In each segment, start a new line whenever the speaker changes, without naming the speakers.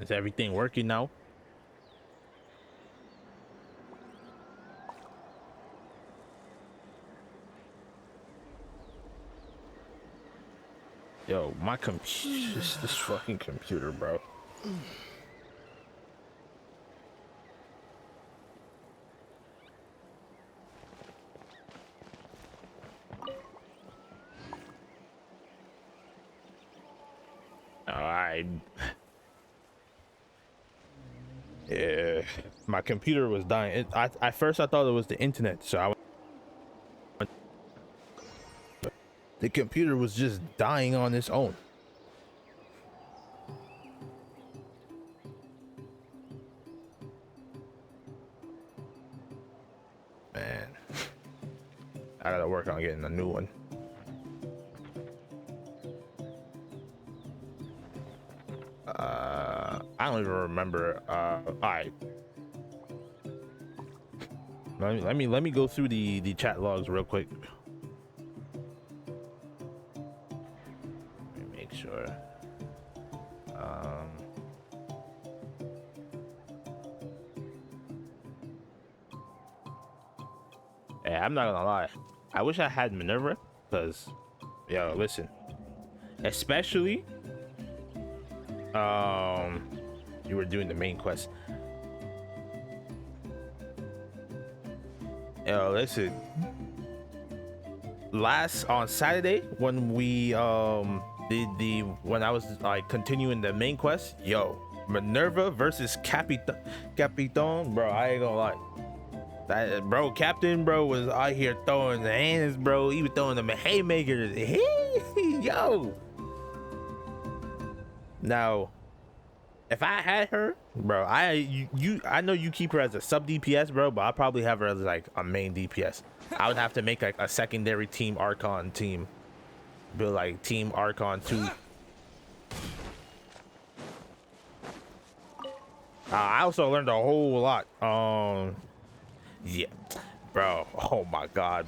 Is everything working now? Yo, my computer, this fucking computer, bro. Alright. Yeah, my computer was dying. At first I thought it was the internet, so the computer was just dying on its own. Man, I gotta work on getting a new one. I don't even remember. All right. Let me go through the chat logs real quick. Let me make sure. Yeah, I'm not gonna lie. I wish I had Minerva, because, yo, listen. Especially, you were doing the main quest. Yo, listen. On Saturday when we when I was like continuing the main quest, yo, Minerva versus Capitan, bro. I ain't gonna lie. That bro, Captain, bro, was out here throwing the hands, bro. He was throwing them haymakers. Yo. Now, if I had her, bro, I know you keep her as a sub DPS, bro, but I probably have her as like a main DPS. I would have to make like a secondary team Archon team, build like team Archon 2. I also learned a whole lot. Yeah, bro. Oh my god,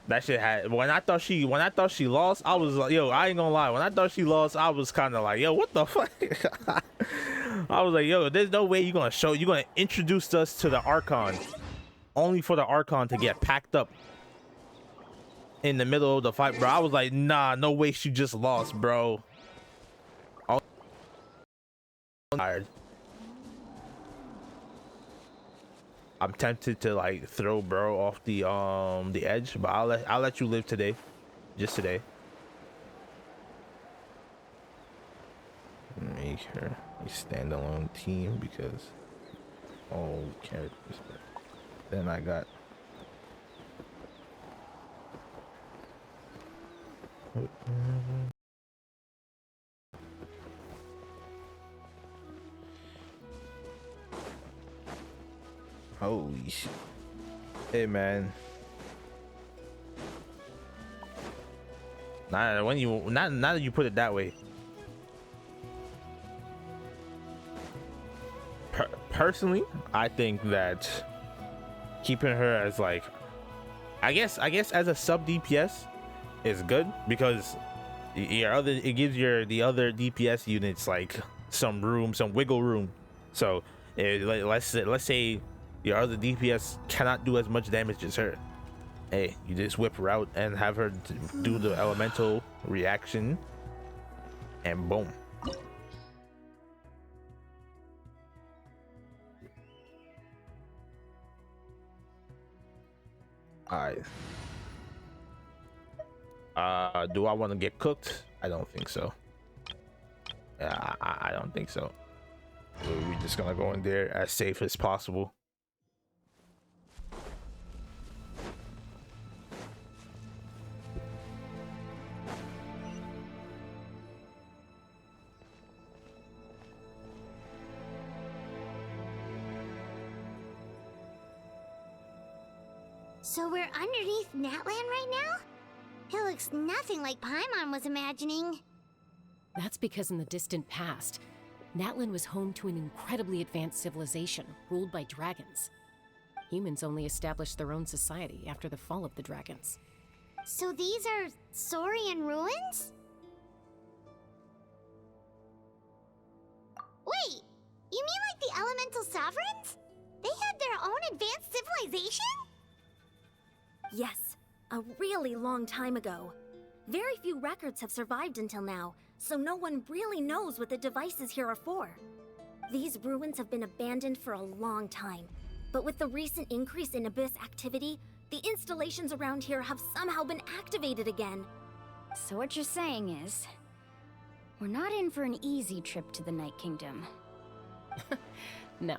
that shit had. When I thought she lost, I was like, yo, I ain't gonna lie. When I thought she lost, I was kind of like, yo, what the fuck? I was like, yo, there's no way you're gonna introduce us to the Archon, only for the Archon to get packed up in the middle of the fight, bro. I was like, nah, no way she just lost, bro. I'm tired. I'm tempted to like throw bro off the edge, but I'll let you live today, just today. Make her a standalone team because all characters. Then I got holy shit. Hey man. Not that you put it that way. Personally, I think that keeping her as like, I guess as a sub DPS is good because it gives the other DPS units like some room, some wiggle room. So let's say your other DPS cannot do as much damage as her. Hey, you just whip her out and have her do the elemental reaction, and boom. All right. Do I want to get cooked? I don't think so. Yeah, I don't think so. We're just gonna go in there as safe as possible.
So we're underneath Natland right now? It looks nothing like Paimon was imagining.
That's because in the distant past, Natlan was home to an incredibly advanced civilization ruled by dragons. Humans only established their own society after the fall of the dragons.
So these are Saurian ruins? Wait, you mean like the elemental sovereigns? They had their own advanced civilization?
Yes, a really long time ago. Very few records have survived until now, so no one really knows what the devices here are for. These ruins have been abandoned for a long time, but with the recent increase in Abyss activity, the installations around here have somehow been activated again.
So what you're saying is, we're not in for an easy trip to the Night Kingdom.
No.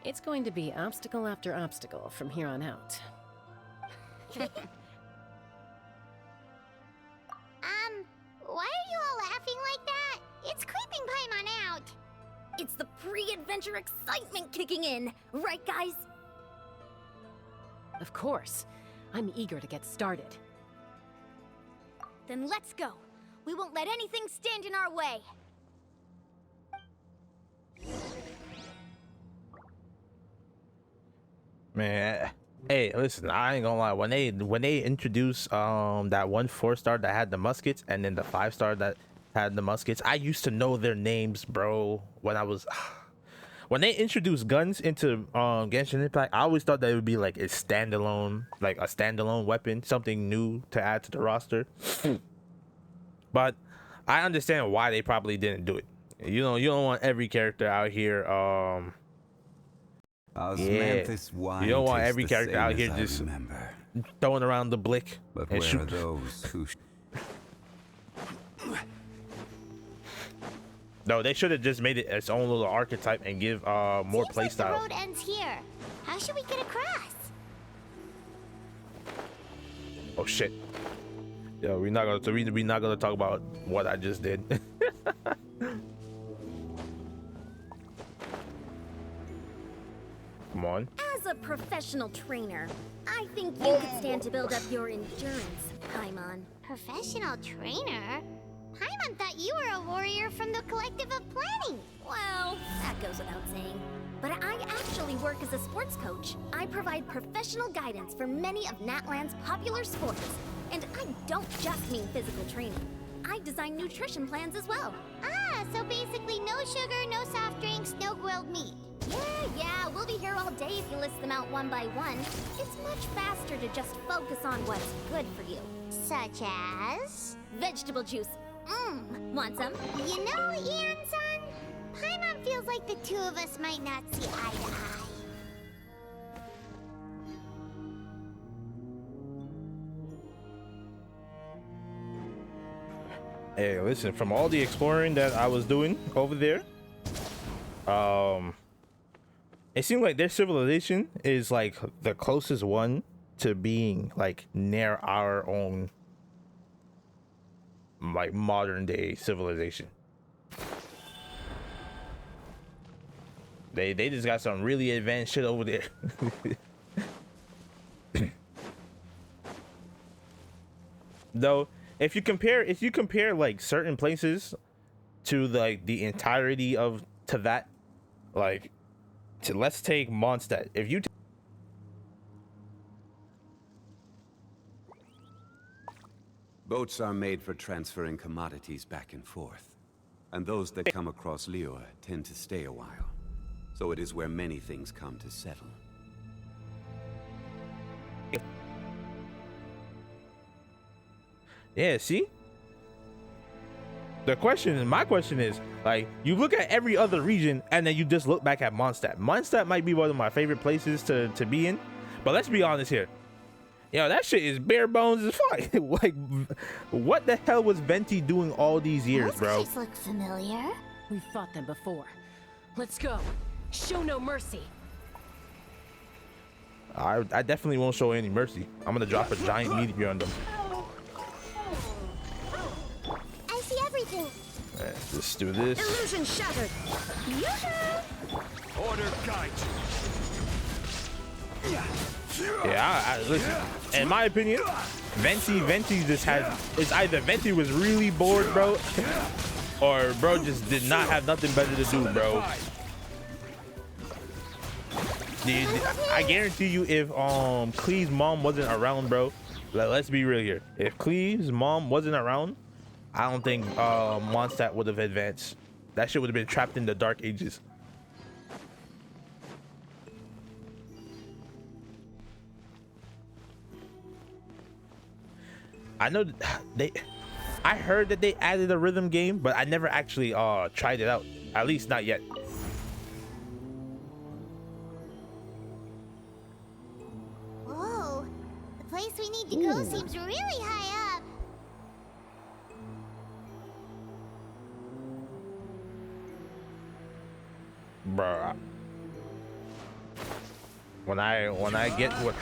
It's going to be obstacle after obstacle from here on out.
Why are you all laughing like that? It's creeping Paimon out.
It's the pre-adventure excitement kicking in, right guys?
Of course. I'm eager to get started.
Then let's go. We won't let anything stand in our way.
Man, hey, listen, I ain't gonna lie. When they introduced that one 4-star that had the muskets, and then the 5-star that had the muskets, I used to know their names, bro. When I was when they introduced guns into Genshin Impact, I always thought that it would be like a standalone weapon, something new to add to the roster. But I understand why they probably didn't do it. You know, you don't want every character out here you don't want every character out here just throwing around the blick and shoot.
Those who
No, they should have just made it its own little archetype and give more
Seems like
playstyles.
the road ends here. How should we get across?
Oh shit! Yo, we're not gonna talk about what I just did. Come on.
As a professional trainer, I think you could stand to build up your endurance, Paimon.
Professional trainer? Paimon thought you were a warrior from the Collective of Planning.
Well, that goes without saying. But I actually work as a sports coach. I provide professional guidance for many of Natland's popular sports. And I don't just mean physical training. I design nutrition plans as well.
Ah, so basically no sugar, no soft drinks, no grilled meat.
Yeah, we'll be here all day if you list them out one by one. It's much faster to just focus on what's good for you.
Such as?
Vegetable juice. Want some?
You know, Ian-san, Paimon feels like the two of us might not see eye to eye.
Hey, listen, from all the exploring that I was doing over there, it seemed like their civilization is like the closest one to being like near our own like modern day civilization. They just got some really advanced shit over there. Though if you compare like certain places to like the entirety of to that, like let's take Mondstadt. If you
boats are made for transferring commodities back and forth, and those that come across Liyue tend to stay a while. So it is where many things come to settle.
Yeah, see? My question is, like, you look at every other region and then you just look back at Mondstadt. Mondstadt might be one of my favorite places to be in, but let's be honest here. Yo, that shit is bare bones as fuck. Like, what the hell was Venti doing all these years,
Those
bro?
guys look familiar.
We've fought them before. Let's go. Show no mercy.
I definitely won't show any mercy. I'm gonna drop a giant meteor on them.
I see everything.
Alright, let's do this.
Illusion shattered.
Yoo-hoo!
Order guide you.
Yeah, listen. In my opinion, Venti just had. It's either Venti was really bored, bro, or bro just did not have nothing better to do, bro. I guarantee you, if Clee's mom wasn't around, bro. Let's be real here. If Clee's mom wasn't around, I don't think Mondstadt would have advanced. That shit would have been trapped in the Dark Ages. I know I heard that they added a rhythm game, but I never actually tried it out. At least not yet.
Whoa, the place we need to go seems really high up.
Bruh. When I get what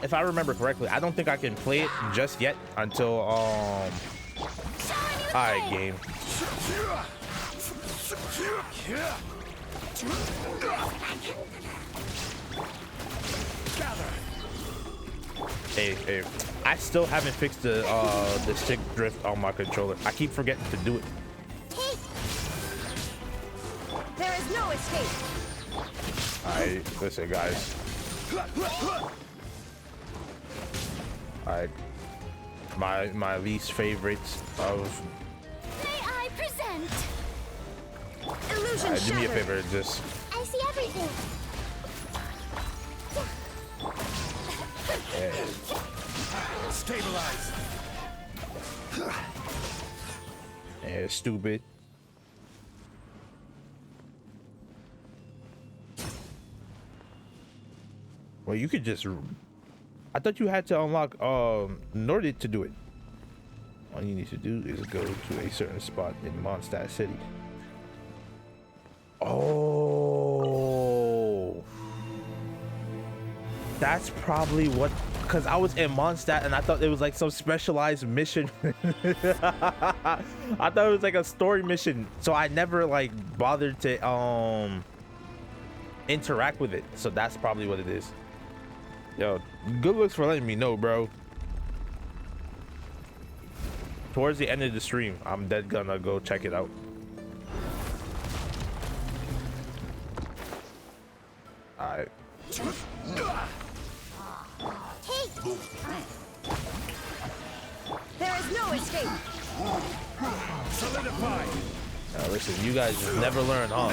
if I remember correctly, I don't think I can play it just yet until alright, game. Hey, I still haven't fixed the stick drift on my controller. I keep forgetting to do it.
There is no escape.
Alright, listen guys. Alright. My least favorites of
May I present?
Illusion
do me a
shattered.
favor, just
I see everything.
Stabilize.
stupid. Well, you could just I thought you had to unlock Nordic to do it. All you need to do is go to a certain spot in Mondstadt City. Oh, that's probably what, because I was in Mondstadt and I thought it was like some specialized mission. I thought it was like a story mission, so I never like bothered to interact with it. So that's probably what it is. Yo, good looks for letting me know, bro. Towards the end of the stream, I'm dead gonna go check it out. Alright.
Hey,
There is no escape.
Solidify.
Now listen, you guys just never learn, huh?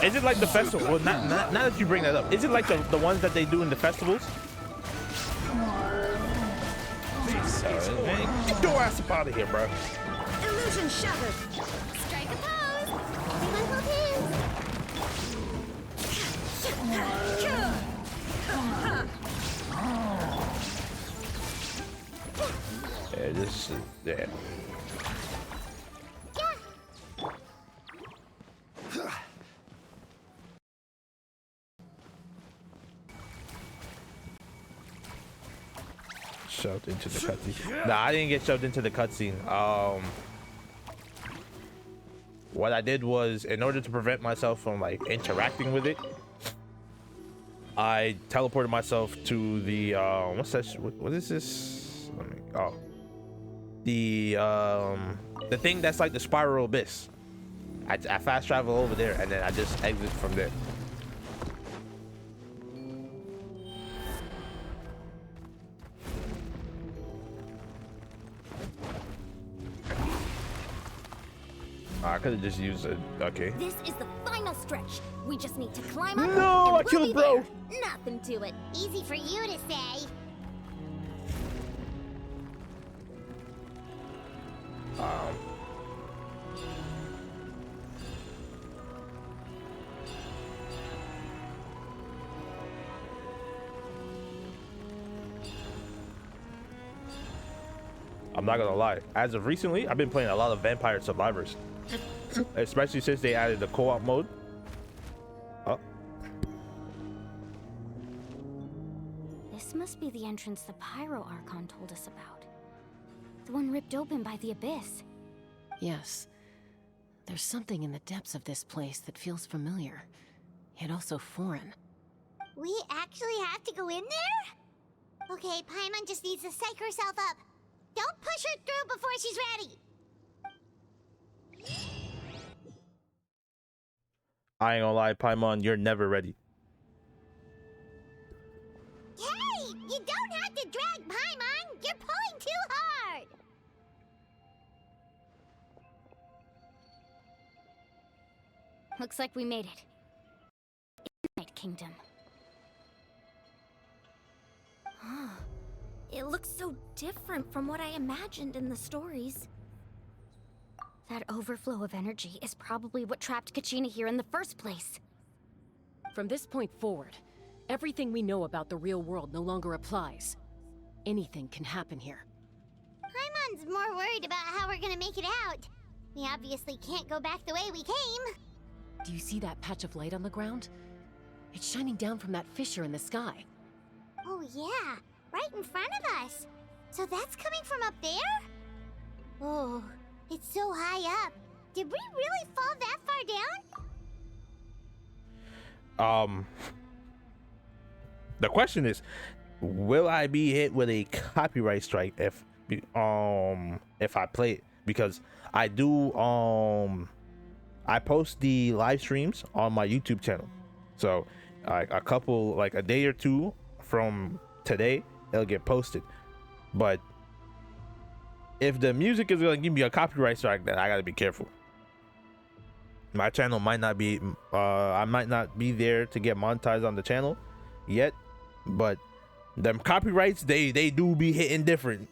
Is it like the festival? Well, not that you bring that up. Is it like the ones that they do in the festivals? Man, get your ass up out of here, bro.
Illusion shattered.
strike a pose. Everyone hold hands.
Yeah, this is yeah. Shoved into the cutscene. Nah, I didn't get shoved into the cutscene. What I did was, in order to prevent myself from like interacting with it, I teleported myself to the what's that? What is this? Let me, oh, the thing that's like the spiral abyss. I fast travel over there and then I just exit from there. I could have just used it. Okay.
This is the final stretch. We just need to climb up.
No, I
and
killed
we'll be
bro.
there. Nothing to it.
Easy for you to say.
I'm not gonna lie. As of recently, I've been playing a lot of Vampire Survivors, especially since they added the co-op mode. Oh,
This must be the entrance the Pyro Archon told us about. The one ripped open by the Abyss.
Yes. There's something in the depths of this place that feels familiar, yet also foreign.
We actually have to go in there? Okay, Paimon just needs to psych herself up. Don't push her through before she's ready.
I ain't gonna lie, Paimon, you're never ready.
Hey, you don't have to drag Paimon. You're pulling too hard.
Looks like we made it. Night Kingdom.
It looks so different from what I imagined in the stories.
That overflow of energy is probably what trapped Kachina here in the first place.
From this point forward, everything we know about the real world no longer applies. Anything can happen here.
Paimon's more worried about how we're gonna make it out. We obviously can't go back the way we came.
Do you see that patch of light on the ground? It's shining down from that fissure in the sky.
Oh yeah, right in front of us. So that's coming from up there? Oh, it's so high up. Did we really fall that far down?
The question is, will I be hit with a copyright strike if I play it? Because I do I post the live streams on my YouTube channel. So a day or two from today, it'll get posted. But if the music is gonna give me a copyright strike, then I gotta be careful. My channel might not be I might not be there to get monetized on the channel yet, but them copyrights, they do be hitting different.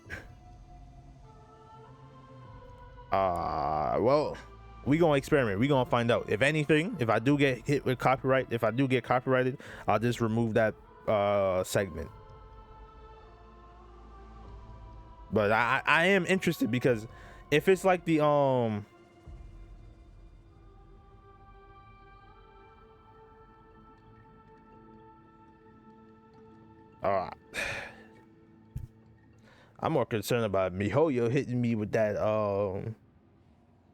Well, we gonna experiment. We gonna find out. If anything, if I do get hit with copyright, if I do get copyrighted, I'll just remove that segment. But I am interested, because if it's like the I'm more concerned about MiHoYo hitting me with that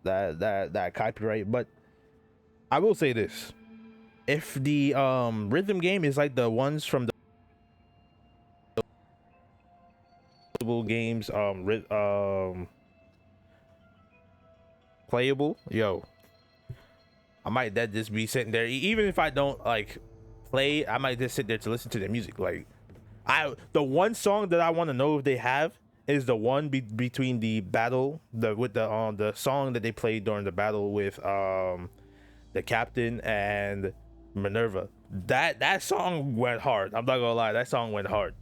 that copyright. But I will say this: if the rhythm game is like the ones from the games, playable, yo, I might that just be sitting there. Even if I don't like play, I might just sit there to listen to the music. Like, the one song that I want to know if they have is the one between the battle, the song that they played during the battle with the captain and Minerva. That song went hard. I'm not gonna lie, that song went hard.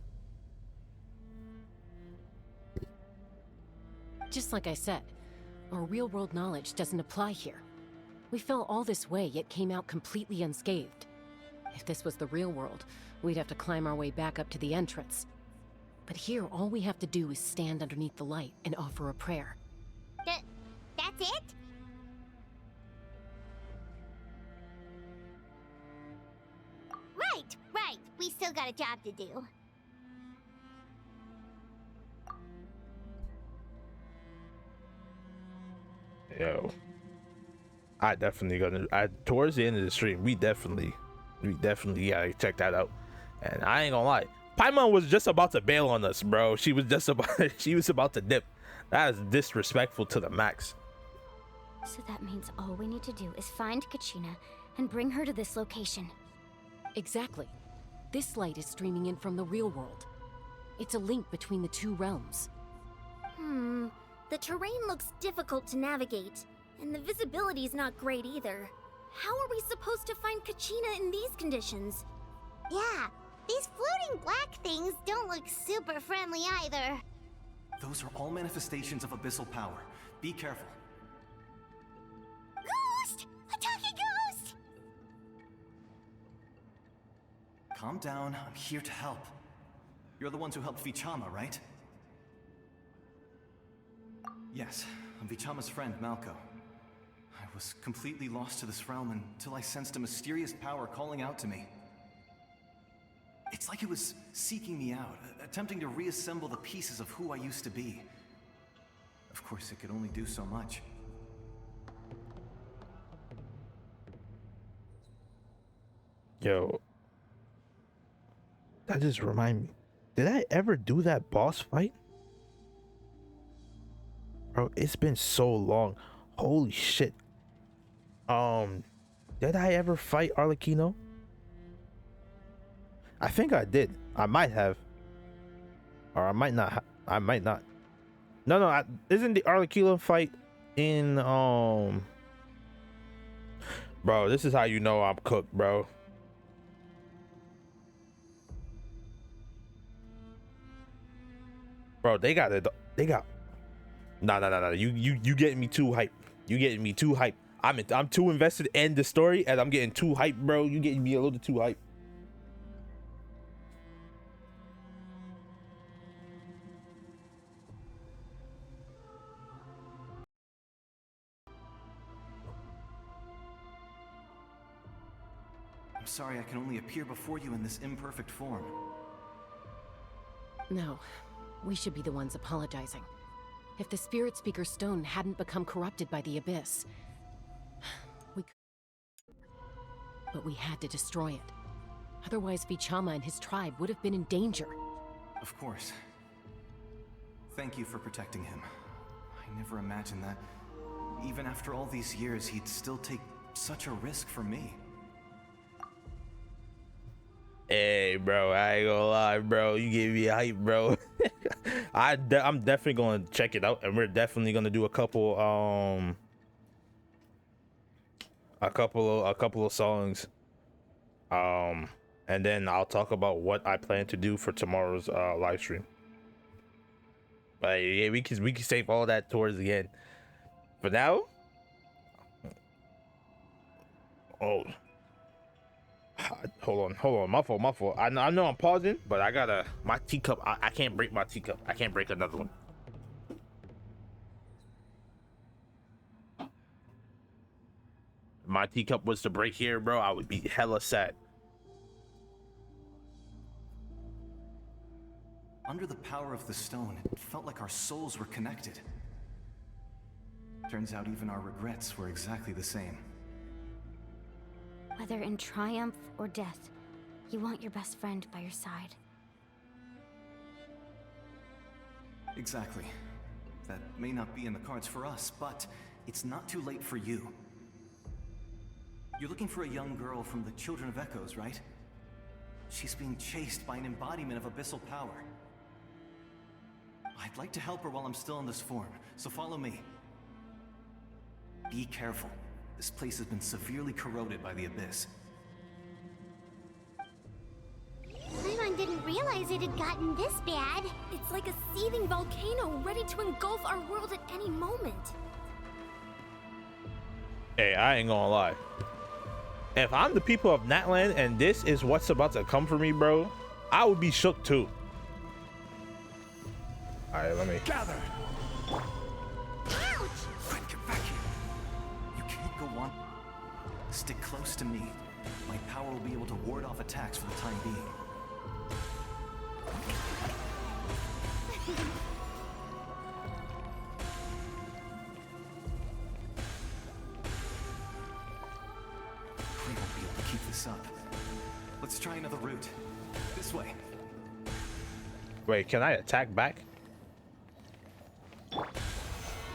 Just like I said, our real-world knowledge doesn't apply here. We fell all this way, yet came out completely unscathed. If this was the real world, we'd have to climb our way back up to the entrance. But here, all we have to do is stand underneath the light and offer a prayer.
That's it? Right. We still got a job to do.
Yo, I definitely gonna. Towards the end of the stream, we definitely gotta check that out. And I ain't gonna lie, Paimon was just about to bail on us, bro. She was about to dip. That is disrespectful to the max.
So that means all we need to do is find Kachina and bring her to this location.
Exactly. This light is streaming in from the real world. It's a link between the two realms.
The terrain looks difficult to navigate, and the visibility is not great either. How are we supposed to find Kachina in these conditions?
Yeah, these floating black things don't look super friendly either.
Those are all manifestations of abyssal power. Be careful.
Ghost! A talking ghost!
Calm down, I'm here to help. You're the ones who helped Vichama, right? Yes, I'm Vichama's friend, Malko. I was completely lost to this realm until I sensed a mysterious power calling out to me. It's like it was seeking me out, attempting to reassemble the pieces of who I used to be. Of course, it could only do so much.
Yo, that just remind me. Did I ever do that boss fight? Bro, it's been so long. Holy shit. Did I ever fight Arlecchino? I think I did. I might have. Or I might not. I might not. No, isn't the Arlecchino fight in bro, this is how you know I'm cooked, bro. Bro, they got no. You getting me too hype. You getting me too hype. I'm too invested in the story and I'm getting too hype, bro. You getting me a little too hype.
I'm sorry I can only appear before you in this imperfect form.
No, we should be the ones apologizing. If the Spirit Speaker Stone hadn't become corrupted by the Abyss, but we had to destroy it. Otherwise, Vichama and his tribe would have been in danger.
Of course. Thank you for protecting him. I never imagined that, even after all these years, he'd still take such a risk for me.
Hey, bro, I ain't gonna lie, bro. You gave me a hype, bro. I'm definitely gonna check it out, and we're definitely gonna do a couple of songs, and then I'll talk about what I plan to do for tomorrow's live stream. But yeah, we can save all that towards the end. For now, oh. Hold on, my fault. I know I'm pausing, but I gotta, my teacup, I can't break my teacup. I can't break another one. If my teacup was to break here, bro, I would be hella sad.
Under the power of the stone, it felt like our souls were connected. Turns out even our regrets were exactly the same.
Whether in triumph or death, you want your best friend by your side.
Exactly. That may not be in the cards for us, but it's not too late for you. You're looking for a young girl from the Children of Echoes, right? She's being chased by an embodiment of abyssal power. I'd like to help her while I'm still in this form, so follow me. Be careful. This place has been severely corroded by the Abyss.
Paimon didn't realize it had gotten this bad.
It's like a seething volcano ready to engulf our world at any moment.
Hey, I ain't gonna lie. If I'm the people of Natlan and this is what's about to come for me, bro, I would be shook too. All right, let me
Gather! Quick, get back here. You can't go on. Stick close to me. My power will be able to ward off attacks for the time being. We won't be able to keep this up. Let's try another route. This way.
wait. Can I attack back?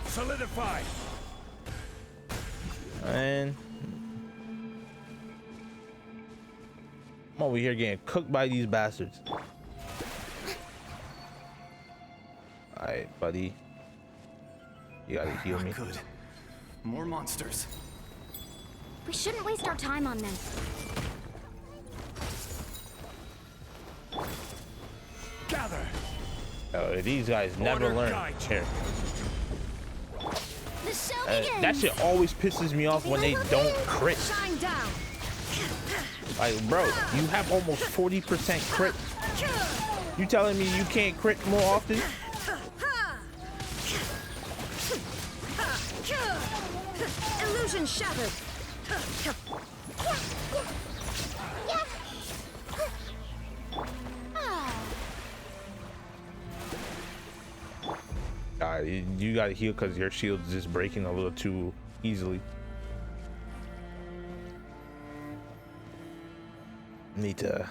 Solidify.
And I'm over here getting cooked by these bastards. All right, buddy. You gotta heal me.
Not good. More monsters.
We shouldn't waste our time on them.
Gather.
Oh, these guys never
Order
learn.
guide.
Here.
The show begins!
That shit always pisses me off when they don't crit.
Shine down!
Like, bro, you have almost 40% crit. You telling me you can't crit more often?
Illusion shattered!
You gotta heal because your shield's just breaking a little too easily. Need to.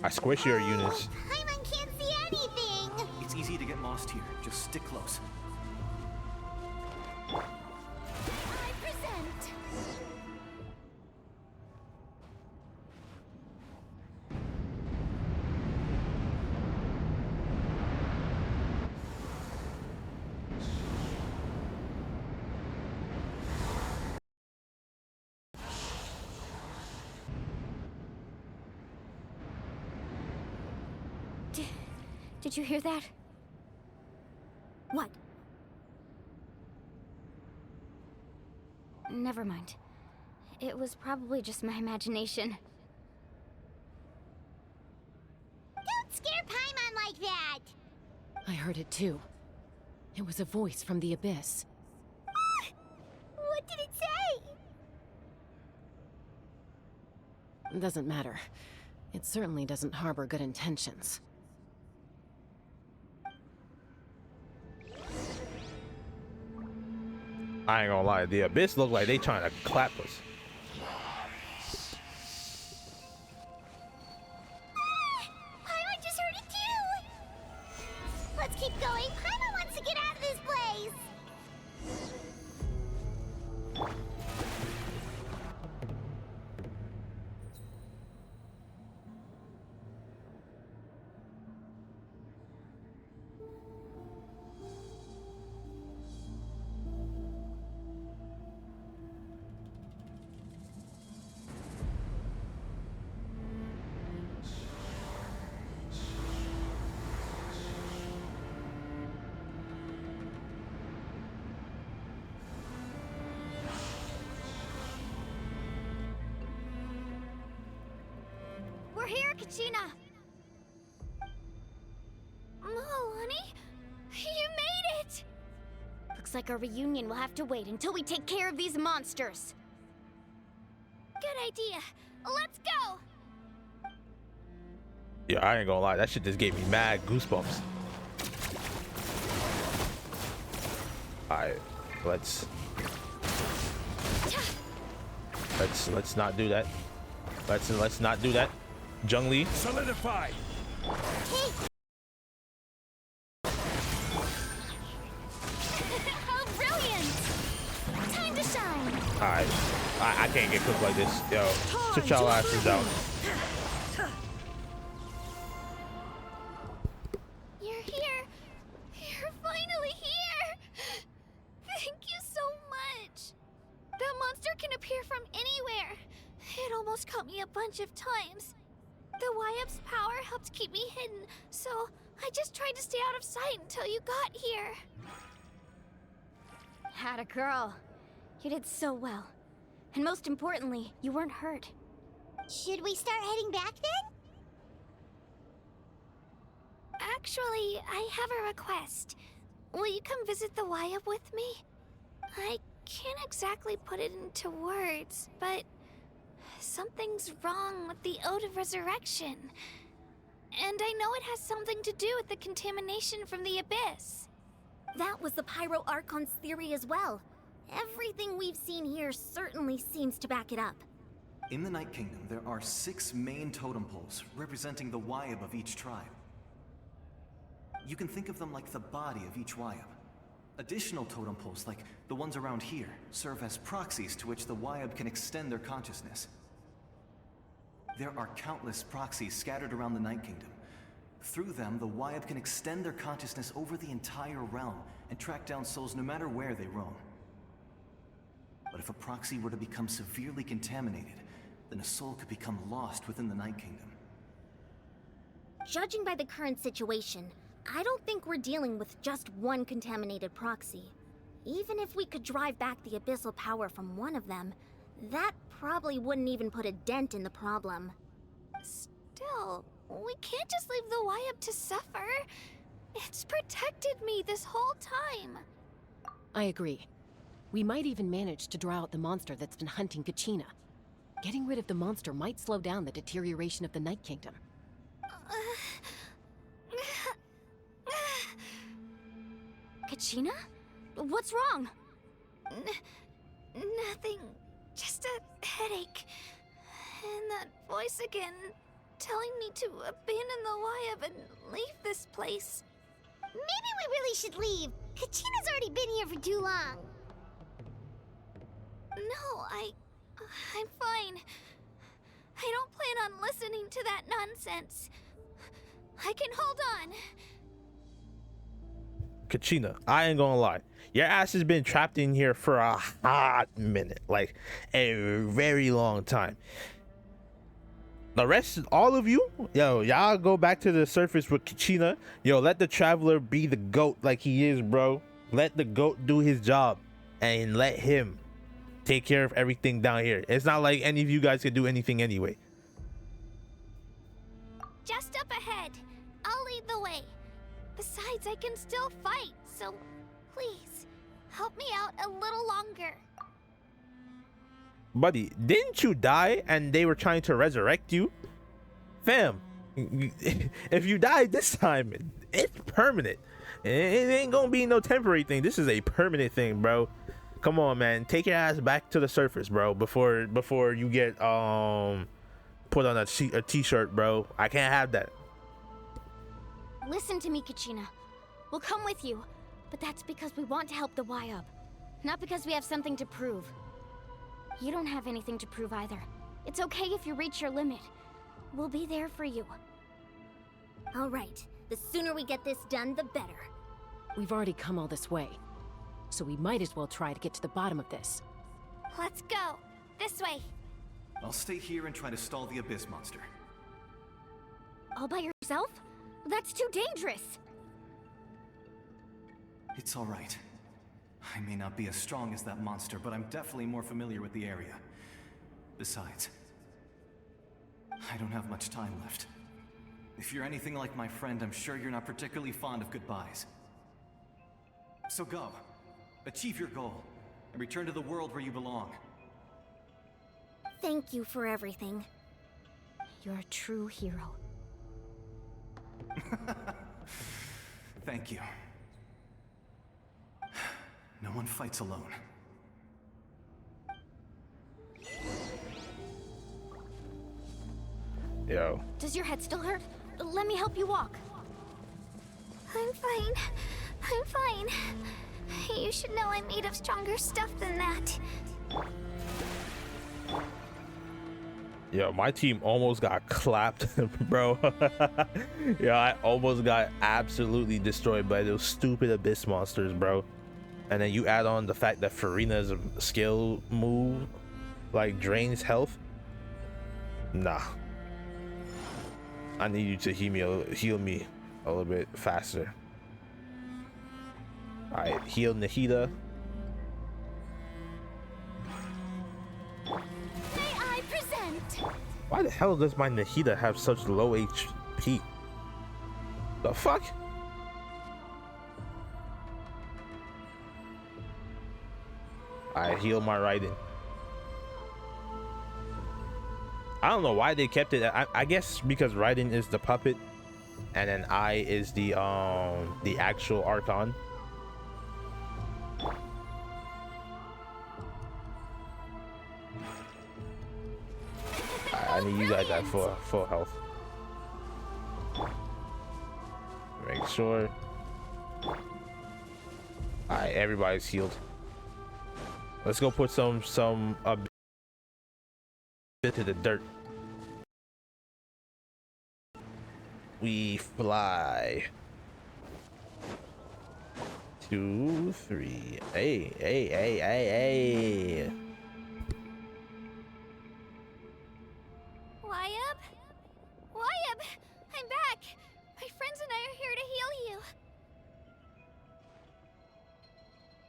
I squish your units.
Paimon can't see anything.
It's easy to get lost here. Just stick close.
I present.
Did you hear that?
What?
Never mind. It was probably just my imagination.
Don't scare Paimon like that.
I heard it too. It was a voice from the abyss.
What did it say?
Doesn't matter. It certainly doesn't harbor good intentions.
I ain't gonna lie, the abyss look like they trying to clap us.
Paimon just heard it too. Let's keep going. Paimon wants to get out of this place.
We're here, Kachina! Oh, honey? You made it! Looks like our reunion will have to wait until we take care of these monsters. Good idea. Let's go!
Yeah, I ain't gonna lie, that shit just gave me mad goosebumps. Alright, let's not do that. Let's not do that. Zhongli.
Solidify!
How brilliant! Time to shine!
Alright, I can't get cooked like this. Yo, sit y'all asses out.
You're here! You're finally here! Thank you so much! That monster can appear from anywhere. It almost caught me a bunch of times. The Wyap's power helped keep me hidden, so I just tried to stay out of sight until you got here. Had a girl. You did so well. And most importantly, you weren't hurt.
Should we start heading back then?
Actually, I have a request. Will you come visit the Wyap with me? I can't exactly put it into words, but something's wrong with the Ode of Resurrection. And I know it has something to do with the contamination from the Abyss.
That was the Pyro Archon's theory as well. Everything we've seen here certainly seems to back it up.
In the Night Kingdom, there are 6 main totem poles representing the Wyap of each tribe. You can think of them like the body of each Wyap. Additional totem poles, like the ones around here, serve as proxies to which the Wyap can extend their consciousness. There are countless proxies scattered around the Night Kingdom. Through them, the Wyap can extend their consciousness over the entire realm and track down souls no matter where they roam. But if a proxy were to become severely contaminated, then a soul could become lost within the Night Kingdom.
Judging by the current situation, I don't think we're dealing with just one contaminated proxy. Even if we could drive back the abyssal power from one of them, that probably wouldn't even put a dent in the problem.
Still, we can't just leave the Wyap to suffer. It's protected me this whole time.
I agree. We might even manage to draw out the monster that's been hunting Kachina. Getting rid of the monster might slow down the deterioration of the Night Kingdom.
Kachina?
What's wrong?
Nothing. Just a headache. And that voice again, telling me to abandon the Wayab and leave this place.
Maybe we really should leave. Kachina's already been here for too long.
No, I'm fine. I don't plan on listening to that nonsense. I can hold on.
Kachina, I ain't gonna lie. Your ass has been trapped in here for a hot minute, like a very long time. The rest, all of you, yo, y'all go back to the surface with Kachina. Yo, let the traveler be the goat like he is, bro. Let the goat do his job and let him take care of everything down here. It's not like any of you guys can do anything anyway.
Just up ahead. I'll lead the way. Besides, I can still fight, so please, help me out a little longer.
Buddy, didn't you die and they were trying to resurrect you? Fam, if you died this time, it's permanent. It ain't gonna be no temporary thing. This is a permanent thing, bro. Come on, man. Take your ass back to the surface, bro, before you get put on a t-shirt, bro. I can't have that.
Listen to me, Kachina. We'll come with you, but that's because we want to help the Wayab, not because we have something to prove. You don't have anything to prove either. It's okay if you reach your limit. We'll be there for you.
All right. The sooner we get this done, the better.
We've already come all this way, so we might as well try to get to the bottom of this.
Let's go. This way.
I'll stay here and try to stall the Abyss monster.
All by yourself? That's too dangerous.
It's all right. I may not be as strong as that monster, but I'm definitely more familiar with the area. Besides, I don't have much time left. If you're anything like my friend, I'm sure you're not particularly fond of goodbyes. So go. Achieve your goal, and return to the world where you belong.
Thank you for everything. You're a true hero.
Thank you. No one fights alone.
Yo.
Does your head still hurt? Let me help you walk.
I'm fine. I'm fine. You should know I'm made of stronger stuff than that.
Yo, my team almost got clapped, bro. Yeah, I almost got absolutely destroyed by those stupid Abyss monsters, bro. And then you add on the fact that Farina's skill move like drains health. Nah. I need you to heal me a little bit faster. Alright, heal Nahida.
May I present?
Why the hell does my Nahida have such low HP? The fuck? I heal my Raiden. I don't know why they kept it. I guess because Raiden is the puppet, and then I is the actual Archon. I need you guys at full health. Make sure. Alright, everybody's healed. Let's go put some bit to the dirt. We fly. 2, 3. Hey.
Wayab? Wayab! I'm back! My friends and I are here to heal you.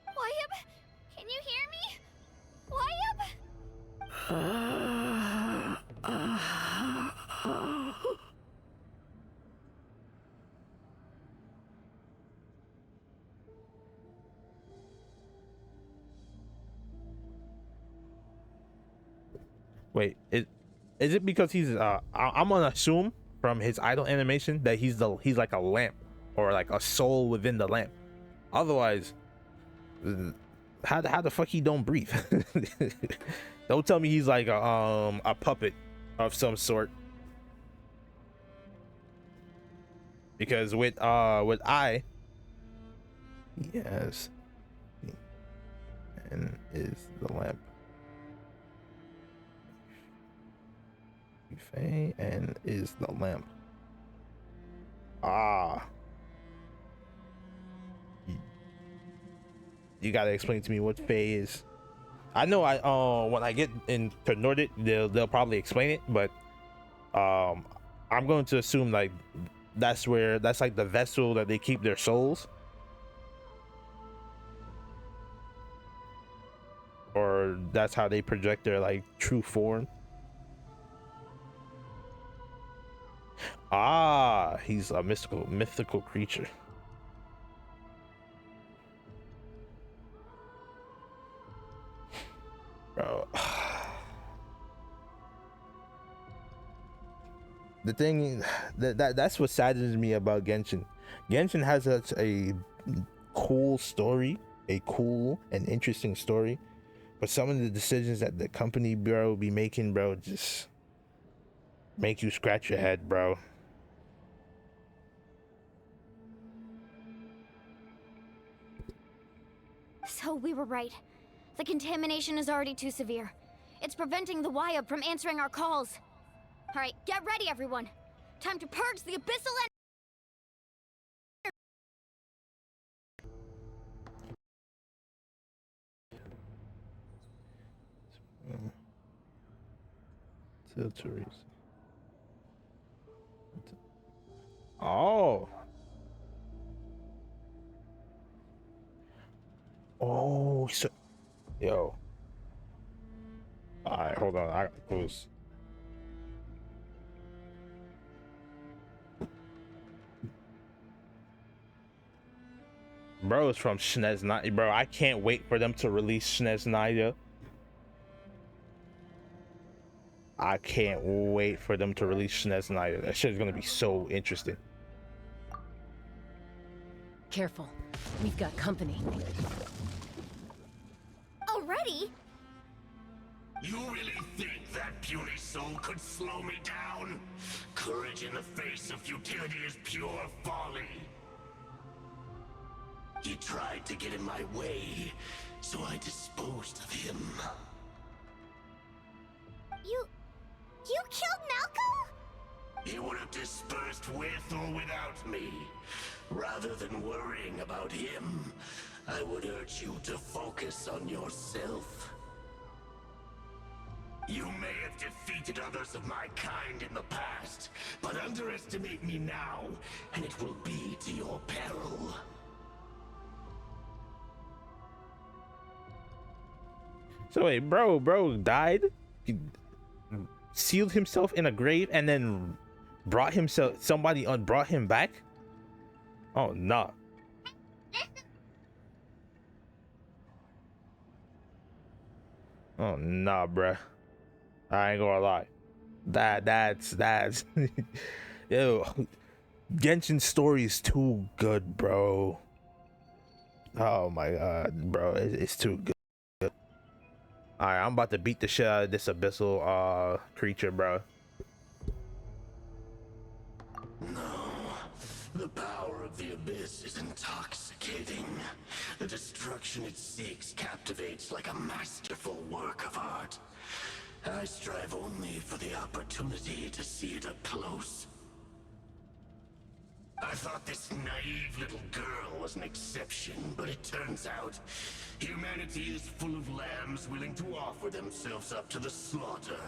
Wayab? Can you hear me? Wayab?
Wait, is it because he's I'm gonna assume from his idle animation that he's like a lamp or like a soul within the lamp. Otherwise, How the fuck he don't breathe? Don't tell me he's like a puppet of some sort. Because with I, yes, and is the lamp. Faye and is the lamp. Ah. You gotta explain to me what Faye is. I know when I get into Nordic, they'll probably explain it, but I'm going to assume like that's like the vessel that they keep their souls, or that's how they project their like true form. Ah, he's a mythical creature. Bro. The thing that's what saddens me about Genshin. Genshin has such a cool story, a cool and interesting story, but some of the decisions that the company, bro, be making, bro, just make you scratch your head, bro.
So we were right. The contamination is already too severe. It's preventing the Wyab from answering our calls. All right, get ready, everyone. Time to purge the abyssal
Oh. Oh, so yo. All right, hold on. I close. Bro, it's from Snezhnaya. Bro, I can't wait for them to release Snezhnaya. I can't wait for them to release Snezhnaya. That shit is gonna be so interesting.
Careful. We've got company.
already?
You really think that puny soul could slow me down? Courage in the face of futility is pure folly. He tried to get in my way, so I disposed of him.
You killed Malco?
He would have dispersed with or without me. Rather than worrying about him, I would urge you to focus on yourself. You may have defeated others of my kind in the past, but underestimate me now, and it will be to your peril.
So wait, bro died? He sealed himself in a grave and then brought him back? Oh, nah. Oh, nah, bruh. I ain't gonna lie. That's yo, Genshin's story is too good, bro. Oh my god, bro, it's too good. Alright, I'm about to beat the shit out of this abyssal creature, bro.
No, the power of the abyss is intoxicating. The destruction it seeks captivates like a masterful work of art. I strive only for the opportunity to see it up close. I thought this naive little girl was an exception, but it turns out humanity is full of lambs willing to offer themselves up to the slaughter.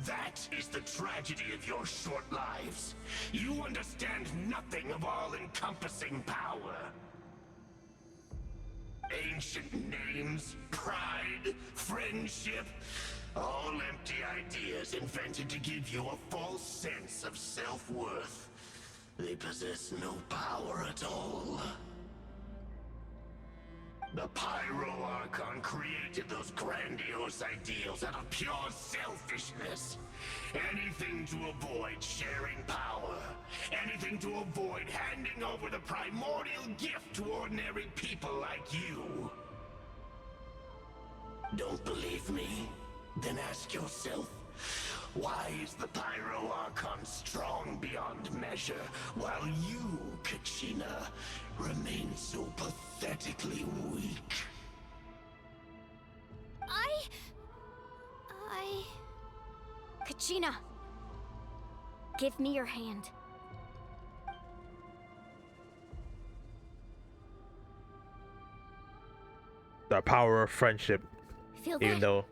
That is the tragedy of your short lives. You understand nothing of all-encompassing power. Ancient names, pride, friendship, all empty ideas invented to give you a false sense of self-worth. They possess no power at all. The Pyro Archon created those grandiose ideals out of pure selfishness. Anything to avoid sharing power. Anything to avoid handing over the primordial gift to ordinary people like you. Don't believe me? Then ask yourself, why is the Pyro Archon strong beyond measure, while you, Kachina, remain so pathetically weak?
Kachina, give me your hand.
The power of friendship.
Feel
Even
that?
though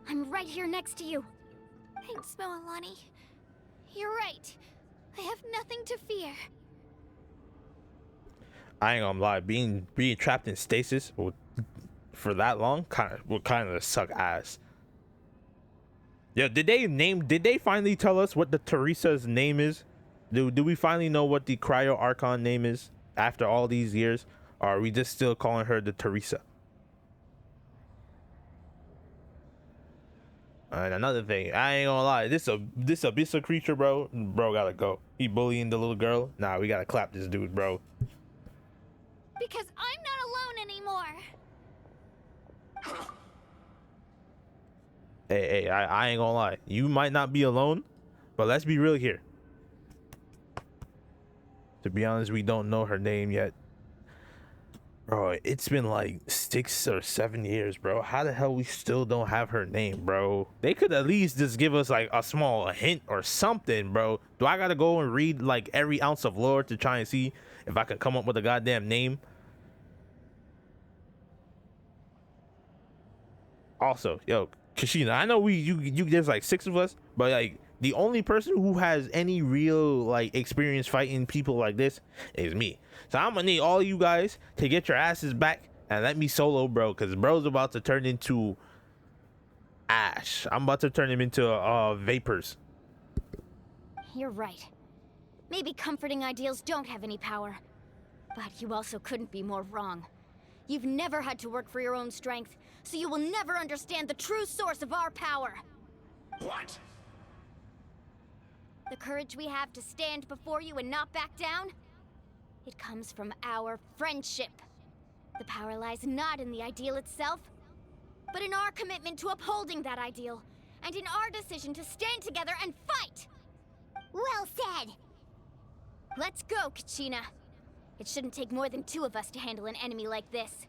I'm right here next to you.
Thanks, Moalani. You're right. I have nothing to fear.
I ain't gonna lie, being trapped in stasis for that long would kind of suck ass. Yeah, did they finally tell us what the Teresa's name is? Do we finally know what the Cryo Archon name is after all these years? Or are we just still calling her the Teresa? And another thing, I ain't gonna lie, this abyssal creature, bro gotta go. He bullying the little girl. Nah, we gotta clap this dude, bro.
Because I'm not alone anymore.
Hey, I ain't gonna lie. You might not be alone, but let's be real here. To be honest, we don't know her name yet. Bro, it's been like 6 or 7 years, bro. How the hell we still don't have her name, bro? They could at least just give us like a hint or something, bro. Do I gotta go and read like every ounce of lore to try and see if I can come up with a goddamn name? Also, yo, Kashina, I know you there's like 6 of us, but like the only person who has any real like experience fighting people like this is me. So I'm gonna need all you guys to get your asses back and let me solo, bro, because bro's about to turn into ash. I'm about to turn him into vapors.
You're right. Maybe comforting ideals don't have any power. But you also couldn't be more wrong. You've never had to work for your own strength, so you will never understand the true source of our power.
What?
The courage we have to stand before you and not back down? It comes from our friendship. The power lies not in the ideal itself, but in our commitment to upholding that ideal, and in our decision to stand together and fight!
Well said!
Let's go, Kachina. It shouldn't take more than 2 of us to handle an enemy like this.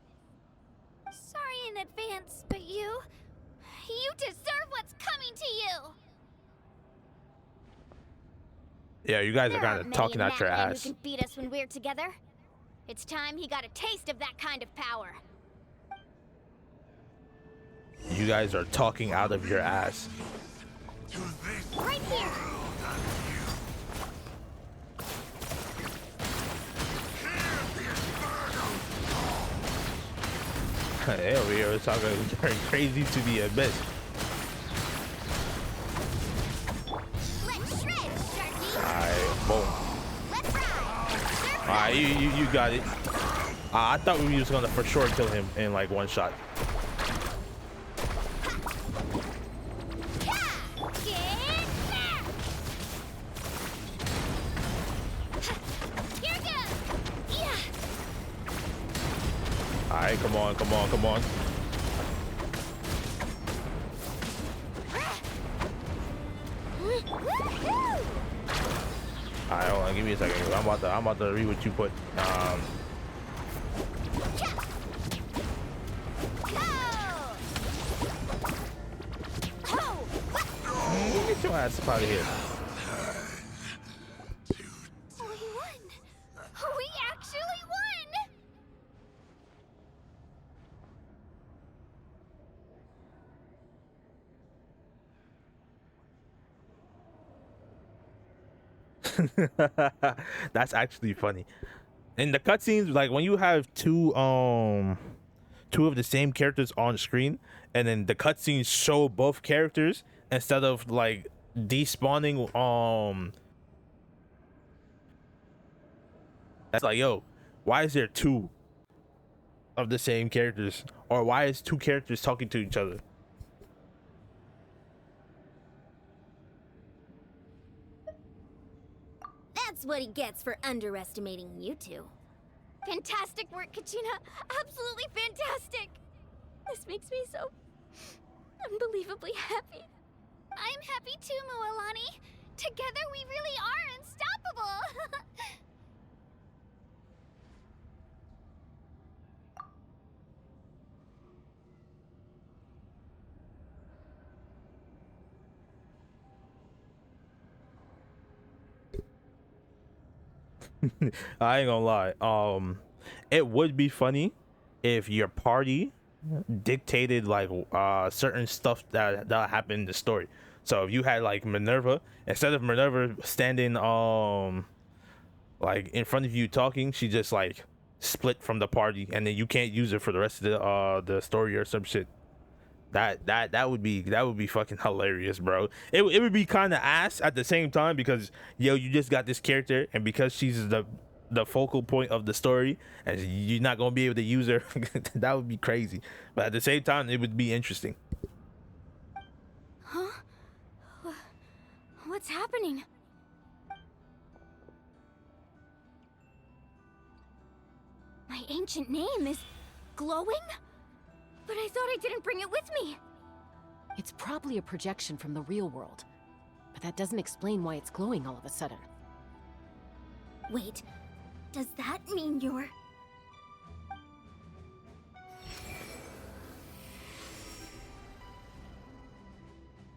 Sorry in advance, but you deserve what's coming to you.
Yeah, you guys are
There
kind
aren't
of
many
talking
in
out your
Natlan
ass.
who can beat us when we're together. It's time he got a taste of that kind of power.
You guys are talking out of your ass.
Right here!
Hey, over here we're talking turn crazy to the abyss.
Let's shred, Sharky!
Alright, boom.
Let's ride!
Alright, you got it. I thought we was gonna for sure kill him in like 1 shot. Alright, come on. Alright, hold on, give me a second. I'm about to read what you put. Get your ass up out of here.
We won. We actually won.
That's actually funny. In the cutscenes, like when you have two of the same characters on screen, and then the cutscenes show both characters instead of like despawning. That's like, yo, why is there 2 of the same characters? Or why is two characters talking to each other?
That's what he gets for underestimating you two.
Fantastic work, Kachina. Absolutely fantastic. This makes me so unbelievably happy. I'm happy too, Mualani. Together we really are unstoppable.
I ain't gonna lie. It would be funny if your party dictated like certain stuff that happened in the story. So if you had like Minerva, instead of Minerva standing like in front of you talking, she just like split from the party, and then you can't use it for the rest of the story or some shit. That would be fucking hilarious, bro. It would be kind of ass at the same time, because yo, you just got this character, and because she's the focal point of the story, and you're not gonna be able to use her. That would be crazy, but at the same time it would be interesting.
Huh? What's happening? My ancient name is glowing? But I thought I didn't bring it with me.
It's probably a projection from the real world, but that doesn't explain why it's glowing all of a sudden.
Wait, does that mean you're...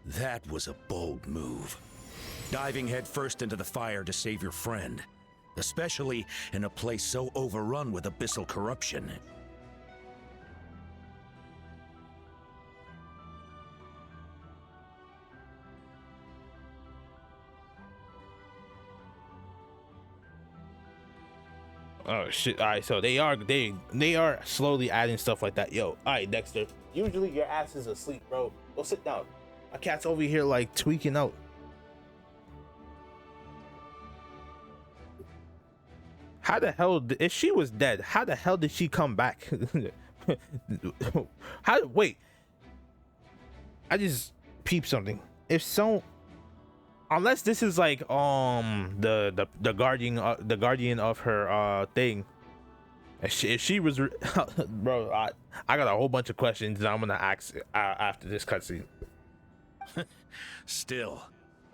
That was a bold move. Diving headfirst into the fire to save your friend, especially in a place so overrun with abyssal corruption.
Oh shit! All right, so they are slowly adding stuff like that. Yo, all right, Dexter. Usually your ass is asleep, bro. Go sit down. My cat's over here like tweaking out. How the hell? If she was dead, how the hell did she come back? Wait. I just peeped something. If so, unless this is like the guardian of her thing. If she was bro, I got a whole bunch of questions that I'm gonna ask after this cutscene.
Still,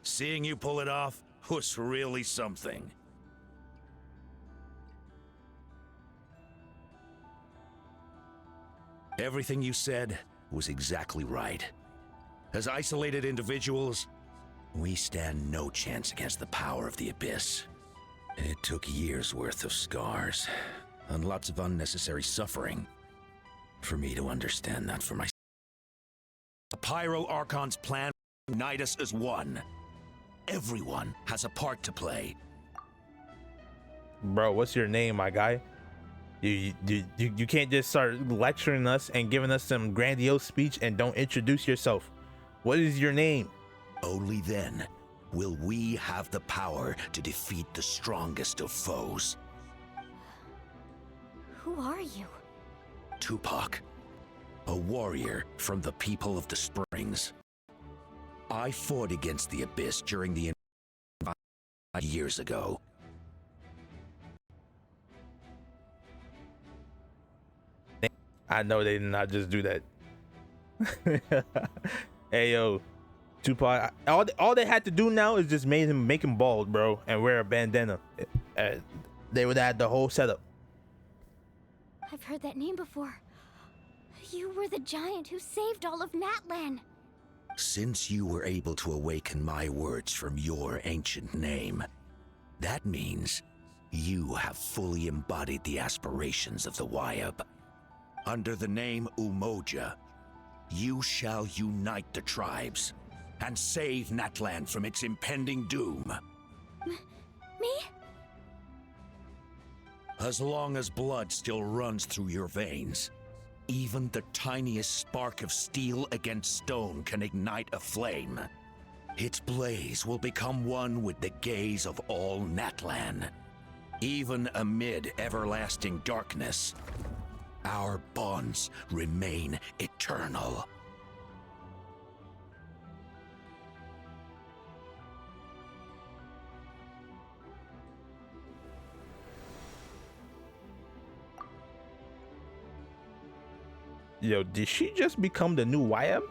seeing you pull it off was really something. Everything you said was exactly right. As isolated individuals, we stand no chance against the power of the Abyss. It took years' worth of scars and lots of unnecessary suffering for me to understand that for myself. The Pyro Archon's plan to unite us as one. Everyone has a part to play.
Bro, what's your name, my guy? You can't just start lecturing us and giving us some grandiose speech and don't introduce yourself. What is your name?
Only then will we have the power to defeat the strongest of foes.
Who are you?
Tupac, a warrior from the people of the Springs. I fought against the Abyss during the years ago.
I know they did not just do that. Hey yo, Tupac. All they had to do now is just make him bald, bro, and wear a bandana. They would add the whole setup.
I've heard that name before. You were the giant who saved all of Natlan.
Since you were able to awaken my words from your ancient name, that means you have fully embodied the aspirations of the Wayab. Under the name Umoja, you shall unite the tribes and save Natlan from its impending doom.
Me?
As long as blood still runs through your veins, even the tiniest spark of steel against stone can ignite a flame. Its blaze will become one with the gaze of all Natlan, even amid everlasting darkness. Our bonds remain eternal.
Yo, did she just become the new YM?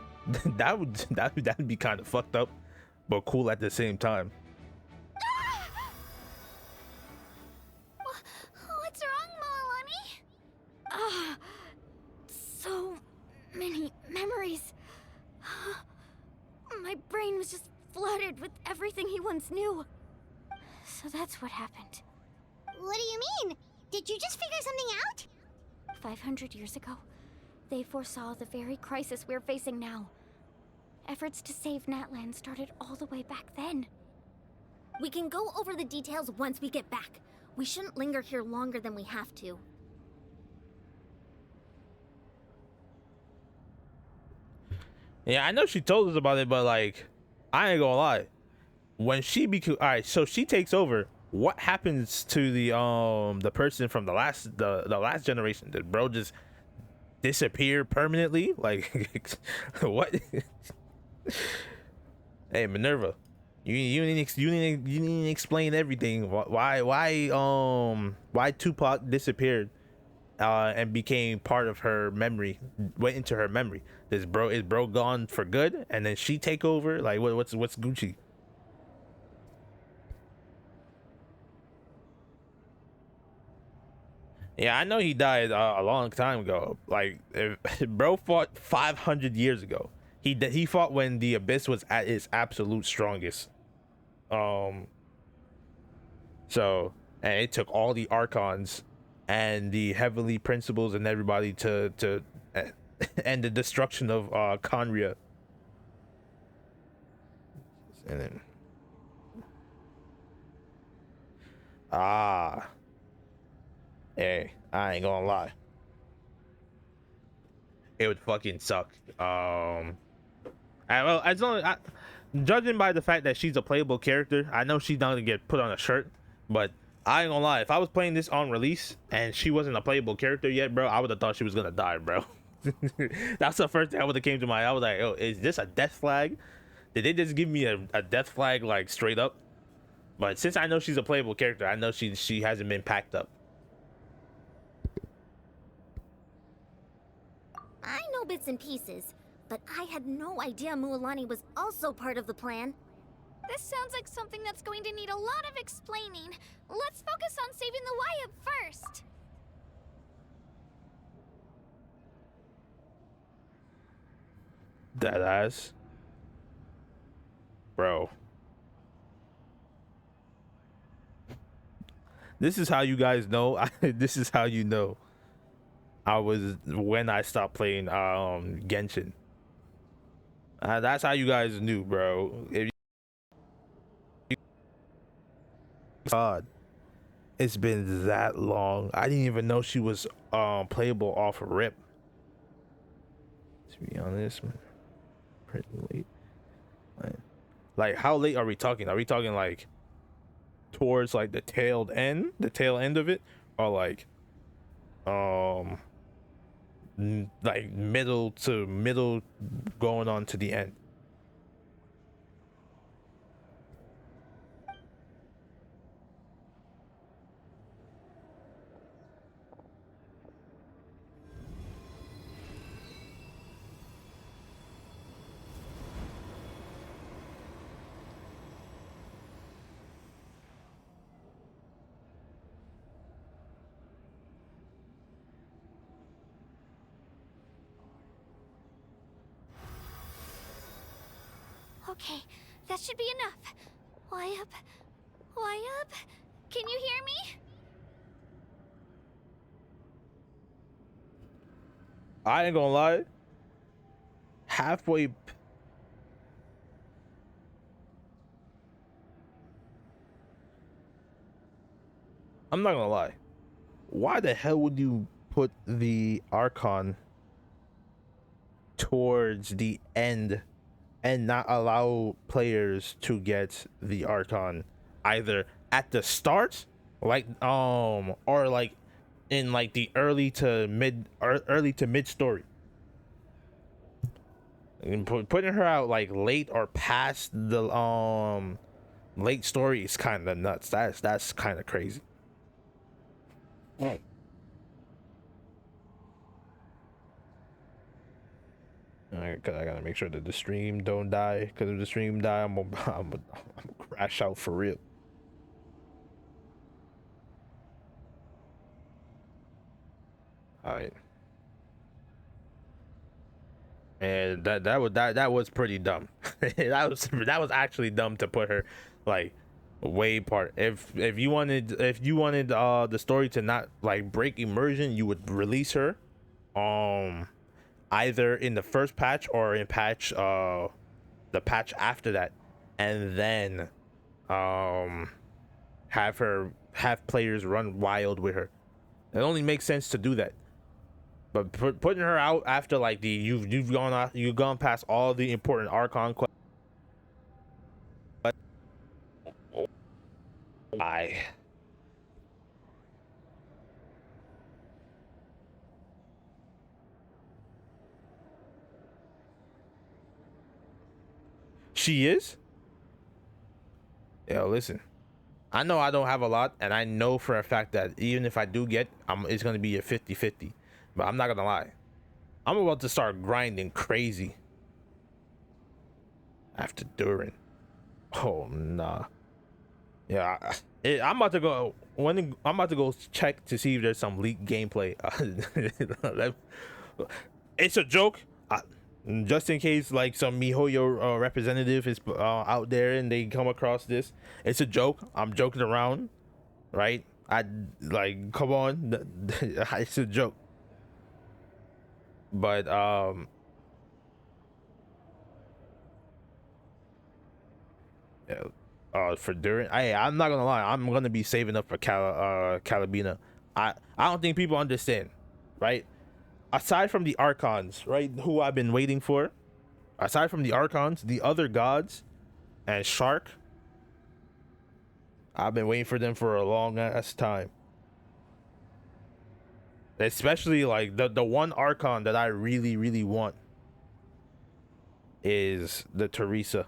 That'd be kind of fucked up, but cool at the same time.
What's wrong, Moalani?
Ah, so many memories. My brain was just flooded with everything he once knew. So that's what happened.
What do you mean? Did you just figure something out?
500 years ago, they foresaw the very crisis we're facing now. Efforts to save Natlan started all the way back then. We can go over the details once we get back. We shouldn't linger here longer than we have to.
Yeah, I know she told us about it, but like, I ain't gonna lie. When she all right, so she takes over. What happens to the person from the last generation? Did bro just disappear permanently? Like, what? Hey, Minerva, you need to explain everything. Why Tupac disappeared and became part of her memory, went into her memory. Is bro gone for good, and then she take over? Like, what's Gucci? Yeah, I know he died a long time ago. Like, bro fought 500 years ago. He fought when the Abyss was at its absolute strongest. So, and it took all the Archons and the Heavenly Principles and everybody to end the destruction of Conria. And then hey, I ain't gonna lie, it would fucking suck. Well, as long as judging by the fact that she's a playable character, I know she's not gonna get put on a shirt, but I ain't gonna lie, if I was playing this on release and she wasn't a playable character yet, bro, I would have thought she was gonna die, bro. That's the first thing that would have came to mind. I was like, oh, is this a death flag? Did they just give me a death flag, like, straight up? But since I know she's a playable character, I know she hasn't been packed up.
I know bits and pieces, but I had no idea Mualani was also part of the plan.
This sounds like something that's going to need a lot of explaining. Let's focus on saving the Wyatt first.
That ass. Bro. This is how you guys know. This is how you know I was when I stopped playing Genshin. That's how you guys knew, bro. God, it's been that long. I didn't even know she was playable off of rip. To be honest, man. Pretty late. Like, how late are we talking? Are we talking like towards like the tail end of it, or like like middle going on to the end?
Okay, that should be enough. Why up? Can you hear me?
I ain't gonna lie. Halfway. I'm not gonna lie. Why the hell would you put the Archon towards the end and not allow players to get the Archon either at the start, like or like in like the early to mid story. And putting her out like late or past the late story is kind of nuts. That's kind of crazy. Right. I gotta make sure that the stream don't die. Because if the stream die, I'm gonna crash out for real. All right. And that was pretty dumb. that was actually dumb to put her like way part. If you wanted the story to not like break immersion, you would release her either in the first patch or in the patch after that, and then have players run wild with her. It only makes sense to do that. But putting her out after like you've gone past all the important Archon quests. She is? Yo, listen. I know I don't have a lot, and I know for a fact that even if I do get, it's gonna be a 50-50. But I'm not gonna lie. I'm about to start grinding crazy after Durin. Oh nah. Yeah, I'm about to go check to see if there's some leaked gameplay. It's a joke. Just in case like some MiHoYo representative is out there and they come across this. It's a joke. I'm joking around, right? I like, come on. It's a joke. But yeah, for Durin, I'm not gonna lie, I'm gonna be saving up for Calabina. I don't think people understand, right? Aside from the Archons, right, who I've been waiting for, aside from the Archons, the other gods and Shark, I've been waiting for them for a long ass time. Especially like the one Archon that I really want is the Teresa,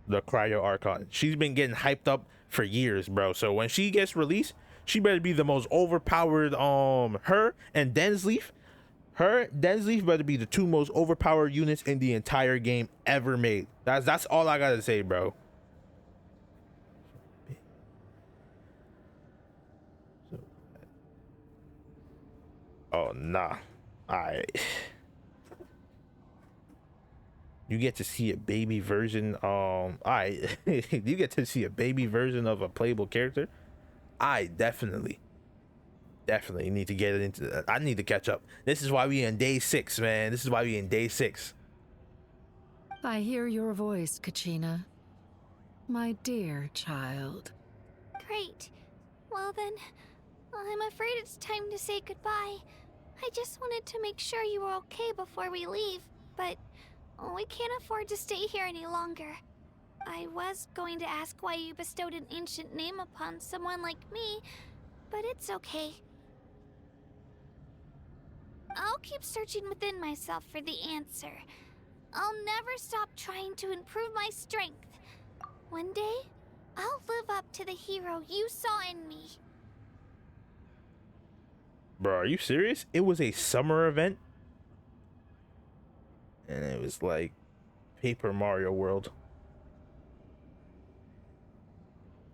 the Cryo Archon. She's been getting hyped up for years, bro. So when she gets released, she better be the most overpowered. Her and Densleaf better be the two most overpowered units in the entire game ever made. That's all I gotta say, bro. Oh nah. You get to see a baby version. You get to see a baby version of a playable character. I definitely need to get it into that. I need to catch up. This is why we in day 6, man. This is why we in day 6.
I hear your voice, Kachina. My dear child.
Great. Well then, I'm afraid it's time to say goodbye. I just wanted to make sure you were okay before we leave, but we can't afford to stay here any longer. I was going to ask why you bestowed an ancient name upon someone like me, but it's okay. I'll keep searching within myself for the answer. I'll never stop trying to improve my strength. One day, I'll live up to the hero you saw in me.
Bro, are you serious? It was a summer event? And it was like Paper Mario World.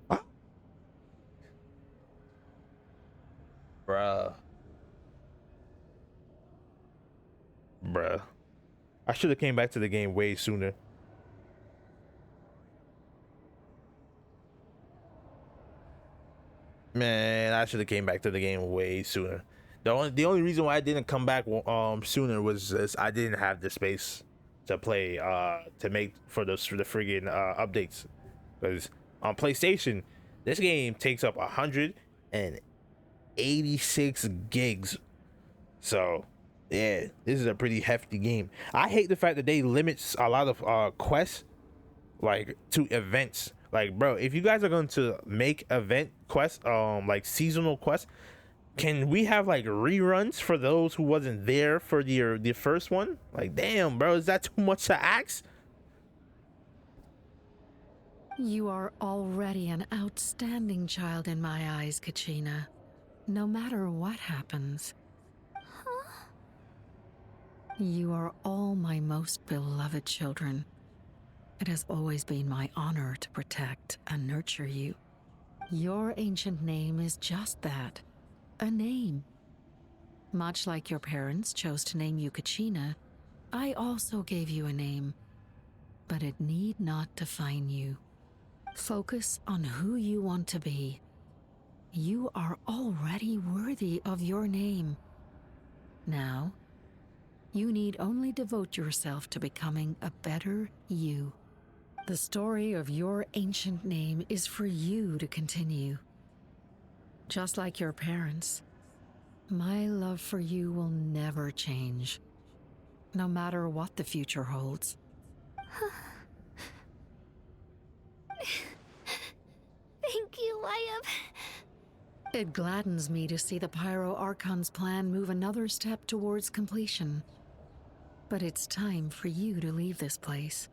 What? Bruh. I should have came back to the game way sooner. Man, I should have came back to the game way sooner. The only reason why I didn't come back sooner was I didn't have the space to play to make for the friggin' updates. Because on PlayStation, this game takes up 186 gigs. So yeah, this is a pretty hefty game. I hate the fact that they limit a lot of quests like to events. Like, bro, if you guys are going to make event quests, like seasonal quests, can we have like reruns for those who wasn't there for the first one? Like, damn, bro, is that too much to ask?
You are already an outstanding child in my eyes, Kachina. No matter what happens. You are all my most beloved children. It has always been my honor to protect and nurture you. Your ancient name is just that, a name. Much like your parents chose to name you Kachina, I also gave you a name, but it need not define you. Focus on who you want to be. You are already worthy of your name. Now, you need only devote yourself to becoming a better you. The story of your ancient name is for you to continue. Just like your parents, my love for you will never change, no matter what the future holds.
Thank you, Wyatt.
It gladdens me to see the Pyro Archon's plan move another step towards completion. But it's time for you to leave this place.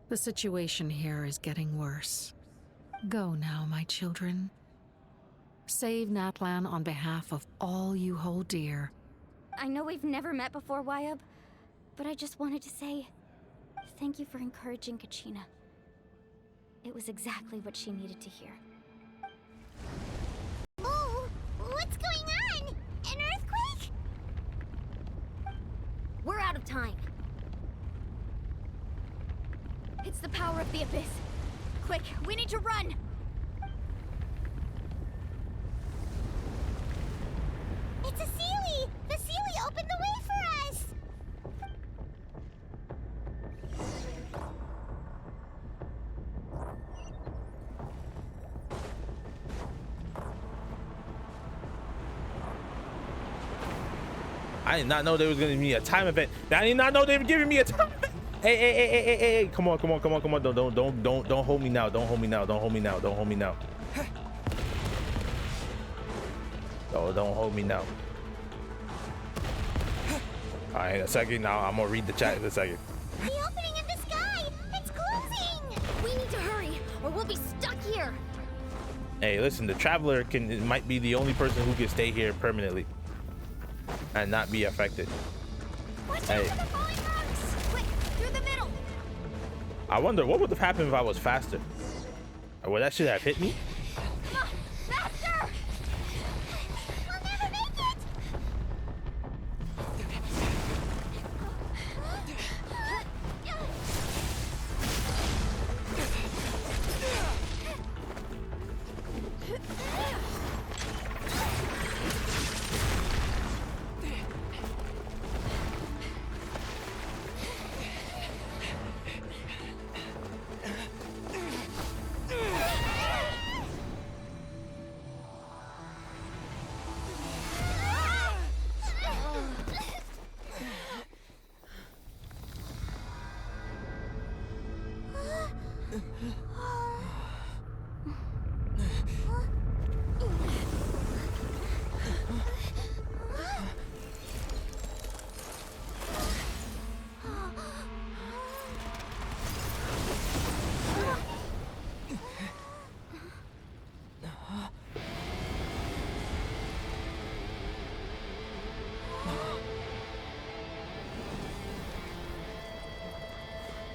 The situation here is getting worse. Go now, my children. Save Natlan on behalf of all you hold dear.
I know we've never met before, Wyatt, but I just wanted to say thank you for encouraging Kachina. It was exactly what she needed to hear.
Oh, what's going on? An earthquake?
We're out of time. It's the power of the Abyss. Quick, we need to run!
It's a Seelie! The Seelie opened the way for us!
I did not know there was gonna be a time event. I did not know they were giving me a time event. Hey, come on. Don't hold me now. Don't hold me now. Don't hold me now. Don't hold me now. Oh, don't hold me now. All right, a second. Now I'm gonna read the chat in a second.
The opening in the sky! It's closing!
We need to hurry, or we'll be stuck here!
Hey, listen, the Traveler might be the only person who can stay here permanently and not be affected.
Watch out
Hey.
for the falling rocks! Quick, through the middle!
I wonder what would have happened if I was faster. Would that shit have hit me?
Come on, faster!
We'll never make it!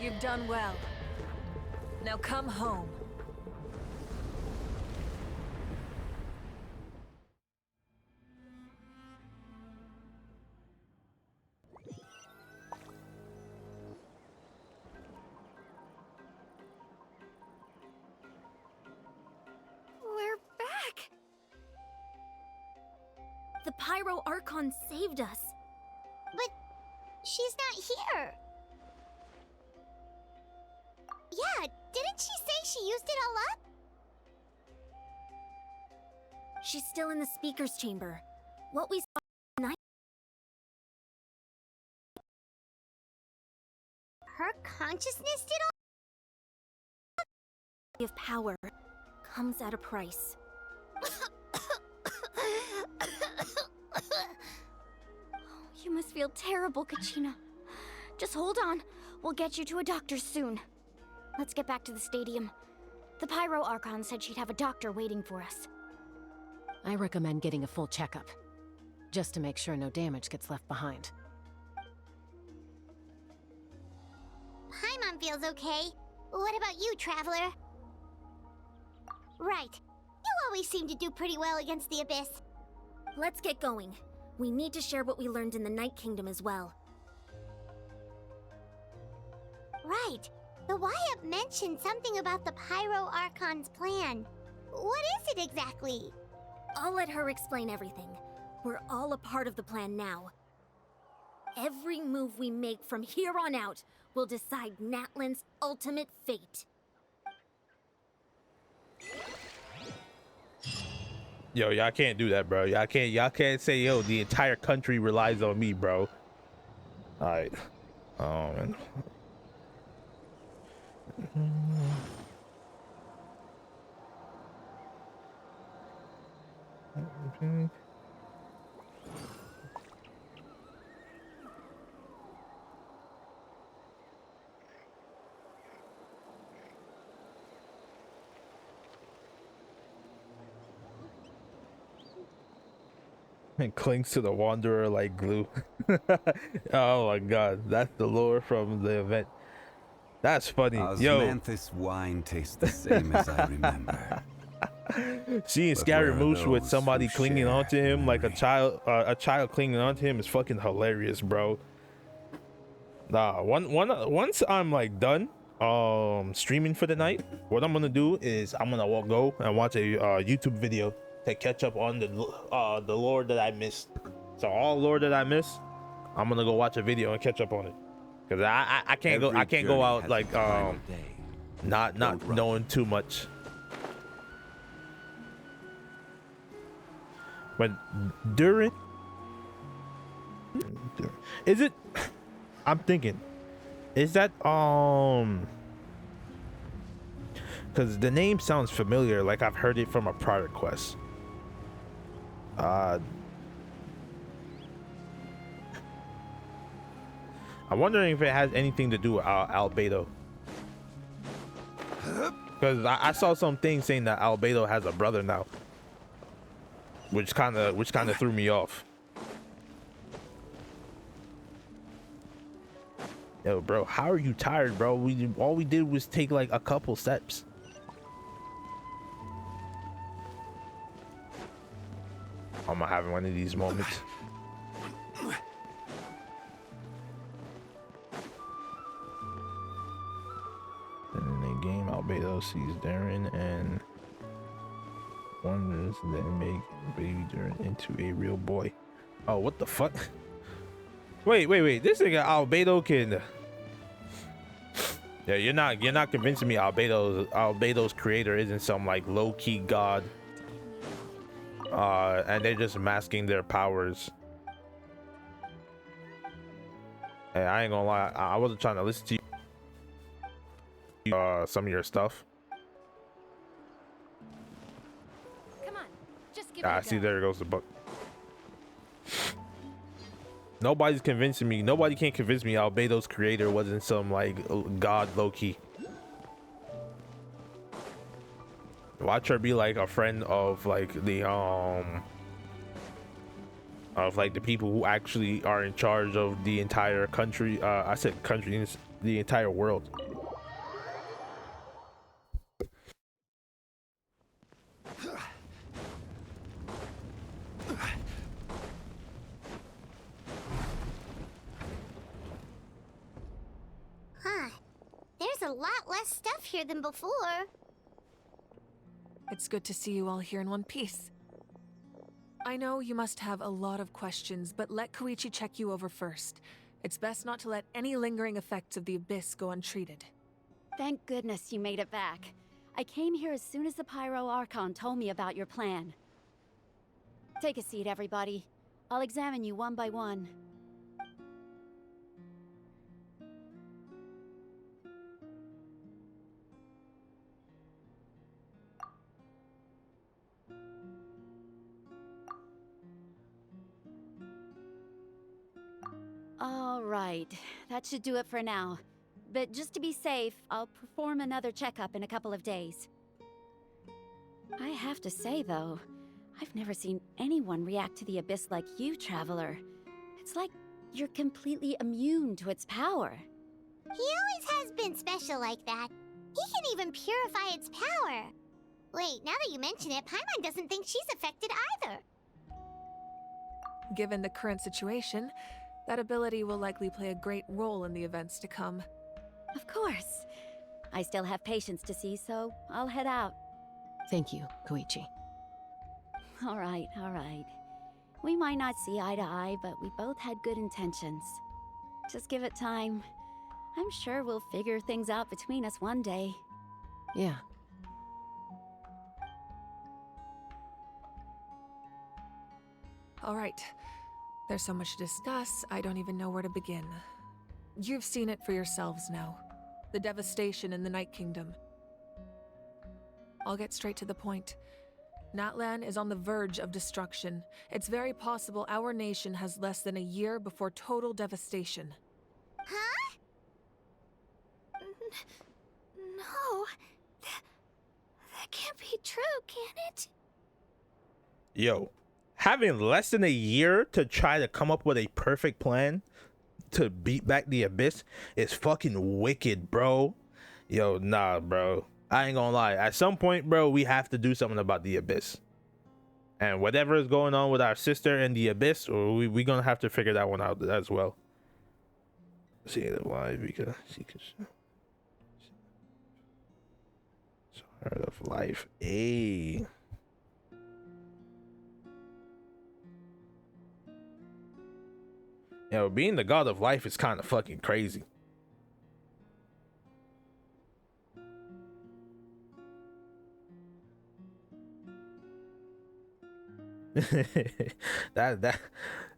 You've done well. Now come home.
We're back!
The Pyro Archon saved us.
But she's not here. Yeah, didn't she say she used it all up?
She's still in the speaker's chamber. What we saw tonight.
Her consciousness did all?
Of power comes at a price. must feel terrible, Kachina. Just hold on. We'll get you to a doctor soon. Let's get back to the stadium. The Pyro Archon said she'd have a doctor waiting for us.
I recommend getting a full checkup, just to make sure no damage gets left behind.
Paimon feels okay. What about you, Traveler? Right. You always seem to do pretty well against the Abyss.
Let's get going. We need to share what we learned in the Night Kingdom as well.
Right. The Wyatt mentioned something about the Pyro Archon's plan. What is it exactly?
I'll let her explain everything. We're all a part of the plan now. Every move we make from here on out will decide Natlan's ultimate fate.
Yo, y'all can't do that, bro. Y'all can't say, yo, the entire country relies on me, bro. All right. Oh, man. Okay. It clings to the wanderer like glue. Oh my god, that's the lore from the event. That's funny. Yo,
Osmanthus wine tastes the same as I remember.
seeing Scaramouche with somebody clinging onto him like a child clinging onto him is fucking hilarious, bro. Nah, once I'm like done streaming for the night, what I'm gonna do is I'm gonna go and watch a YouTube video to catch up on the lore that I missed. So all lore that I missed, I'm gonna go watch a video and catch up on it. Cause I can't go out like not knowing too much. But during is it? I'm thinking, is that because the name sounds familiar, like I've heard it from a prior quest. I'm wondering if it has anything to do with Albedo, because I saw some things saying that Albedo has a brother now, which kind of threw me off. Yo, bro, how are you tired, bro? All we did was take like a couple steps. I'm having one of these moments. In the game, Albedo sees Darren and wonders then make baby Darren into a real boy. Oh, what the fuck? Wait. This nigga Albedo can. Yeah, you're not convincing me Albedo's creator isn't some like low-key god. And they're just masking their powers. Hey, I ain't gonna lie, I wasn't trying to listen to you, some of your stuff.
Come on, just give it a go.
See, there goes the book. Nobody's convincing me. Nobody can convince me Albedo's creator wasn't some like god Loki. Watch her be like a friend of like the people who actually are in charge of the entire country. I said country, the entire world.
Huh. There's a lot less stuff here than before.
It's good to see you all here in one piece. I know you must have a lot of questions, but let Koichi check you over first. It's best not to let any lingering effects of the Abyss go untreated.
Thank goodness you made it back. I came here as soon as the Pyro Archon told me about your plan. Take a seat, everybody. I'll examine you one by one. All right, that should do it for now. But just to be safe, I'll perform another checkup in a couple of days. I have to say, though, I've never seen anyone react to the Abyss like you, Traveler. It's like you're completely immune to its power.
He always has been special like that. He can even purify its power. Wait, now that you mention it, Paimon doesn't think she's affected either.
Given the current situation, that ability will likely play a great role in the events to come.
Of course. I still have patients to see, so I'll head out.
Thank you, Koichi.
All right, all right. We might not see eye to eye, but we both had good intentions. Just give it time. I'm sure we'll figure things out between us one day.
Yeah.
All right. There's so much to discuss, I don't even know where to begin. You've seen it for yourselves now. The devastation in the Night Kingdom. I'll get straight to the point. Natlan is on the verge of destruction. It's very possible our nation has less than a year before total devastation.
Huh?
No. That can't be true, can it?
Yo, having less than a year to try to come up with a perfect plan to beat back the Abyss is fucking wicked, bro. Yo, nah, bro. I ain't gonna lie. At some point, bro, we have to do something about the Abyss. And whatever is going on with our sister and the Abyss, we gonna have to figure that one out as well. See it live because she could show. Heart of life. Ayy. Yo, being the god of life is kind of fucking crazy.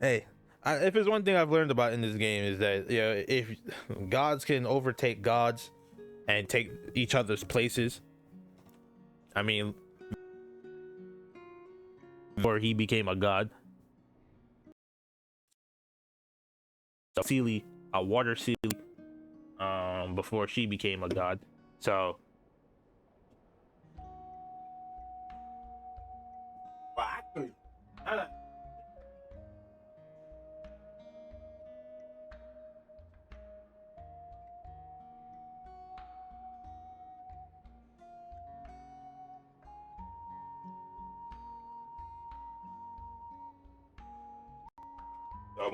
Hey, if there's one thing I've learned about in this game is that, you know, if gods can overtake gods and take each other's places, I mean, before he became a god, Sealy, a water Sealy, before she became a god, so. My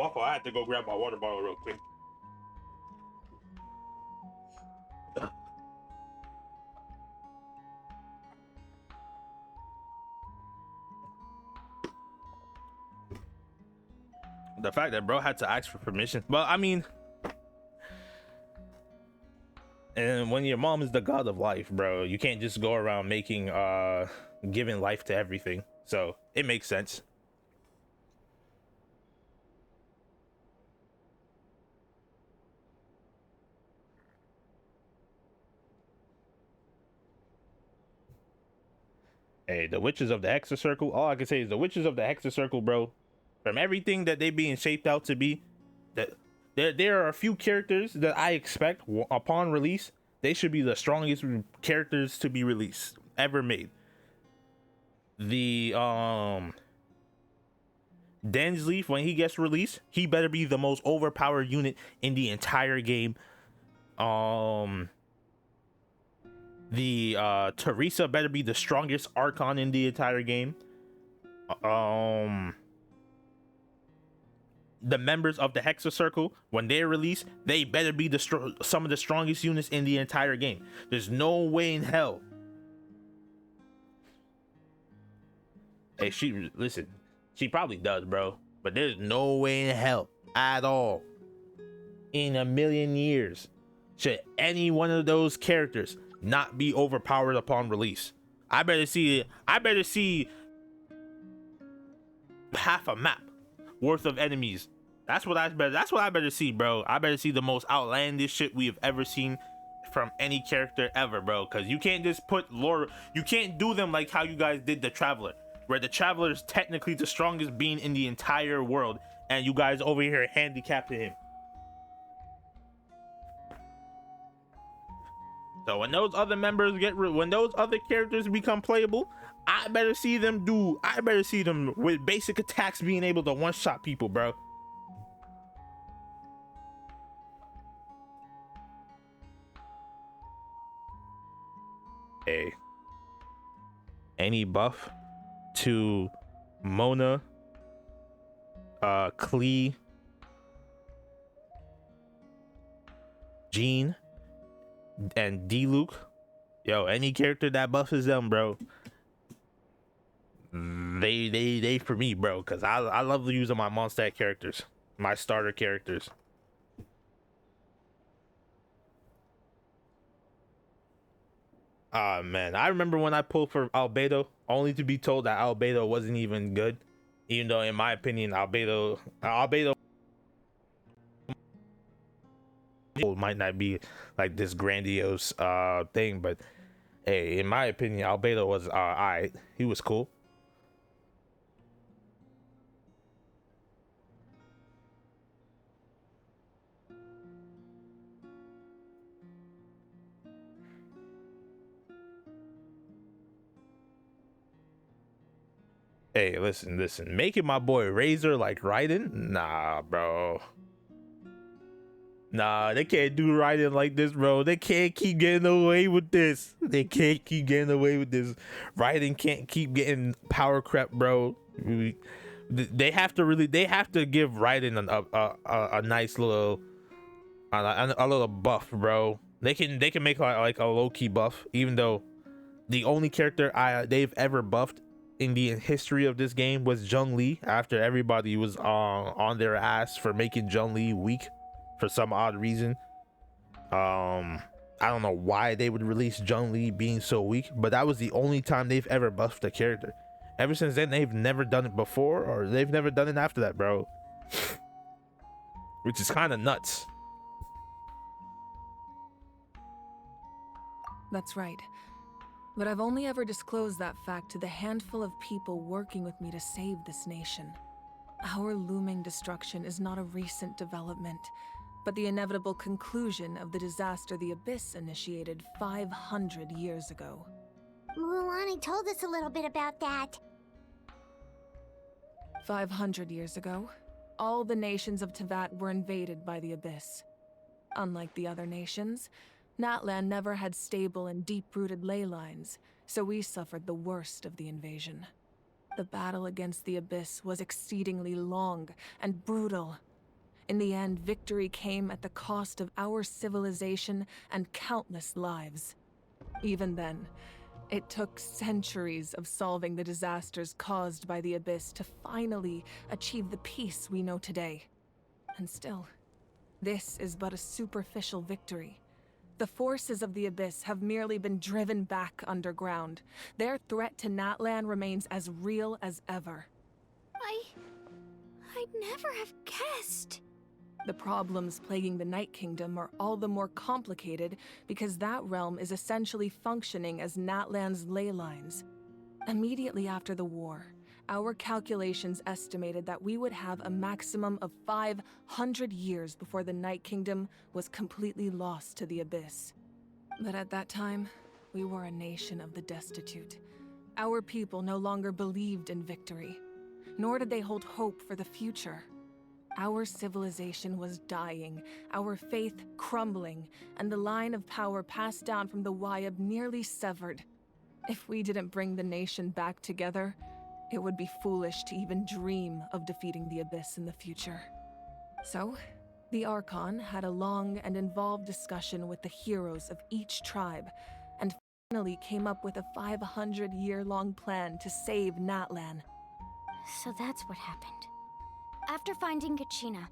fault. I had to go grab my water bottle real quick. The fact that bro had to ask for permission. Well, I mean, and when your mom is the god of life, bro, you can't just go around making giving life to everything. So it makes sense. Hey, the witches of the Hexa Circle. All I can say is the witches of the Hexa Circle, bro. From everything that they being shaped out to be, that there are a few characters that I expect upon release they should be the strongest characters to be released ever made. The Densleaf, when he gets released, he better be the most overpowered unit in the entire game. The Teresa better be the strongest Archon in the entire game. The members of the Hexa Circle, when they're released, they better be some of the strongest units in the entire game. There's no way in hell. Hey, listen, she probably does, bro, but there's no way in hell at all in a million years should any one of those characters not be overpowered upon release. I better see half a map worth of enemies. That's what I better see, bro. I better see the most outlandish shit we have ever seen from any character ever, bro. Because you can't just put lore. You can't do them like how you guys did the Traveler, where the Traveler is technically the strongest being in the entire world, and you guys over here handicapping him. So when those other members when those other characters become playable, I better see them with basic attacks being able to one-shot people, bro. Hey, any buff to Mona, Klee, Jean, and D-Luke, yo, any character that buffs them, bro, they for me, bro, because I love using my Mondstadt characters, my starter characters. Man, I remember when I pulled for Albedo, only to be told that Albedo wasn't even good, even though in my opinion Albedo might not be like this grandiose thing, but hey, in my opinion Albedo was alright. He was cool. Hey, listen, making my boy Razor like Raiden? Nah, bro. Nah, they can't do Raiden like this, bro. They can't keep getting away with this. They can't keep getting away with this. Raiden can't keep getting power crept, bro. They have to give Raiden a nice little a little buff, bro. They can make like a low-key buff, even though the only character they've ever buffed in the history of this game was Zhongli, after everybody was on their ass for making Zhongli weak for some odd reason. I don't know why they would release Zhongli being so weak, but that was the only time they've ever buffed a character. Ever since then, they've never done it before, or they've never done it after that, bro. Which is kind of nuts.
That's right. But I've only ever disclosed that fact to the handful of people working with me to save this nation. Our looming destruction is not a recent development, but the inevitable conclusion of the disaster the Abyss initiated 500 years ago.
Mualani told us a little bit about that.
500 years ago, all the nations of Teyvat were invaded by the Abyss. Unlike the other nations, Natlan never had stable and deep-rooted ley lines, so we suffered the worst of the invasion. The battle against the Abyss was exceedingly long and brutal. In the end, victory came at the cost of our civilization and countless lives. Even then, it took centuries of solving the disasters caused by the Abyss to finally achieve the peace we know today. And still, this is but a superficial victory. The forces of the Abyss have merely been driven back underground. Their threat to Natlan remains as real as ever.
I'd never have guessed.
The problems plaguing the Night Kingdom are all the more complicated because that realm is essentially functioning as Natlan's ley lines. Immediately after the war, our calculations estimated that we would have a maximum of 500 years before the Night Kingdom was completely lost to the Abyss. But at that time, we were a nation of the destitute. Our people no longer believed in victory, nor did they hold hope for the future. Our civilization was dying, our faith crumbling, and the line of power passed down from the Wayab nearly severed. If we didn't bring the nation back together, it would be foolish to even dream of defeating the Abyss in the future. So, the Archon had a long and involved discussion with the heroes of each tribe, and finally came up with a 500-year-long plan to save Natlan.
So that's what happened. After finding Kachina,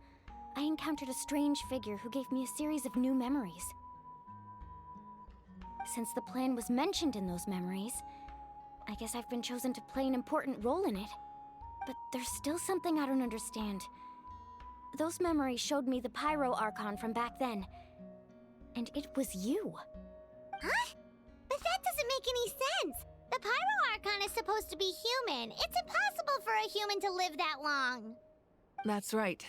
I encountered a strange figure who gave me a series of new memories. Since the plan was mentioned in those memories, I guess I've been chosen to play an important role in it. But there's still something I don't understand. Those memories showed me the Pyro Archon from back then. And it was you.
Huh? But that doesn't make any sense. The Pyro Archon is supposed to be human. It's impossible for a human to live that long.
That's right.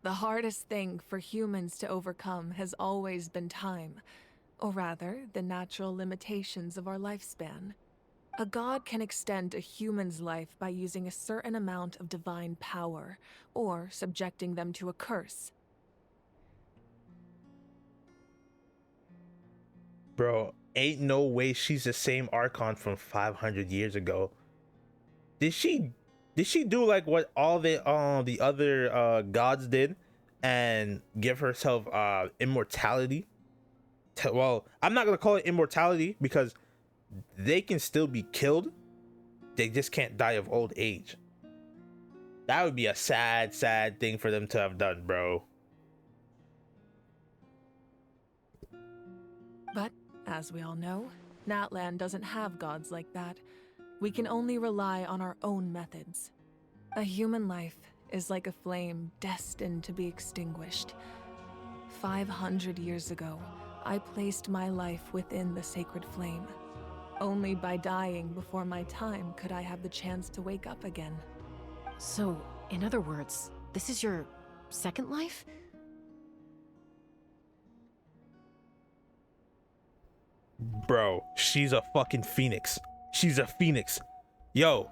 The hardest thing for humans to overcome has always been time. or rather, the natural limitations of our lifespan. A god can extend a human's life by using a certain amount of divine power, or subjecting them to a curse.
Bro, ain't no way she's the same Archon from 500 years ago. Did she do like what all the other gods did and give herself immortality? Well, I'm not gonna call it immortality because they can still be killed. They just can't die of old age. That would be a sad thing for them to have done, bro.
But, as we all know, Natlan doesn't have gods like that. We can only rely on our own methods. A human life is like a flame destined to be extinguished. 500 years ago, I placed my life within the sacred flame. Only by dying before my time could I have the chance to wake up again.
So, in other words, this is your second life?
Bro, she's a fucking phoenix. She's a phoenix. Yo.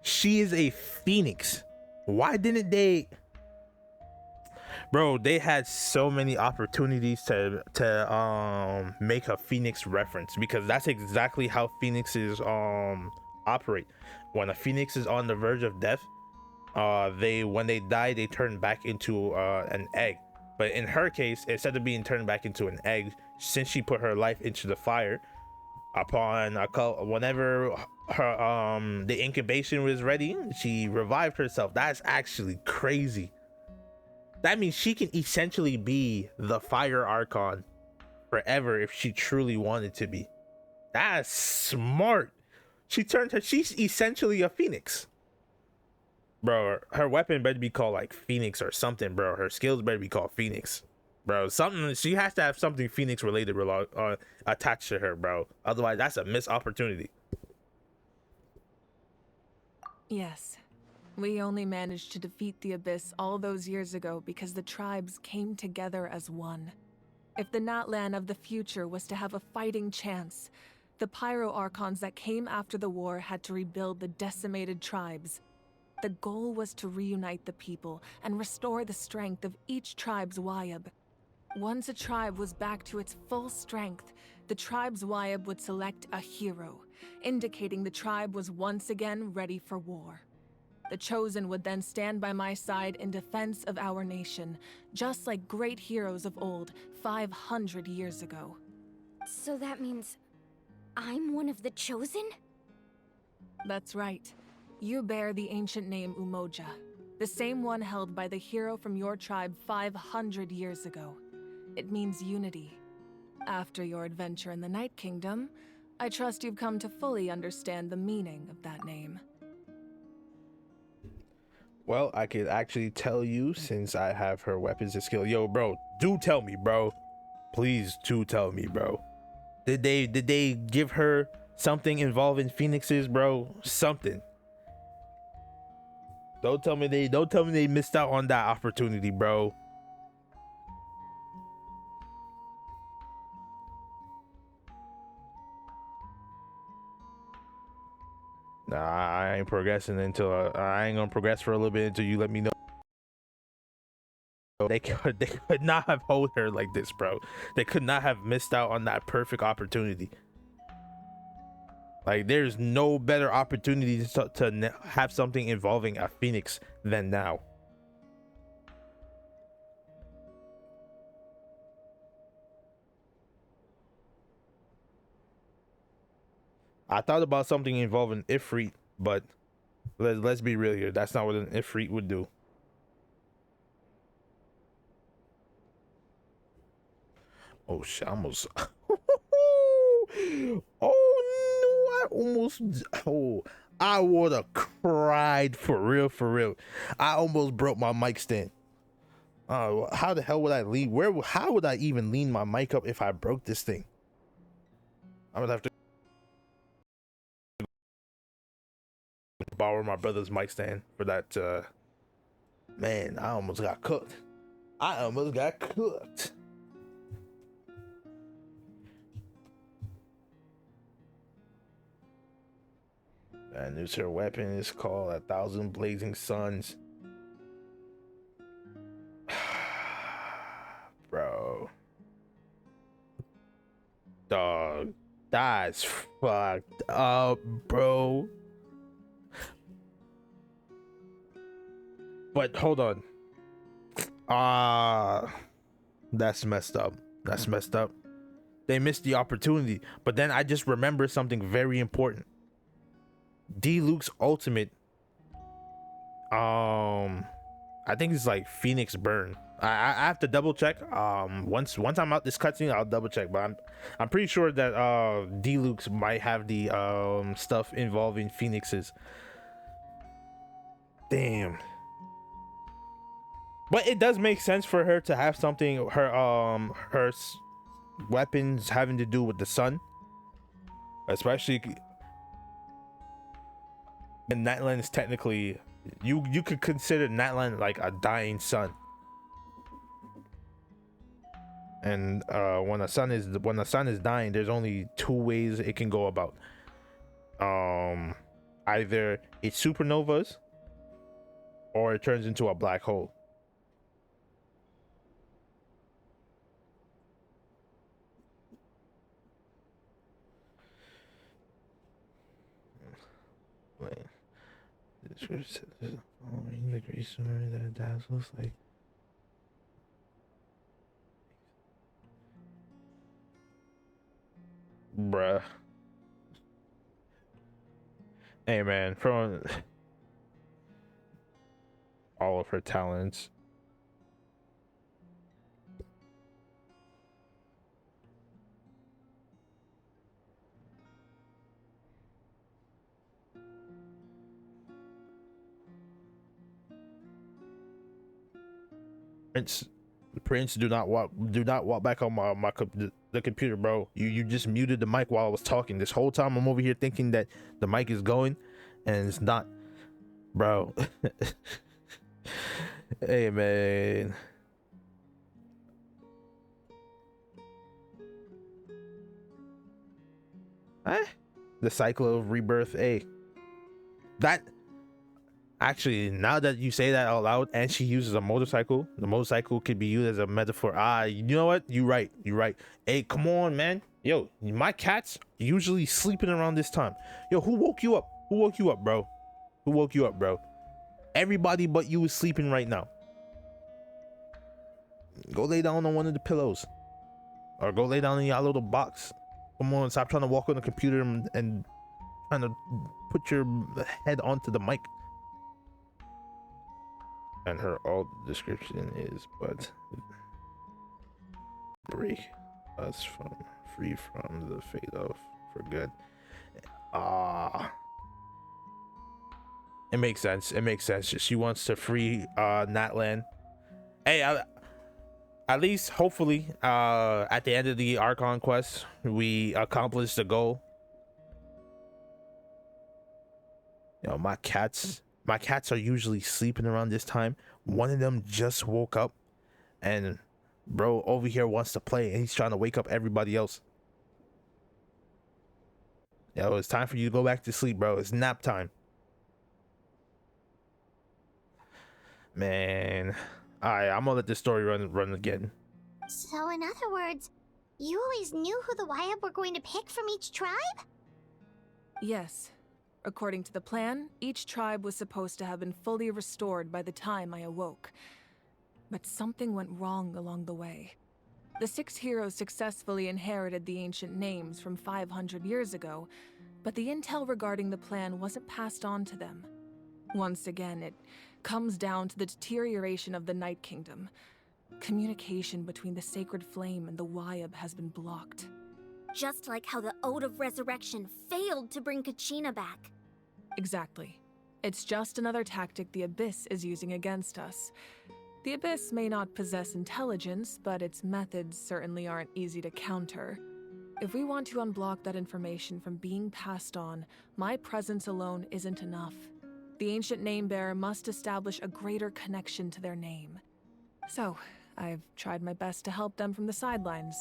She is a phoenix. Why didn't they... Bro, they had so many opportunities to make a phoenix reference, because that's exactly how phoenixes operate. When a phoenix is on the verge of death, when they die, they turn back into an egg. But in her case, instead of being turned back into an egg, since she put her life into the fire, whenever her the incubation was ready, she revived herself. That's actually crazy. That means she can essentially be the fire Archon forever if she truly wanted to be. That's smart. She's essentially a phoenix. Bro, her weapon better be called like Phoenix or something, bro. Her skills better be called Phoenix. Bro, she has to have something Phoenix related attached to her, bro. Otherwise, that's a missed opportunity.
Yes. We only managed to defeat the Abyss all those years ago because the tribes came together as one. If the Natlan of the future was to have a fighting chance, the Pyro Archons that came after the war had to rebuild the decimated tribes. The goal was to reunite the people and restore the strength of each tribe's Wayab. Once a tribe was back to its full strength, the tribe's Wayab would select a hero, indicating the tribe was once again ready for war. The Chosen would then stand by my side in defense of our nation, just like great heroes of old, 500 years ago.
So that means I'm one of the Chosen?
That's right. You bear the ancient name Umoja, the same one held by the hero from your tribe 500 years ago. It means unity. After your adventure in the Night Kingdom, I trust you've come to fully understand the meaning of that name.
Well, I could actually tell you since I have her weapons and skill. Yo, bro, do tell me, bro. Please do tell me, bro. Did they give her something involving phoenixes, bro? Something. Don't tell me they missed out on that opportunity, bro. Nah, I ain't progressing until I ain't gonna progress for a little bit until you let me know. They could not have hold her like this, bro. They could not have missed out on that perfect opportunity. Like, there's no better opportunity to have something involving a phoenix than now. I thought about something involving Ifrit, but let's be real here. That's not what an Ifrit would do. Oh shit! Almost. Oh no! I would have cried for real, for real. I almost broke my mic stand. How the hell would I lean? How would I even lean my mic up if I broke this thing? I would have to borrow my brother's mic stand for that. Man, I almost got cooked. And her weapon is called 1,000 Blazing Suns. Bro. Dog. That's fucked up, bro. But hold on. That's messed up. That's messed up. They missed the opportunity. But then I just remember something very important. D. Luke's ultimate. I think it's like Phoenix Burn. I have to double check. Once I'm out this cutscene, I'll double check. But I'm pretty sure that D. Luke's might have the stuff involving Phoenixes. Damn. But it does make sense for her to have something, her weapons having to do with the sun, especially. And Natlan is technically, you could consider Natlan like a dying sun. And when the sun is dying, there's only two ways it can go about. Either it supernovas or it turns into a black hole. Wait. The script says following the great story that looks like. Bruh. Hey man, from all of her talents. Prince, do not walk back on the computer, bro. You just muted the mic while I was talking. This whole time I'm over here thinking that the mic is going, and it's not, bro. Hey man. The cycle of rebirth. Hey, that. Actually, now that you say that out loud, and she uses a motorcycle, the motorcycle could be used as a metaphor. You know what? You're right. Hey, come on, man. Yo, my cat's usually sleeping around this time. Yo, who woke you up? Who woke you up, bro? Who woke you up, bro? Everybody but you is sleeping right now. Go lay down on one of the pillows. Or go lay down in your little box. Come on, stop trying to walk on the computer and trying to put your head onto the mic. And her alt description is, but break us free from the fate of for good. It makes sense. She wants to free Natlan. Hey, at least hopefully at the end of the Archon quest we accomplish the goal. Yo, my cats are usually sleeping around this time. One of them just woke up, and bro over here wants to play, and he's trying to wake up everybody else. Yo, it's time for you to go back to sleep, bro. It's nap time. Man. Alright, I'm gonna let this story run again.
So in other words, you always knew who the Wyatt were going to pick from each tribe?
Yes. According to the plan, each tribe was supposed to have been fully restored by the time I awoke. But something went wrong along the way. The 6 heroes successfully inherited the ancient names from 500 years ago, but the intel regarding the plan wasn't passed on to them. Once again, it comes down to the deterioration of the Night Kingdom. Communication between the Sacred Flame and the Wyab has been blocked.
Just like how the Ode of Resurrection failed to bring Kachina back.
Exactly. It's just another tactic the Abyss is using against us. The Abyss may not possess intelligence, but its methods certainly aren't easy to counter. If we want to unblock that information from being passed on, my presence alone isn't enough. The ancient name-bearer must establish a greater connection to their name. So, I've tried my best to help them from the sidelines.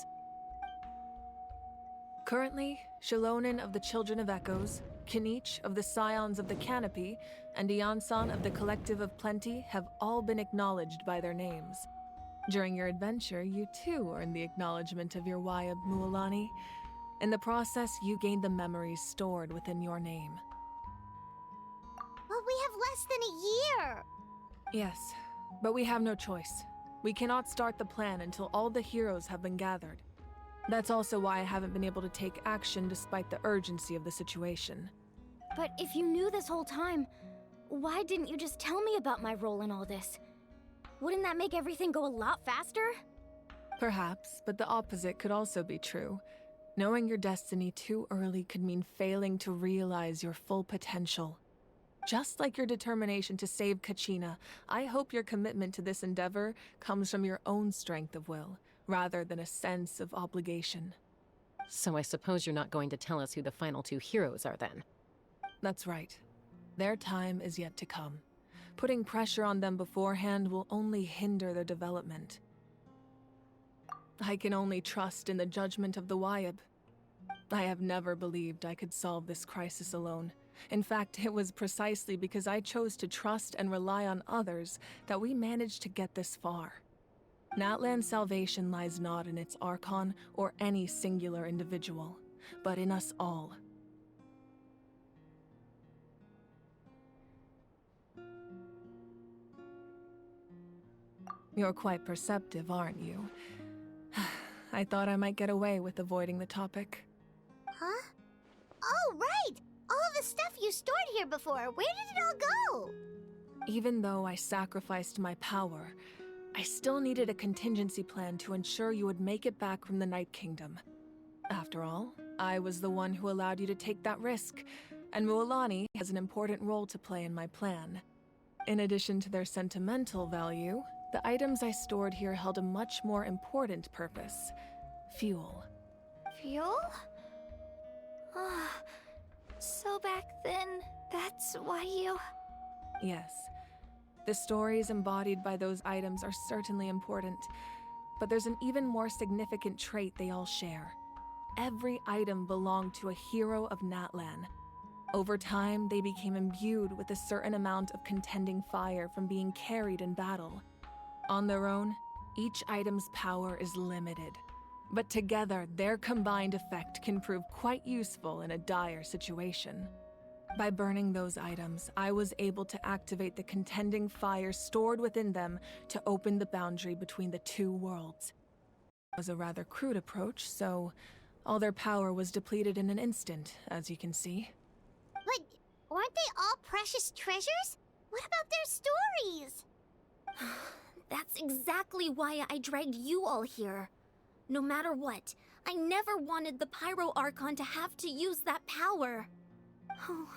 Currently, Shilonen of the Children of Echoes, Kinich of the Scions of the Canopy and Iansan of the Collective of Plenty have all been acknowledged by their names. During your adventure, you too earned the acknowledgement of your Wayab Mualani. In the process, you gained the memories stored within your name.
But we have less than a year!
Yes, but we have no choice. We cannot start the plan until all the heroes have been gathered. That's also why I haven't been able to take action despite the urgency of the situation.
But if you knew this whole time, why didn't you just tell me about my role in all this? Wouldn't that make everything go a lot faster?
Perhaps, but the opposite could also be true. Knowing your destiny too early could mean failing to realize your full potential. Just like your determination to save Kachina, I hope your commitment to this endeavor comes from your own strength of will, rather than a sense of obligation.
So I suppose you're not going to tell us who the final two heroes are then?
That's right. Their time is yet to come. Putting pressure on them beforehand will only hinder their development. I can only trust in the judgment of the Wayab. I have never believed I could solve this crisis alone. In fact, it was precisely because I chose to trust and rely on others that we managed to get this far. Natlan's salvation lies not in its Archon or any singular individual, but in us all. You're quite perceptive, aren't you? I thought I might get away with avoiding the topic.
Huh? Oh, right! All the stuff you stored here before, where did it all go?
Even though I sacrificed my power, I still needed a contingency plan to ensure you would make it back from the Night Kingdom. After all, I was the one who allowed you to take that risk, and Mualani has an important role to play in my plan. In addition to their sentimental value, the items I stored here held a much more important purpose: fuel.
Fuel? So back then, that's why you...
Yes. The stories embodied by those items are certainly important, but there's an even more significant trait they all share. Every item belonged to a hero of Natlan. Over time, they became imbued with a certain amount of contending fire from being carried in battle. On their own, each item's power is limited, but together, their combined effect can prove quite useful in a dire situation. By burning those items, I was able to activate the contending fire stored within them to open the boundary between the two worlds. It was a rather crude approach, so all their power was depleted in an instant, as you can see.
But aren't they all precious treasures? What about their stories?
That's exactly why I dragged you all here. No matter what, I never wanted the Pyro Archon to have to use that power. Oh,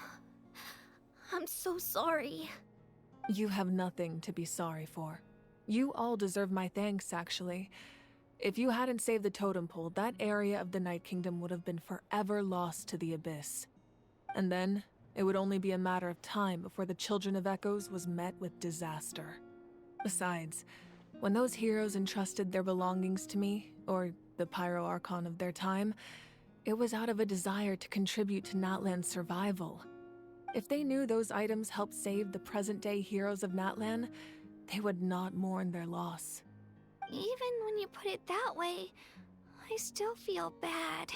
I'm so sorry.
You have nothing to be sorry for. You all deserve my thanks, actually. If you hadn't saved the totem pole, that area of the Night Kingdom would have been forever lost to the Abyss. And then, it would only be a matter of time before the Children of Echoes was met with disaster. Besides, when those heroes entrusted their belongings to me, or the Pyro Archon of their time, it was out of a desire to contribute to Natlan's survival. If they knew those items helped save the present-day heroes of Natlan, they would not mourn their loss.
Even when you put it that way, I still feel bad.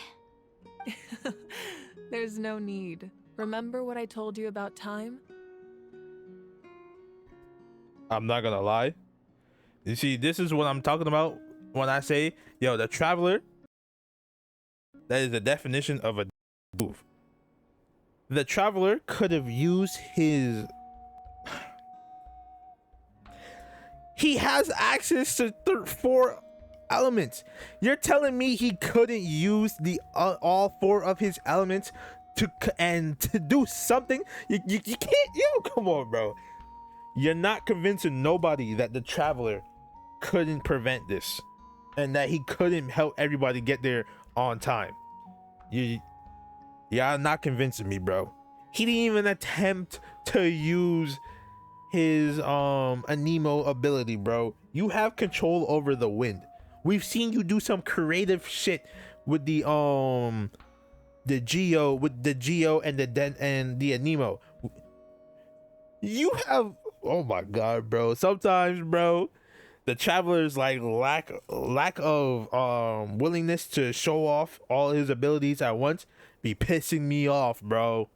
There's no need. Remember what I told you about time?
I'm not gonna lie. You see, this is what I'm talking about when I say, yo, the Traveler, that is the definition of a move. The Traveler could have used his... He has access to 4 elements. You're telling me he couldn't use the all 4 of his elements to do something? You can't. Come on, bro. You're not convincing nobody that the Traveler couldn't prevent this and that he couldn't help everybody get there on time. Y'all not convincing me, bro. He didn't even attempt to use his Anemo ability, bro. You have control over the wind. We've seen you do some creative shit with the the Geo with the Geo and the Anemo. You have, oh my god, bro. Sometimes, bro, the traveler's like lack of willingness to show off all his abilities at once be pissing me off, bro.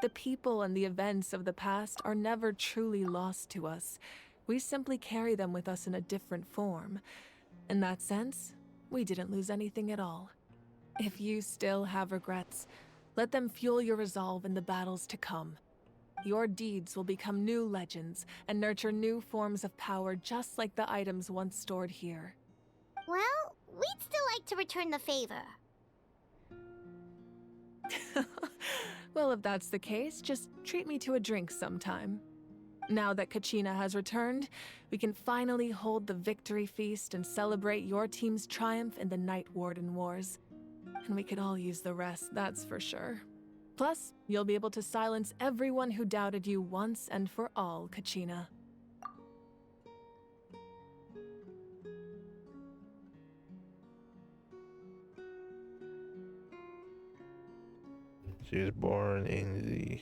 The people and the events of the past are never truly lost to us. We simply carry them with us in a different form. In that sense, we didn't lose anything at all. If you still have regrets, let them fuel your resolve in the battles to come. Your deeds will become new legends and nurture new forms of power just like the items once stored here.
Well, we'd still like to return the favor.
Well, if that's the case, just treat me to a drink sometime. Now that Kachina has returned, we can finally hold the victory feast and celebrate your team's triumph in the Night Warden Wars. And we could all use the rest, that's for sure. Plus, you'll be able to silence everyone who doubted you once and for all, Kachina.
She was born in the,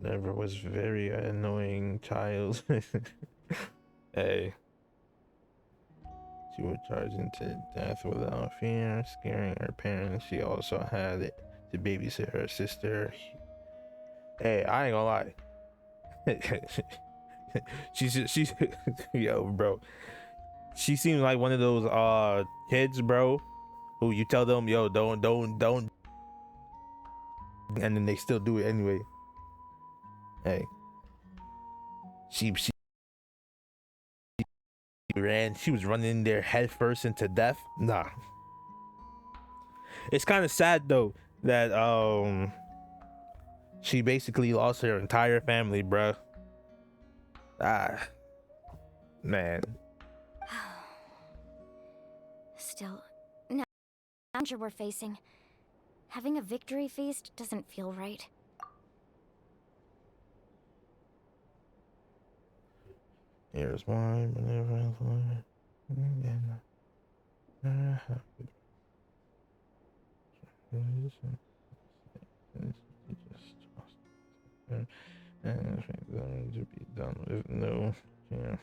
never was very annoying child. Hey. She was charged into death without fear, scaring her parents. She also had to babysit her sister. Hey, I ain't gonna lie. she's yo, bro. She seems like one of those kids, bro, who you tell them, yo, don't, and then they still do it anyway. Hey, she was running in there head first into death. Nah. It's kind of sad though that she basically lost her entire family, bruh. Man.
Still, now the danger we're facing, having a victory feast doesn't feel right.
Here's wine, to be done with no. Yeah.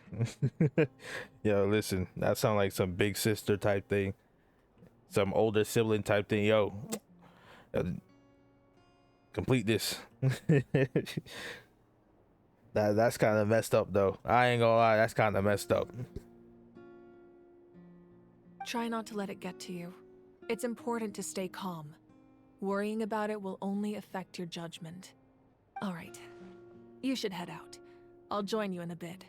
Yo, listen, that sounds like some big sister type thing, some older sibling type thing. Yo, complete this. That's kind of messed up though. I ain't gonna lie, that's kind of messed up.
Try not to let it get to you. It's important to stay calm. Worrying about it will only affect your judgment. All right, you should head out. I'll join you in a bit.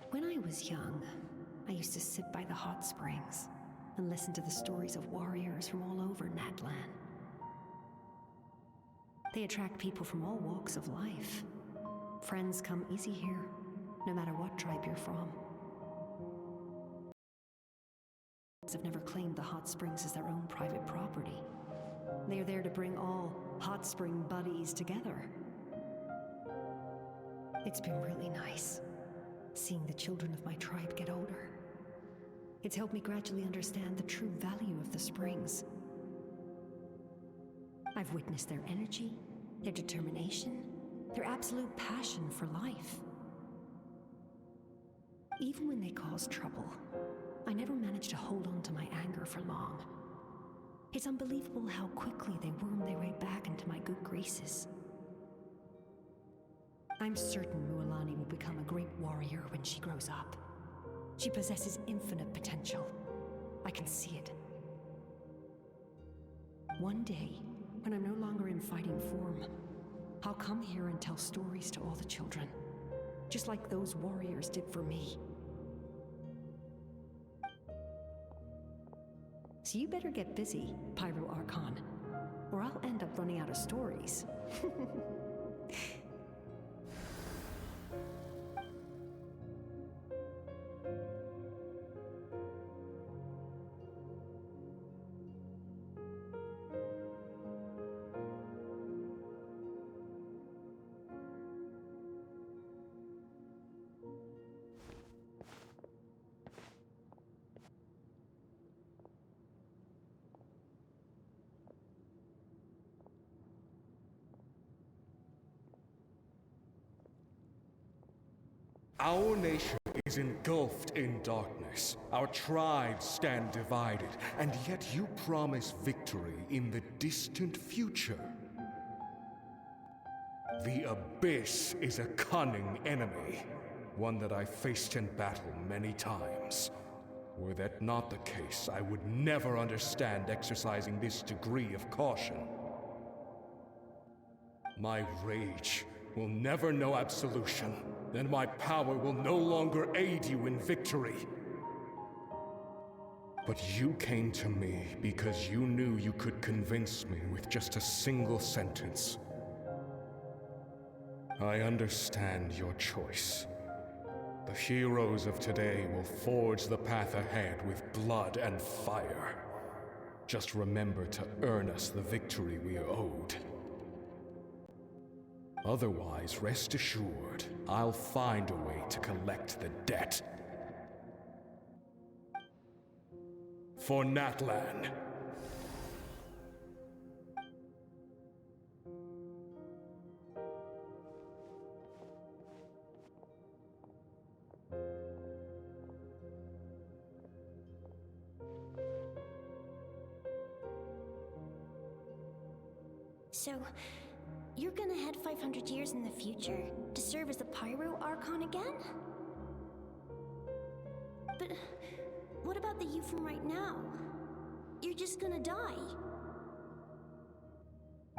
When I was young, I used to sit by the hot springs and listen to the stories of warriors from all over Natlan. They attract people from all walks of life. Friends come easy here, no matter what tribe you're from. Have never claimed the hot springs as their own private property. They are there to bring all hot spring buddies together. It's been really nice, seeing the children of my tribe get older. It's helped me gradually understand the true value of the springs. I've witnessed their energy, their determination, their absolute passion for life. Even when they cause trouble, I never managed to hold on to my anger for long. It's unbelievable how quickly they worm their way back into my good graces. I'm certain Mualani will become a great warrior when she grows up. She possesses infinite potential. I can see it. One day, when I'm no longer in fighting form, I'll come here and tell stories to all the children, just like those warriors did for me. So you better get busy, Pyro Archon, or I'll end up running out of stories.
Our nation is engulfed in darkness. Our tribes stand divided, and yet you promise victory in the distant future. The Abyss is a cunning enemy, one that I faced in battle many times. Were that not the case, I would never understand exercising this degree of caution. My rage will never know absolution, and my power will no longer aid you in victory. But you came to me because you knew you could convince me with just a single sentence. I understand your choice. The heroes of today will forge the path ahead with blood and fire. Just remember to earn us the victory we are owed. Otherwise, rest assured, I'll find a way to collect the debt. For Natlan.
So, you're gonna head 500 years in the future to serve as the Pyro Archon again? But what about the you from right now? You're just gonna die.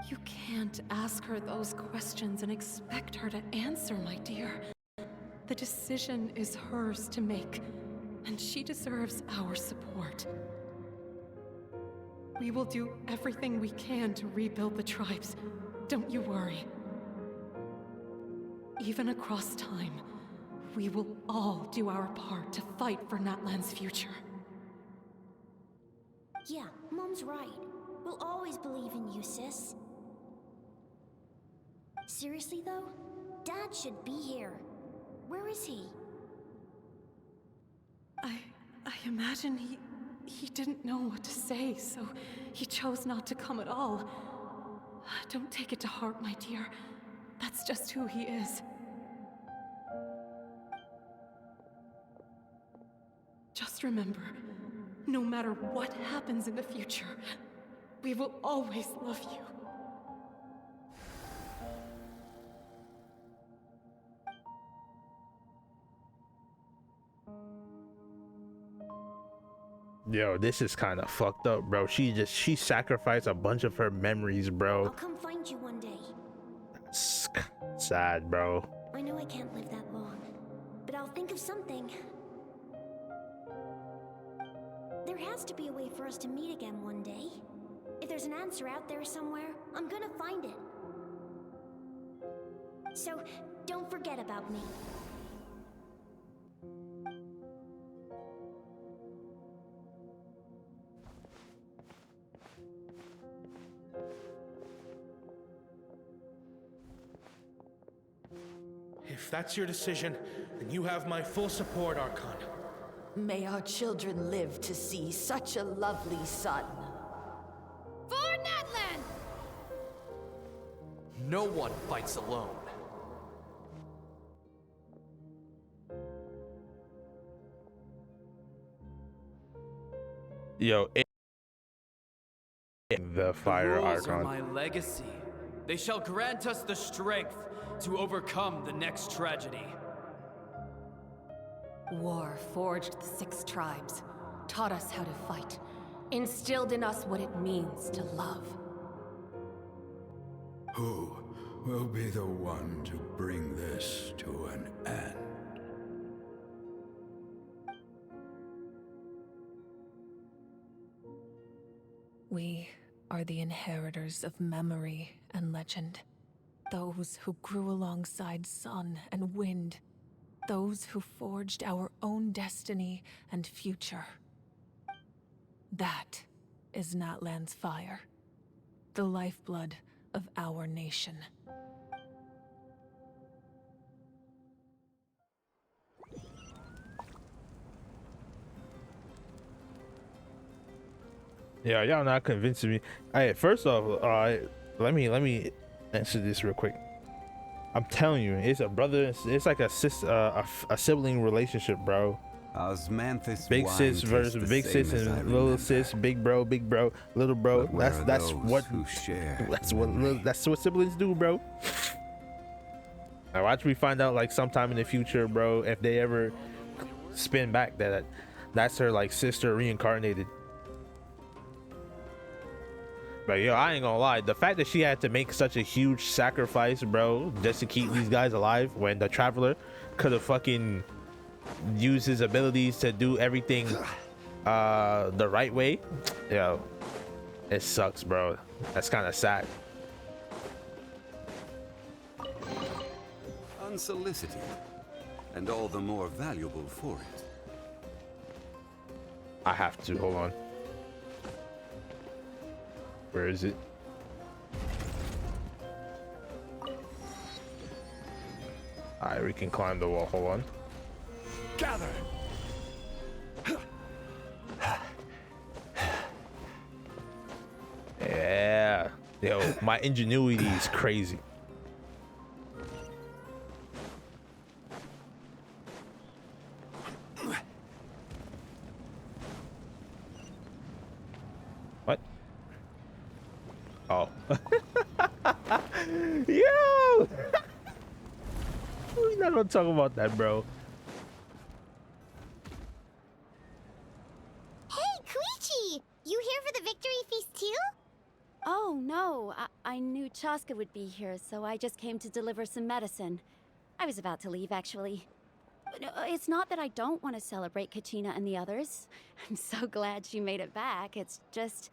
You can't ask her those questions and expect her to answer, my dear. The decision is hers to make, and she deserves our support. We will do everything we can to rebuild the tribes. Don't you worry. Even across time, we will all do our part to fight for Natlan's future.
Yeah, Mom's right. We'll always believe in you, sis. Seriously though, Dad should be here. Where is he?
I imagine he didn't know what to say, so he chose not to come at all. Don't take it to heart, my dear. That's just who he is. Just remember, no matter what happens in the future, we will always love you.
Yo, this is kind of fucked up, bro. She sacrificed a bunch of her memories, bro.
I'll come find you one day.
That's sad, bro.
I know I can't live that long, but I'll think of something. There has to be a way for us to meet again one day. If there's an answer out there somewhere, I'm gonna find it. So, don't forget about me.
If that's your decision, then you have my full support, Archon.
May our children live to see such a lovely son.
For Natlan!
No one fights alone.
Yo, the fire
The rules are
Archon.
my legacy. They shall grant us the strength to overcome the next tragedy.
War forged the 6 tribes, taught us how to fight, instilled in us what it means to love.
Who will be the one to bring this to an end?
We are the inheritors of memory and legend. Those who grew alongside sun and wind. Those who forged our own destiny and future. That is Natlan's fire. The lifeblood of our nation.
Yeah, y'all not convincing me. Hey, first off, let me answer this real quick. I'm telling you, it's a brother. It's like a sibling relationship, bro.
Osmanthus
Big
wine
sis
tastes
versus
the
big
same
sis
as I
and little
remember.
sis, big bro, little bro.
But where are
That's
those
what
who share
that's what siblings do, bro. Now watch me find out like sometime in the future, bro, if they ever spin back that's her like sister reincarnated. But yo, I ain't gonna lie, the fact that she had to make such a huge sacrifice, bro, just to keep these guys alive when the Traveler could have fucking used his abilities to do everything the right way, yo, it sucks, bro. That's kind of sad.
Unsolicited, and all the more valuable for it.
I have to, hold on. Where is it? Alright, we can climb the wall, hold on.
Gather!
Yeah. Yo, my ingenuity is crazy. What? Oh. Yo! We're not gonna talk about that, bro.
Hey, Koichi! You here for the victory feast too?
Oh, no. I knew Chaska would be here, so I just came to deliver some medicine. I was about to leave, actually. It's not that I don't want to celebrate Kachina and the others. I'm so glad she made it back. It's just...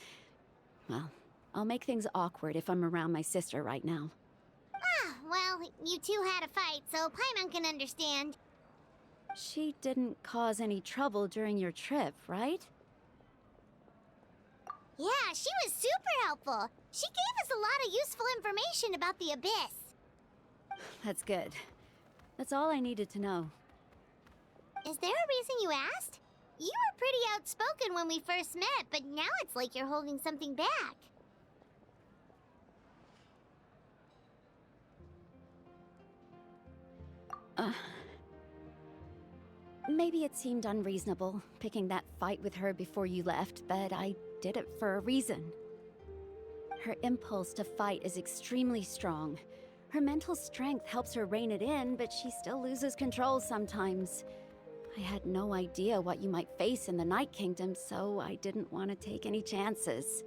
well, I'll make things awkward if I'm around my sister right now.
Ah, well, you two had a fight, so Paimon can understand.
She didn't cause any trouble during your trip, right?
Yeah, she was super helpful. She gave us a lot of useful information about the Abyss.
That's good. That's all I needed to know.
Is there a reason you asked? You were pretty outspoken when we first met, but now it's like you're holding something back.
Maybe it seemed unreasonable, picking that fight with her before you left, but I did it for a reason. Her impulse to fight is extremely strong. Her mental strength helps her rein it in, but she still loses control sometimes. I had no idea what you might face in the Night Kingdom, so I didn't want to take any chances.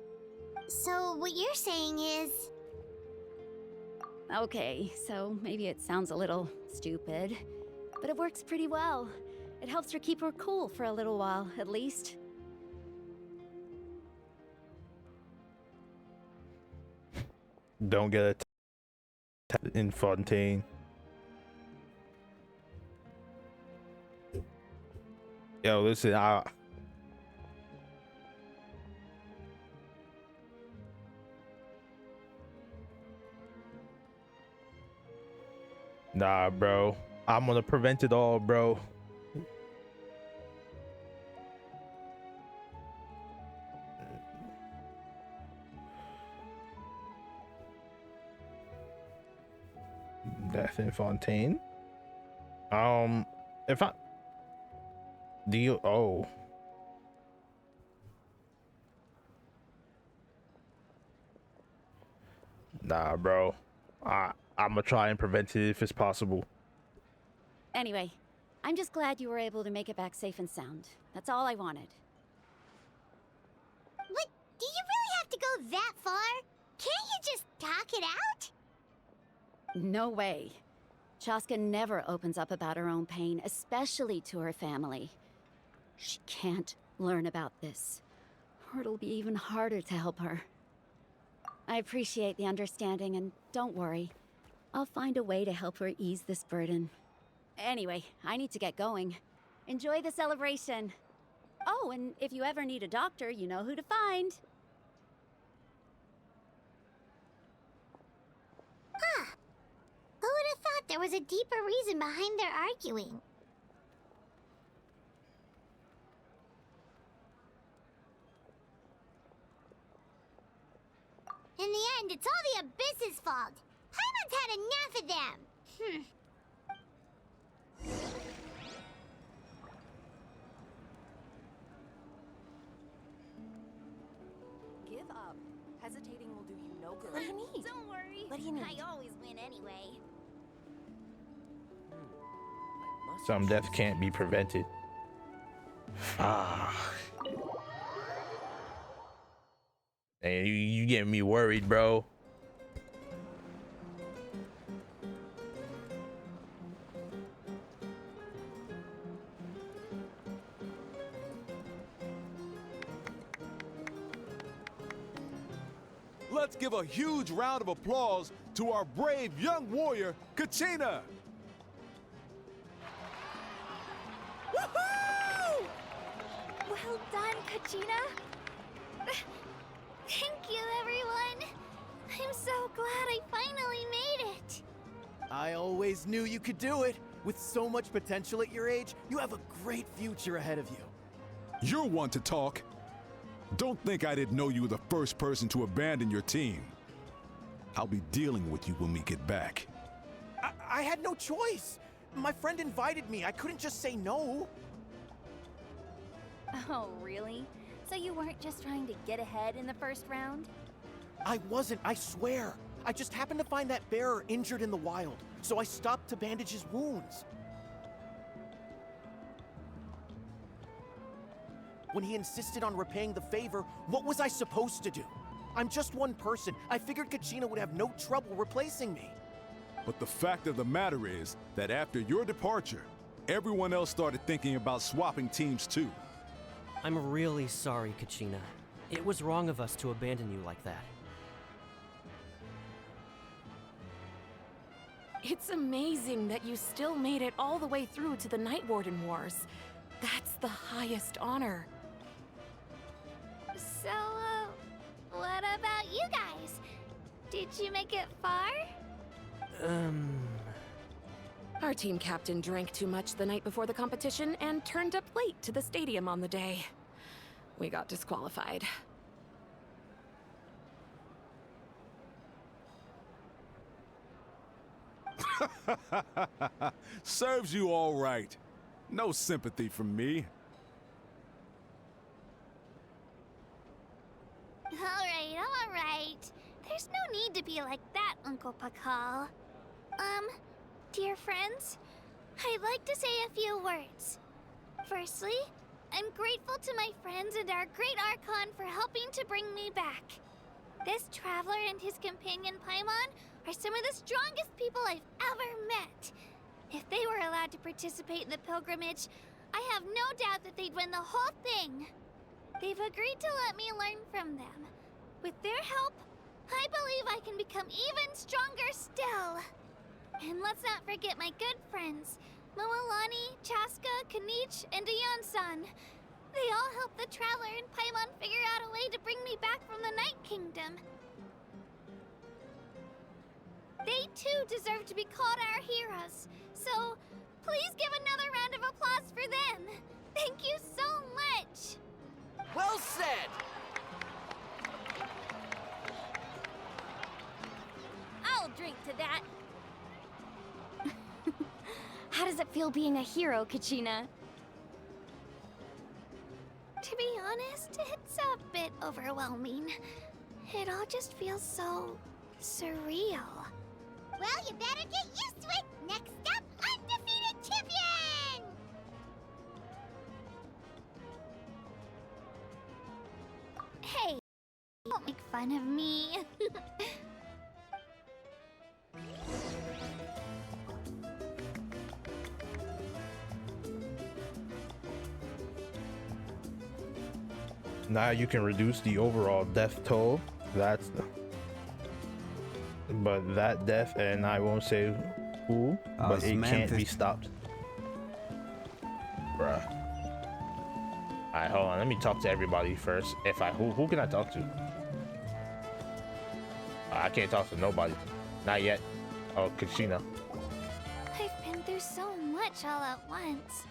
So what you're saying is...
Okay, so maybe it sounds a little stupid, but it works pretty well. It helps her keep her cool for a little while, at least.
Don't get attacked in Fontaine. Yo, listen, nah, bro. I'm gonna prevent it all, bro. Death in Fontaine. If I do you nah, bro. I'm gonna try and prevent it if it's possible.
Anyway, I'm just glad you were able to make it back safe and sound. That's all I wanted.
What? Do you really have to go that far? Can't you just talk it out?
No way. Chaska never opens up about her own pain, especially to her family. She can't learn about this, or it'll be even harder to help her. I appreciate the understanding, and don't worry. I'll find a way to help her ease this burden. Anyway, I need to get going. Enjoy the celebration. Oh, and if you ever need a doctor, you know who to find.
Huh. Who would have thought there was a deeper reason behind their arguing? In the end, it's all the Abyss's fault. Paimon's had enough of them.
Give up. Hesitating will do you no good.
What do you need? Don't worry.
What do you need?
I always win anyway.
Some death can't be prevented. Ah. Hey, you getting me worried, bro.
Let's give a huge round of applause to our brave young warrior, Kachina!
Woohoo! Well done, Kachina. Thank you, everyone. I'm so glad I finally made it.
I always knew you could do it. With so much potential at your age, you have a great future ahead of you.
You're one to talk. Don't think I didn't know you were the first person to abandon your team. I'll be dealing with you when we get back.
I had no choice. My friend invited me. I couldn't just say no.
Oh, really? So you weren't just trying to get ahead in the first round?
I wasn't, I swear. I just happened to find that bearer injured in the wild, so I stopped to bandage his wounds. When he insisted on repaying the favor, what was I supposed to do? I'm just one person. I figured Kachina would have no trouble replacing me.
But the fact of the matter is that after your departure, everyone else started thinking about swapping teams too.
I'm really sorry, Kachina. It was wrong of us to abandon you like that.
It's amazing that you still made it all the way through to the Night Warden Wars. That's the highest honor.
So, what about you guys? Did you make it far?
Our team captain drank too much the night before the competition and turned up late to the stadium on the day. We got disqualified.
Serves you all right. No sympathy from me.
All right. There's no need to be like that, Uncle Pakal. Dear friends, I'd like to say a few words. Firstly, I'm grateful to my friends and our great Archon for helping to bring me back. This traveler and his companion Paimon are some of the strongest people I've ever met. If they were allowed to participate in the pilgrimage, I have no doubt that they'd win the whole thing. They've agreed to let me learn from them. With their help, I believe I can become even stronger still. And let's not forget my good friends, Moalani, Chaska, Kanich, and Ayan-san. They all helped the Traveler and Paimon figure out a way to bring me back from the Night Kingdom. They too deserve to be called our heroes, so please give another round of applause for them. Thank you so much!
Well said!
I'll drink to that. How does it feel being a hero, Kachina?
To be honest, it's a bit overwhelming. It all just feels so surreal.
Well, you better get used to it. Next up, undefeated champion!
Hey, don't make fun of me.
Now you can reduce the overall death toll. But that death, and I won't say who, but it can't be stopped. Bruh. Alright, hold on. Let me talk to everybody first. Who can I talk to? I can't talk to nobody. Not yet. Oh, Kachina.
I've been through so much all at once.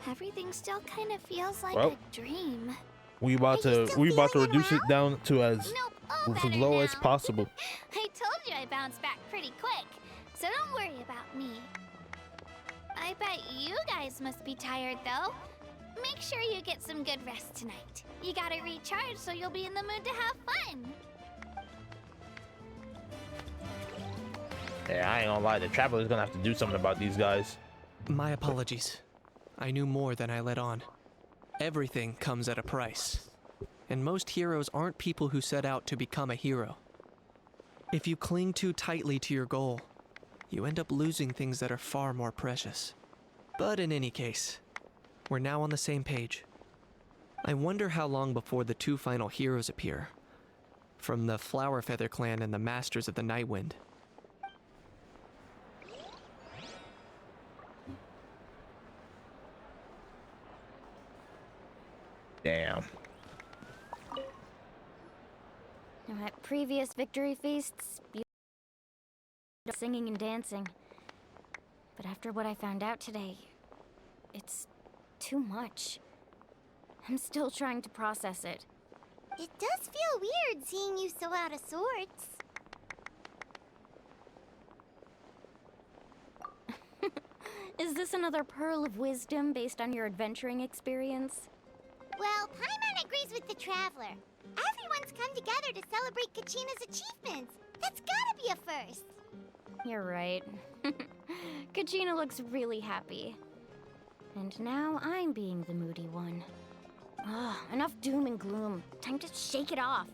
Everything still kind of feels like
Well,
a dream.
We about to reduce it down to as low as possible.
I told you I bounced back pretty quick, so don't worry about me. I bet you guys must be tired though. Make sure you get some good rest tonight. You gotta recharge so you'll be in the mood to have fun.
Yeah, I ain't gonna lie, the Traveler's gonna have to do something about these guys.
My apologies. I knew more than I let on. Everything comes at a price. And most heroes aren't people who set out to become a hero. If you cling too tightly to your goal, you end up losing things that are far more precious. But in any case, we're now on the same page. I wonder how long before the two final heroes appear. From the Flower Feather clan and the Masters of the Nightwind.
Damn.
At previous victory feasts, singing and dancing. But after what I found out today, it's too much. I'm still trying to process it.
It does feel weird seeing you so out of sorts.
Is this another pearl of wisdom based on your adventuring experience?
Well, Paimon agrees with the Traveler. Everyone's come together to celebrate Kachina's achievements. That's gotta be a first.
You're right. Kachina looks really happy. And now I'm being the moody one. Ugh, enough doom and gloom. Time to shake it off.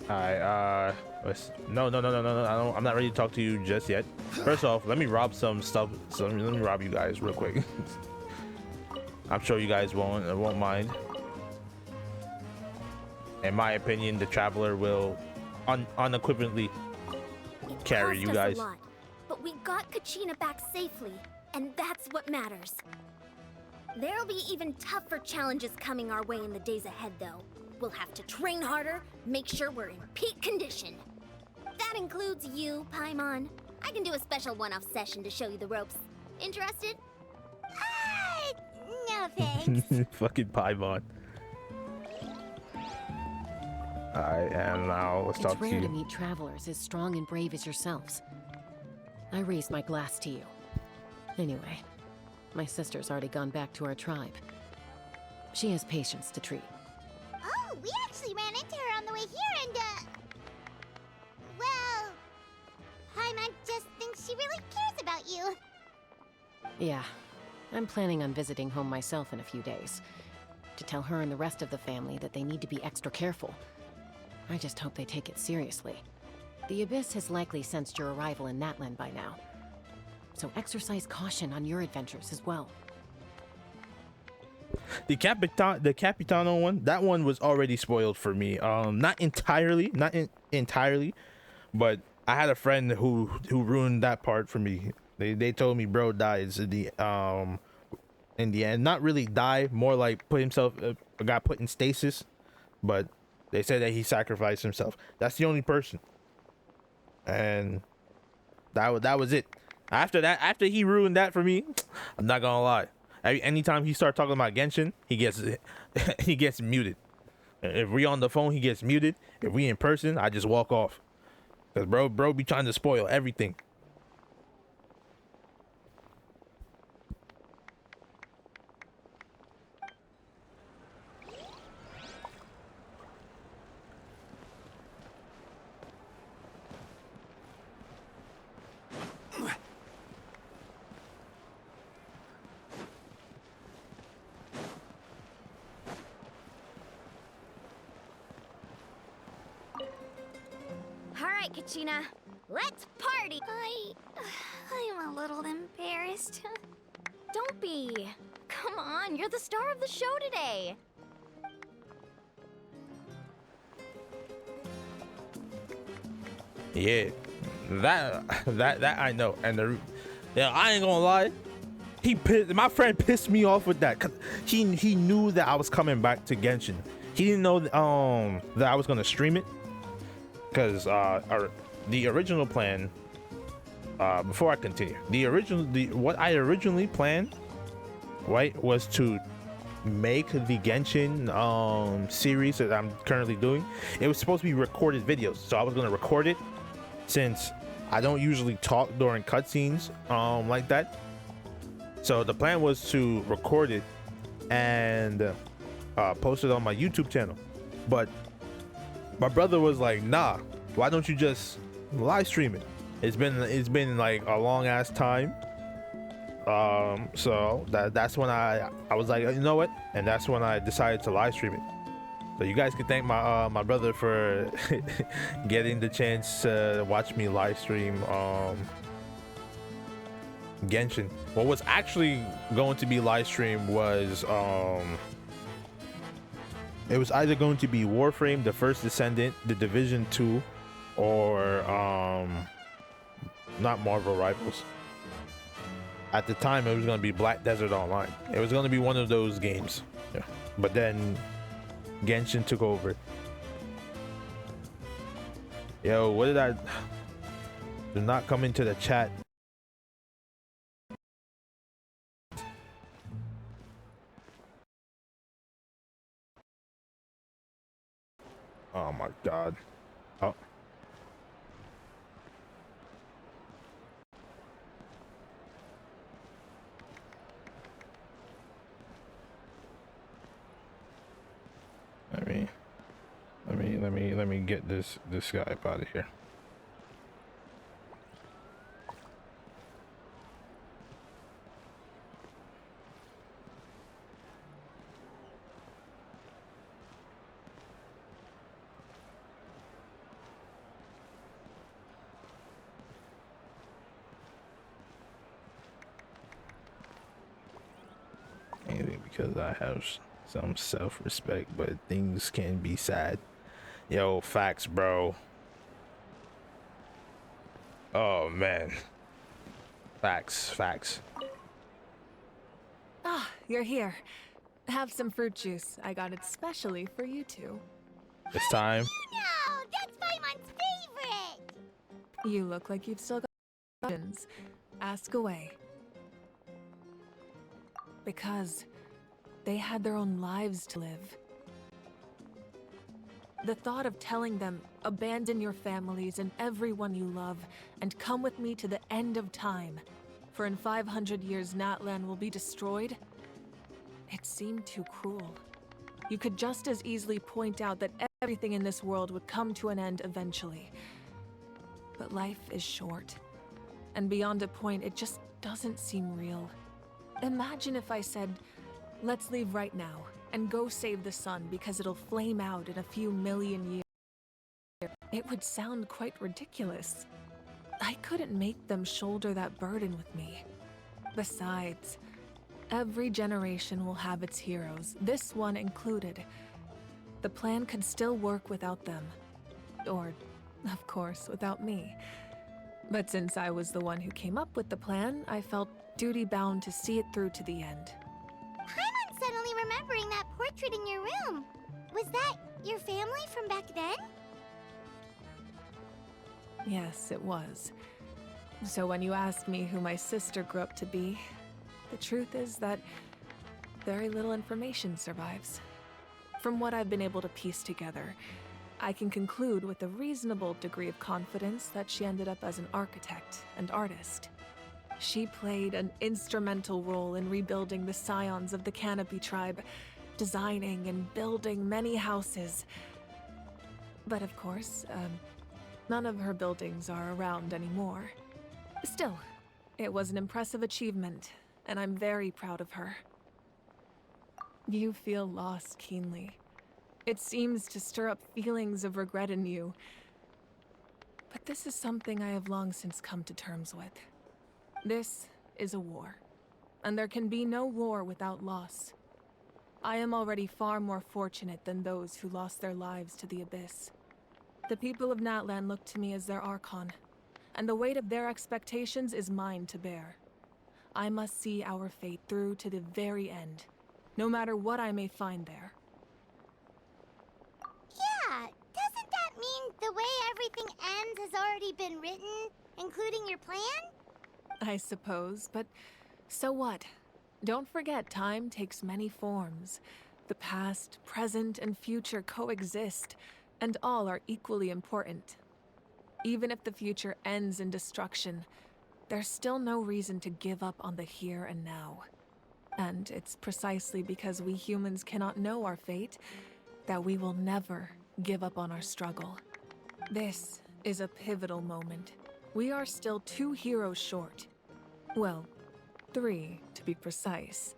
Alright, no, I'm not ready to talk to you just yet. First off, let me rob some stuff. So let me rob you guys real quick. I'm sure you guys won't mind. In my opinion, the Traveler will unequivocally carry you guys.
A lot, but we got Kachina back safely, and that's what matters. There'll be even tougher challenges coming our way in the days ahead, though. We'll have to train harder, make sure we're in peak condition. That includes you, Paimon. I can do a special one-off session to show you the ropes. Interested?
No thanks.
Fucking Paimon. Alright, and now let's talk to you.
It's rare to meet travelers as strong and brave as yourselves. I raise my glass to you. Anyway, my sister's already gone back to our tribe. She has patients to treat.
Oh, we actually ran into her on the way here and, well, Paimon just thinks she really cares about you.
Yeah, I'm planning on visiting home myself in a few days. To tell her and the rest of the family that they need to be extra careful. I just hope they take it seriously. The Abyss has likely sensed your arrival in Natlan by now. So exercise caution on your adventures as well.
The Capitano one, that one was already spoiled for me. Not entirely, but I had a friend who ruined that part for me. They told me bro dies in the end. Not really die, more like got put in stasis, but they said that he sacrificed himself. That's the only person, and that was it. After he ruined that for me, I'm not gonna lie. Anytime he starts talking about Genshin, he gets muted. If we on the phone, he gets muted. If we in person, I just walk off. Cause bro be trying to spoil everything.
All right, Kachina. Let's party!
I'm a little embarrassed.
Don't be. Come on, you're the star of the show today.
Yeah, that I know. And yeah, I ain't gonna lie. My friend pissed me off with that, cause he knew that I was coming back to Genshin. He didn't know that I was gonna stream it, cause the original plan. Before I continue, what I originally planned, right, was to make the Genshin series that I'm currently doing. It was supposed to be recorded videos, so I was gonna record it, since I don't usually talk during cutscenes like that. So the plan was to record it and post it on my YouTube channel. But my brother was like, nah, why don't you just live stream it? It's been like a long ass time. So that's when I was like, you know what? And that's when I decided to live stream it. So you guys can thank my brother for getting the chance to watch me live stream Genshin. What was actually going to be live stream was it was either going to be Warframe, the First Descendant, the Division 2, or not Marvel Rivals. At the time, it was going to be Black Desert Online. It was going to be one of those games. Yeah. But then Genshin took over. Yo, what did I do? Not come into the chat. Oh my god. Oh. Let me get this guy up out of here. Maybe because I have some self-respect, but things can be sad. Yo, facts, bro. Oh man, facts.
Ah, you're here. Have some fruit juice. I got it specially for you two.
It's time.
No, that's Paimon's favorite!
You look like you've still got questions. Ask away. Because they had their own lives to live. The thought of telling them, abandon your families and everyone you love, and come with me to the end of time, for in 500 years Natlan will be destroyed, it seemed too cruel. You could just as easily point out that everything in this world would come to an end eventually. But life is short, and beyond a point, it just doesn't seem real. Imagine if I said, let's leave right now, and go save the sun because it'll flame out in a few million years. It would sound quite ridiculous. I couldn't make them shoulder that burden with me. Besides, every generation will have its heroes, this one included. The plan could still work without them. Or, of course, without me. But since I was the one who came up with the plan, I felt duty-bound to see it through to the end.
Paimon's suddenly remembering that portrait in your room. Was that your family from back then?
Yes, it was. So when you asked me who my sister grew up to be, the truth is that very little information survives. From what I've been able to piece together, I can conclude with a reasonable degree of confidence that she ended up as an architect and artist. She played an instrumental role in rebuilding the scions of the Canopy tribe, designing and building many houses. But of course, none of her buildings are around anymore. Still, it was an impressive achievement, and I'm very proud of her. You feel loss keenly. It seems to stir up feelings of regret in you. But this is something I have long since come to terms with. This is a war, and there can be no war without loss. I am already far more fortunate than those who lost their lives to the Abyss. The people of Natlan look to me as their Archon, and the weight of their expectations is mine to bear. I must see our fate through to the very end, no matter what I may find there.
Yeah, doesn't that mean the way everything ends has already been written, including your plan?
I suppose, but so what? Don't forget, time takes many forms. The past, present, and future coexist, and all are equally important. Even if the future ends in destruction, there's still no reason to give up on the here and now. And it's precisely because we humans cannot know our fate that we will never give up on our struggle. This is a pivotal moment. We are still 2 heroes short. Well, 3 to be precise.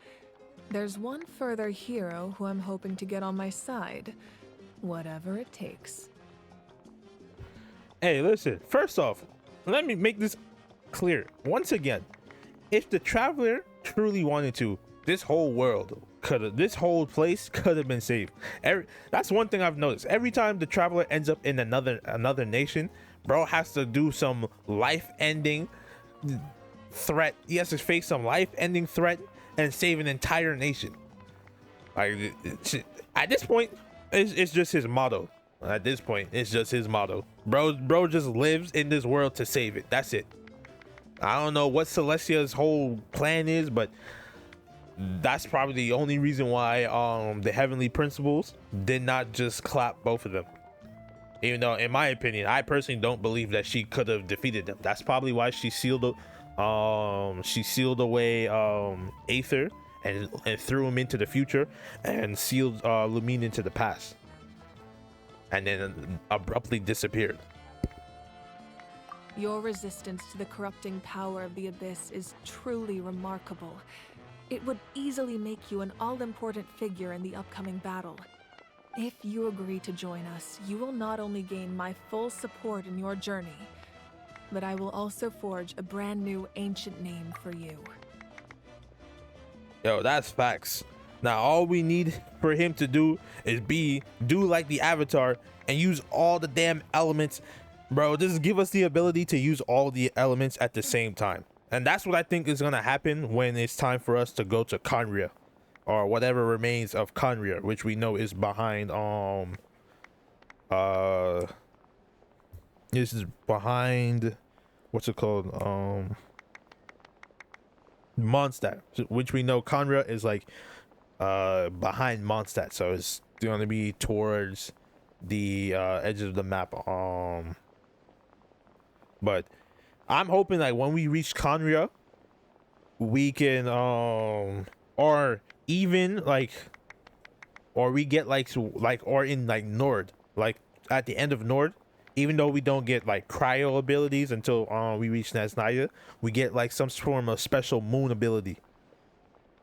There's one further hero who I'm hoping to get on my side, whatever it takes.
Hey, listen, first off, let me make this clear. Once again, if the Traveler truly wanted to, this whole place could have been saved. That's one thing I've noticed. Every time the Traveler ends up in another nation, bro has to do some life-ending threat. He has to face some life-ending threat and save an entire nation. Like, at this point, it's just his motto. At this point, it's just his motto. Bro just lives in this world to save it. That's it. I don't know what Celestia's whole plan is, but that's probably the only reason why the Heavenly Principles did not just clap both of them. Even though, in my opinion, I personally don't believe that she could have defeated them. That's probably why she sealed away Aether and threw him into the future and sealed Lumine into the past, and then abruptly disappeared.
Your resistance to the corrupting power of the Abyss is truly remarkable. It would easily make you an all-important figure in the upcoming battle. If you agree to join us, you will not only gain my full support in your journey, but I will also forge a brand new ancient name for you.
Yo, that's facts. Now all we need for him to do is do like the Avatar and use all the damn elements. Bro, just give us the ability to use all the elements at the same time. And that's what I think is gonna happen when it's time for us to go to Conria, or whatever remains of Conria, which we know is behind this is behind, what's it called, Mondstadt, which we know Conria is like behind Mondstadt, so it's gonna be towards the edge of the map. But I'm hoping like when we reach Conria, we can or even like, or we get or in like Nord, like at the end of Nord, even though we don't get like cryo abilities until we reach Nasnaya, we get like some form of special moon ability,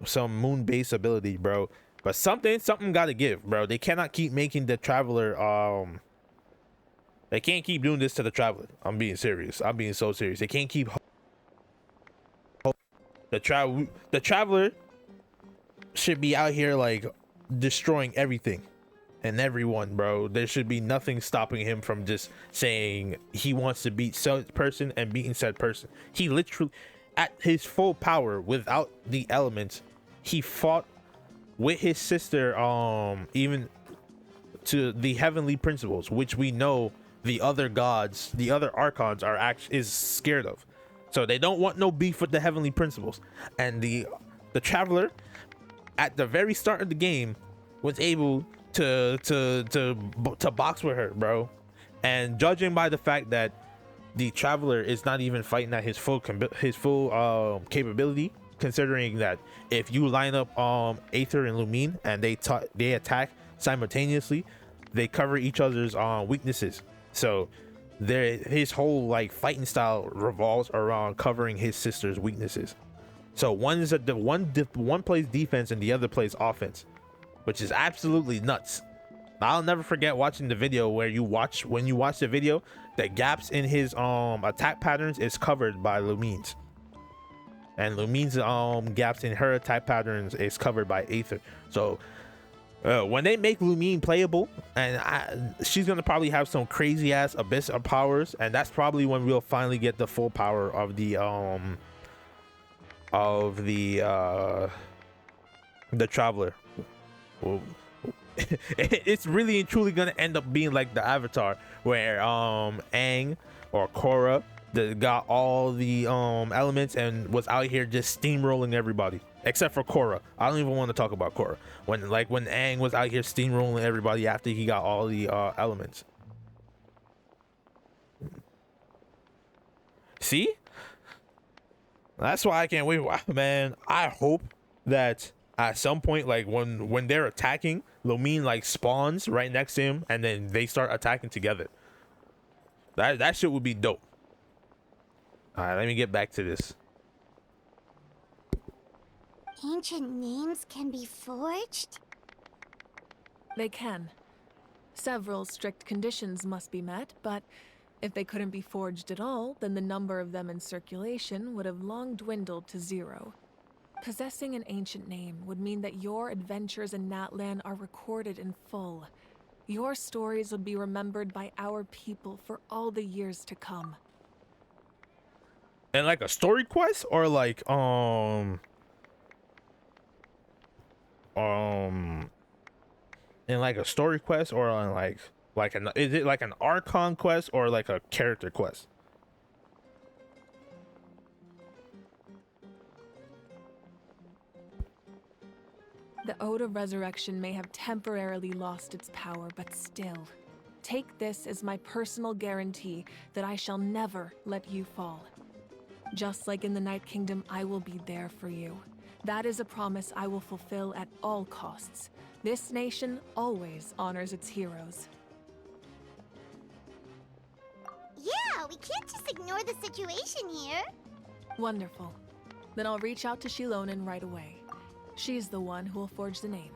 some moon base ability, bro. But something gotta give, bro. They cannot keep making the Traveler they can't keep doing this to the Traveler. I'm being serious. I'm being so serious. They can't keep the Traveler should be out here like destroying everything and everyone, bro. There should be nothing stopping him from just saying he wants to beat said person and beating said person. He literally, at his full power, without the elements, he fought with his sister even to the Heavenly Principles, which we know the other gods, the other Archons is scared of. So they don't want no beef with the Heavenly Principles. And the Traveler at the very start of the game was able to box with her, bro. And judging by the fact that the Traveler is not even fighting at his full capability, considering that if you line up Aether and Lumine and they attack simultaneously, they cover each other's weaknesses. So his whole like fighting style revolves around covering his sister's weaknesses. So one plays defense and the other plays offense, which is absolutely nuts. I'll never forget watching the video where when you watch the video, the gaps in his attack patterns is covered by Lumine's. And Lumine's gaps in her attack patterns is covered by Aether. So when they make Lumine playable, and she's gonna probably have some crazy ass abyss of powers, and that's probably when we'll finally get the full power of the Traveler. Well, it's really and truly gonna end up being like the Avatar, where Aang or Korra got all the elements and was out here just steamrolling everybody, except for Korra. I don't even want to talk about Korra. When Aang was out here steamrolling everybody after he got all the elements. See, that's why I can't wait, man. I hope that at some point, like when they're attacking, Lumine like spawns right next to him, and then they start attacking together. That shit would be dope. All right, let me get back to this.
Ancient names can be forged?
They can. Several strict conditions must be met, but if they couldn't be forged at all, then the number of them in circulation would have long dwindled to 0. Possessing an ancient name would mean that your adventures in Natlan are recorded in full. Your stories would be remembered by our people for all the years to come.
And like a story quest, or like in like a story quest, or on is it like an Archon quest or like a character quest?
The Ode of Resurrection may have temporarily lost its power, but still, take this as my personal guarantee that I shall never let you fall. Just like in the Night Kingdom, I will be there for you. That is a promise I will fulfill at all costs. This nation always honors its heroes.
Yeah, we can't just ignore the situation here.
Wonderful. Then I'll reach out to Shilonen right away. She's the one who will forge the name.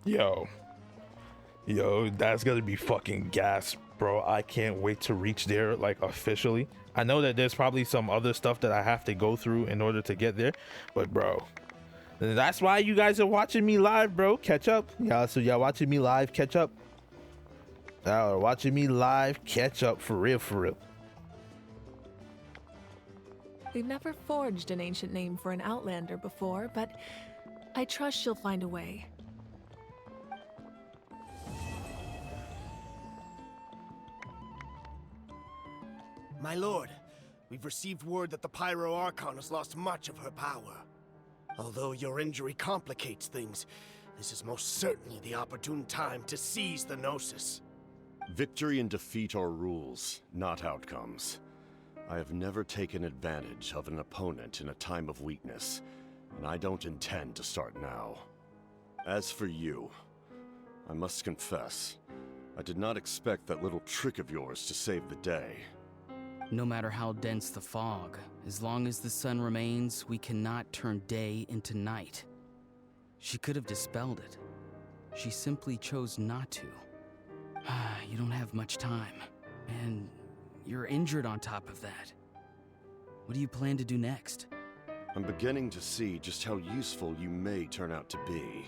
Yo, that's gonna be fucking gas, bro. I can't wait to reach there, like, officially. I know that there's probably some other stuff that I have to go through in order to get there, but bro, that's why you guys are watching me live, bro. Catch up, y'all. So y'all watching me live, catch up. Y'all are watching me live, catch up, for real, for real.
We've never forged an ancient name for an Outlander before, but I trust she'll find a way.
My lord, we've received word that the Pyro Archon has lost much of her power. Although your injury complicates things, this is most certainly the opportune time to seize the Gnosis.
Victory and defeat are rules, not outcomes. I have never taken advantage of an opponent in a time of weakness, and I don't intend to start now. As for you, I must confess, I did not expect that little trick of yours to save the day.
No matter how dense the fog, as long as the sun remains, we cannot turn day into night. She could have dispelled it. She simply chose not to. You don't have much time, and you're injured on top of that. What do you plan to do next?
I'm beginning to see just how useful you may turn out to be.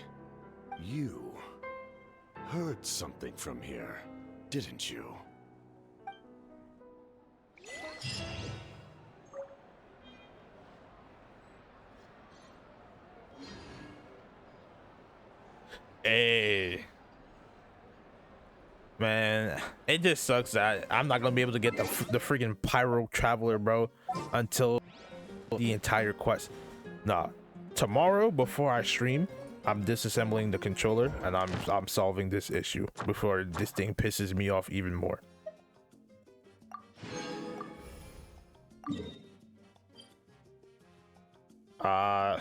You heard something from here, didn't you?
Hey, man, it just sucks that I'm not gonna be able to get the freaking Pyro Traveler, bro, until the entire quest. Nah, tomorrow before I stream, I'm disassembling the controller and I'm solving this issue before this thing pisses me off even more. All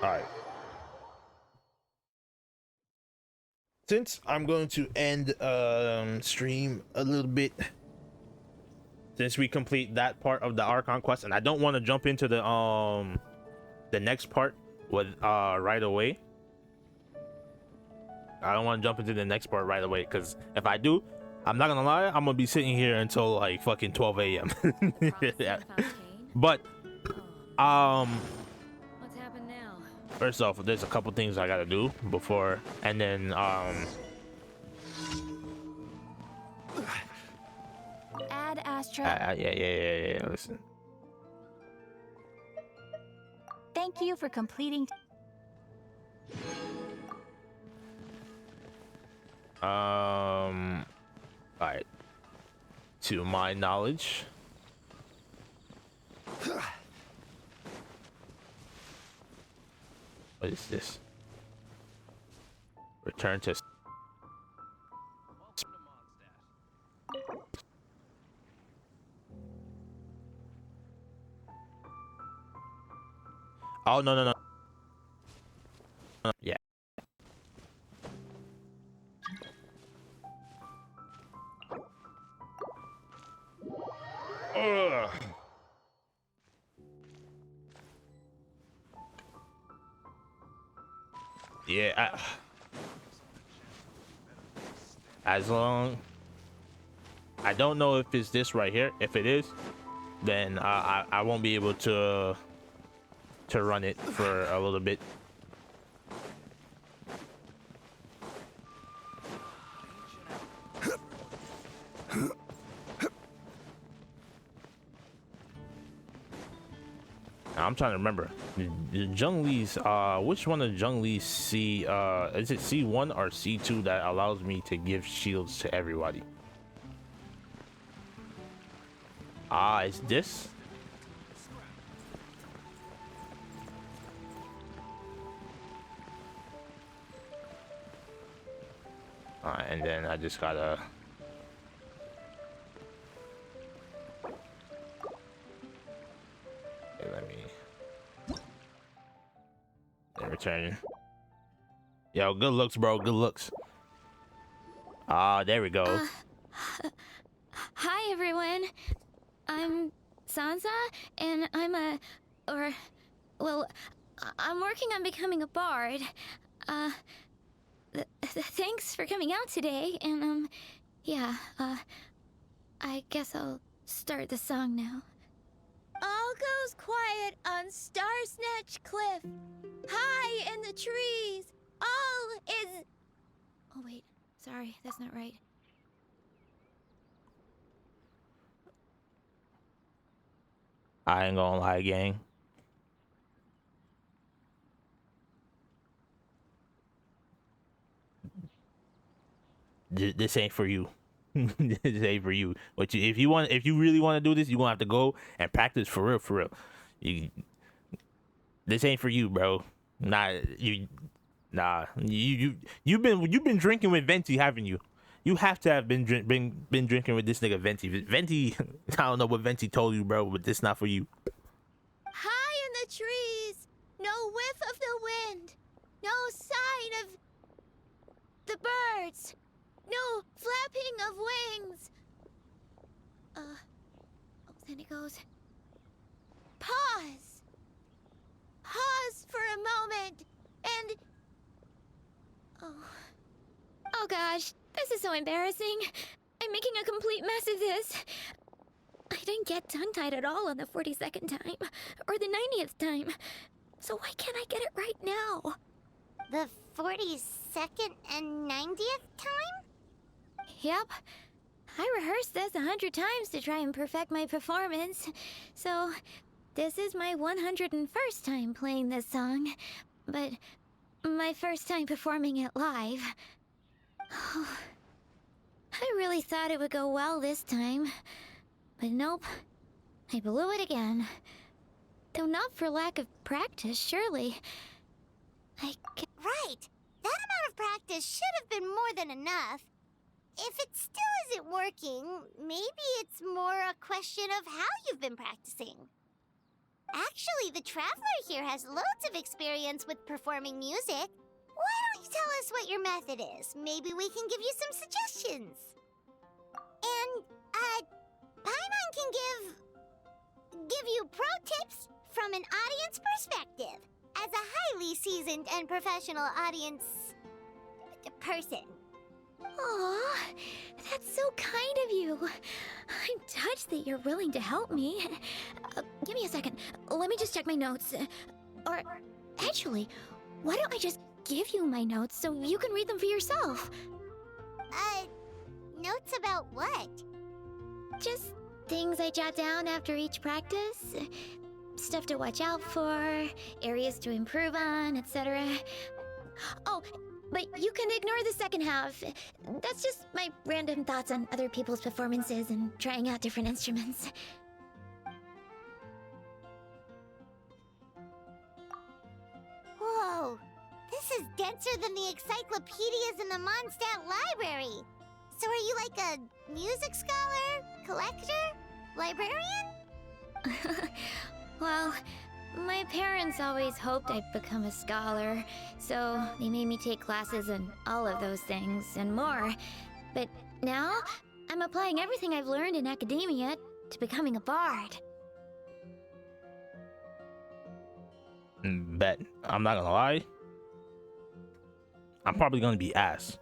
right. Since I'm going to end stream a little bit, since we complete that part of the Archon quest, and I don't want to jump into the next part with right away. I don't want to jump into the next part right away, because if I do, I'm not gonna lie, I'm gonna be sitting here until like fucking 12 a.m. Yeah. But
What's happened now?
first off, there's a couple things I gotta do before, and then
Ad Astra.
yeah. Listen.
Thank you for completing.
All right. To my knowledge, what is this? Return to. Oh no. Yeah. Ugh. Yeah. As long, I don't know if it's this right here. If it is, then I won't be able to run it for a little bit. I'm trying to remember the Zhongli's, which one of Zhongli's C, is it C1 or C2 that allows me to give shields to everybody? It's this. And then I just gotta. Okay, let me. Return. Yo, good looks, bro. Good looks. There we go.
Hi, everyone. I'm Sansa, and I'm I'm working on becoming a bard. Thanks for coming out today, and, yeah, I guess I'll start the song now.
All goes quiet on Star Snatch Cliff. High in the trees, all is...
Oh, wait. Sorry, that's not right.
I ain't gonna lie, gang. This ain't for you. This ain't for you. But if you really want to do this, you're gonna have to go and practice for real, for real. This ain't for you, bro. You've been drinking with Venti, haven't you? You have to have been drinking with this nigga Venti. Venti, I don't know what Venti told you, bro, but this not for you.
High in the trees, no whiff of the wind, no sign of the birds, no flapping of wings. Then it goes. Pause. Pause for a moment, and...
Oh gosh, this is so embarrassing. I'm making a complete mess of this. I didn't get tongue-tied at all on the 42nd time, or the 90th time. So why can't I get it right now?
The 42nd and 90th time?
Yep. I rehearsed this 100 times to try and perfect my performance. So, this is my 101st time playing this song, but my first time performing it live. I really thought it would go well this time, but nope. I blew it again. Though not for lack of practice, surely.
Right! That amount of practice should have been more than enough. If it still isn't working, maybe it's more a question of how you've been practicing. Actually, the Traveler here has loads of experience with performing music. Why don't you tell us what your method is? Maybe we can give you some suggestions. And, Paimon can give you pro tips from an audience perspective. As a highly seasoned and professional audience person.
Aw, that's so kind of you. I'm touched that you're willing to help me. Give me a second. Let me just check my notes. Or, actually, why don't I just give you my notes so you can read them for yourself?
Notes about what?
Just things I jot down after each practice. Stuff to watch out for, areas to improve on, etc. Oh, but you can ignore the second half. That's just my random thoughts on other people's performances and trying out different instruments.
Whoa, this is denser than the encyclopedias in the Mondstadt library. So are you like a music scholar, collector, librarian?
Well, my parents always hoped I'd become a scholar, so they made me take classes in all of those things and more. But now, I'm applying everything I've learned in academia to becoming a bard.
Bet. I'm not gonna lie. I'm probably gonna be ass.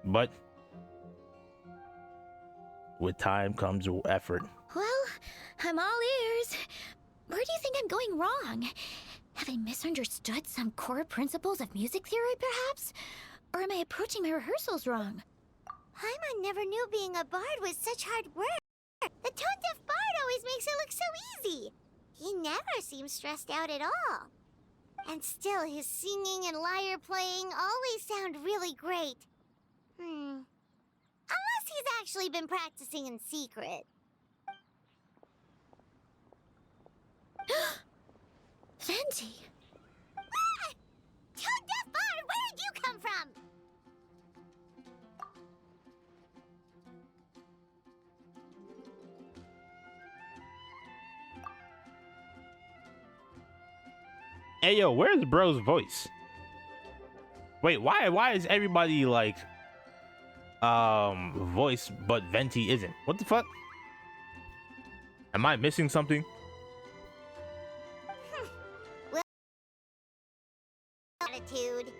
But with time comes effort.
Well, I'm all ears. Where do you think I'm going wrong? Have I misunderstood some core principles of music theory, perhaps? Or am I approaching my rehearsals wrong?
Paimon never knew being a bard was such hard work. The tone-deaf bard always makes it look so easy. He never seems stressed out at all. And still, his singing and lyre playing always sound really great. Unless he's actually been practicing in secret.
Venti!
Ah! Tone-deaf bard, where did you come from?
Hey yo, where's bro's voice? Wait, why is everybody like voice but Venti isn't? What the fuck? Am I missing something?
Well, attitude.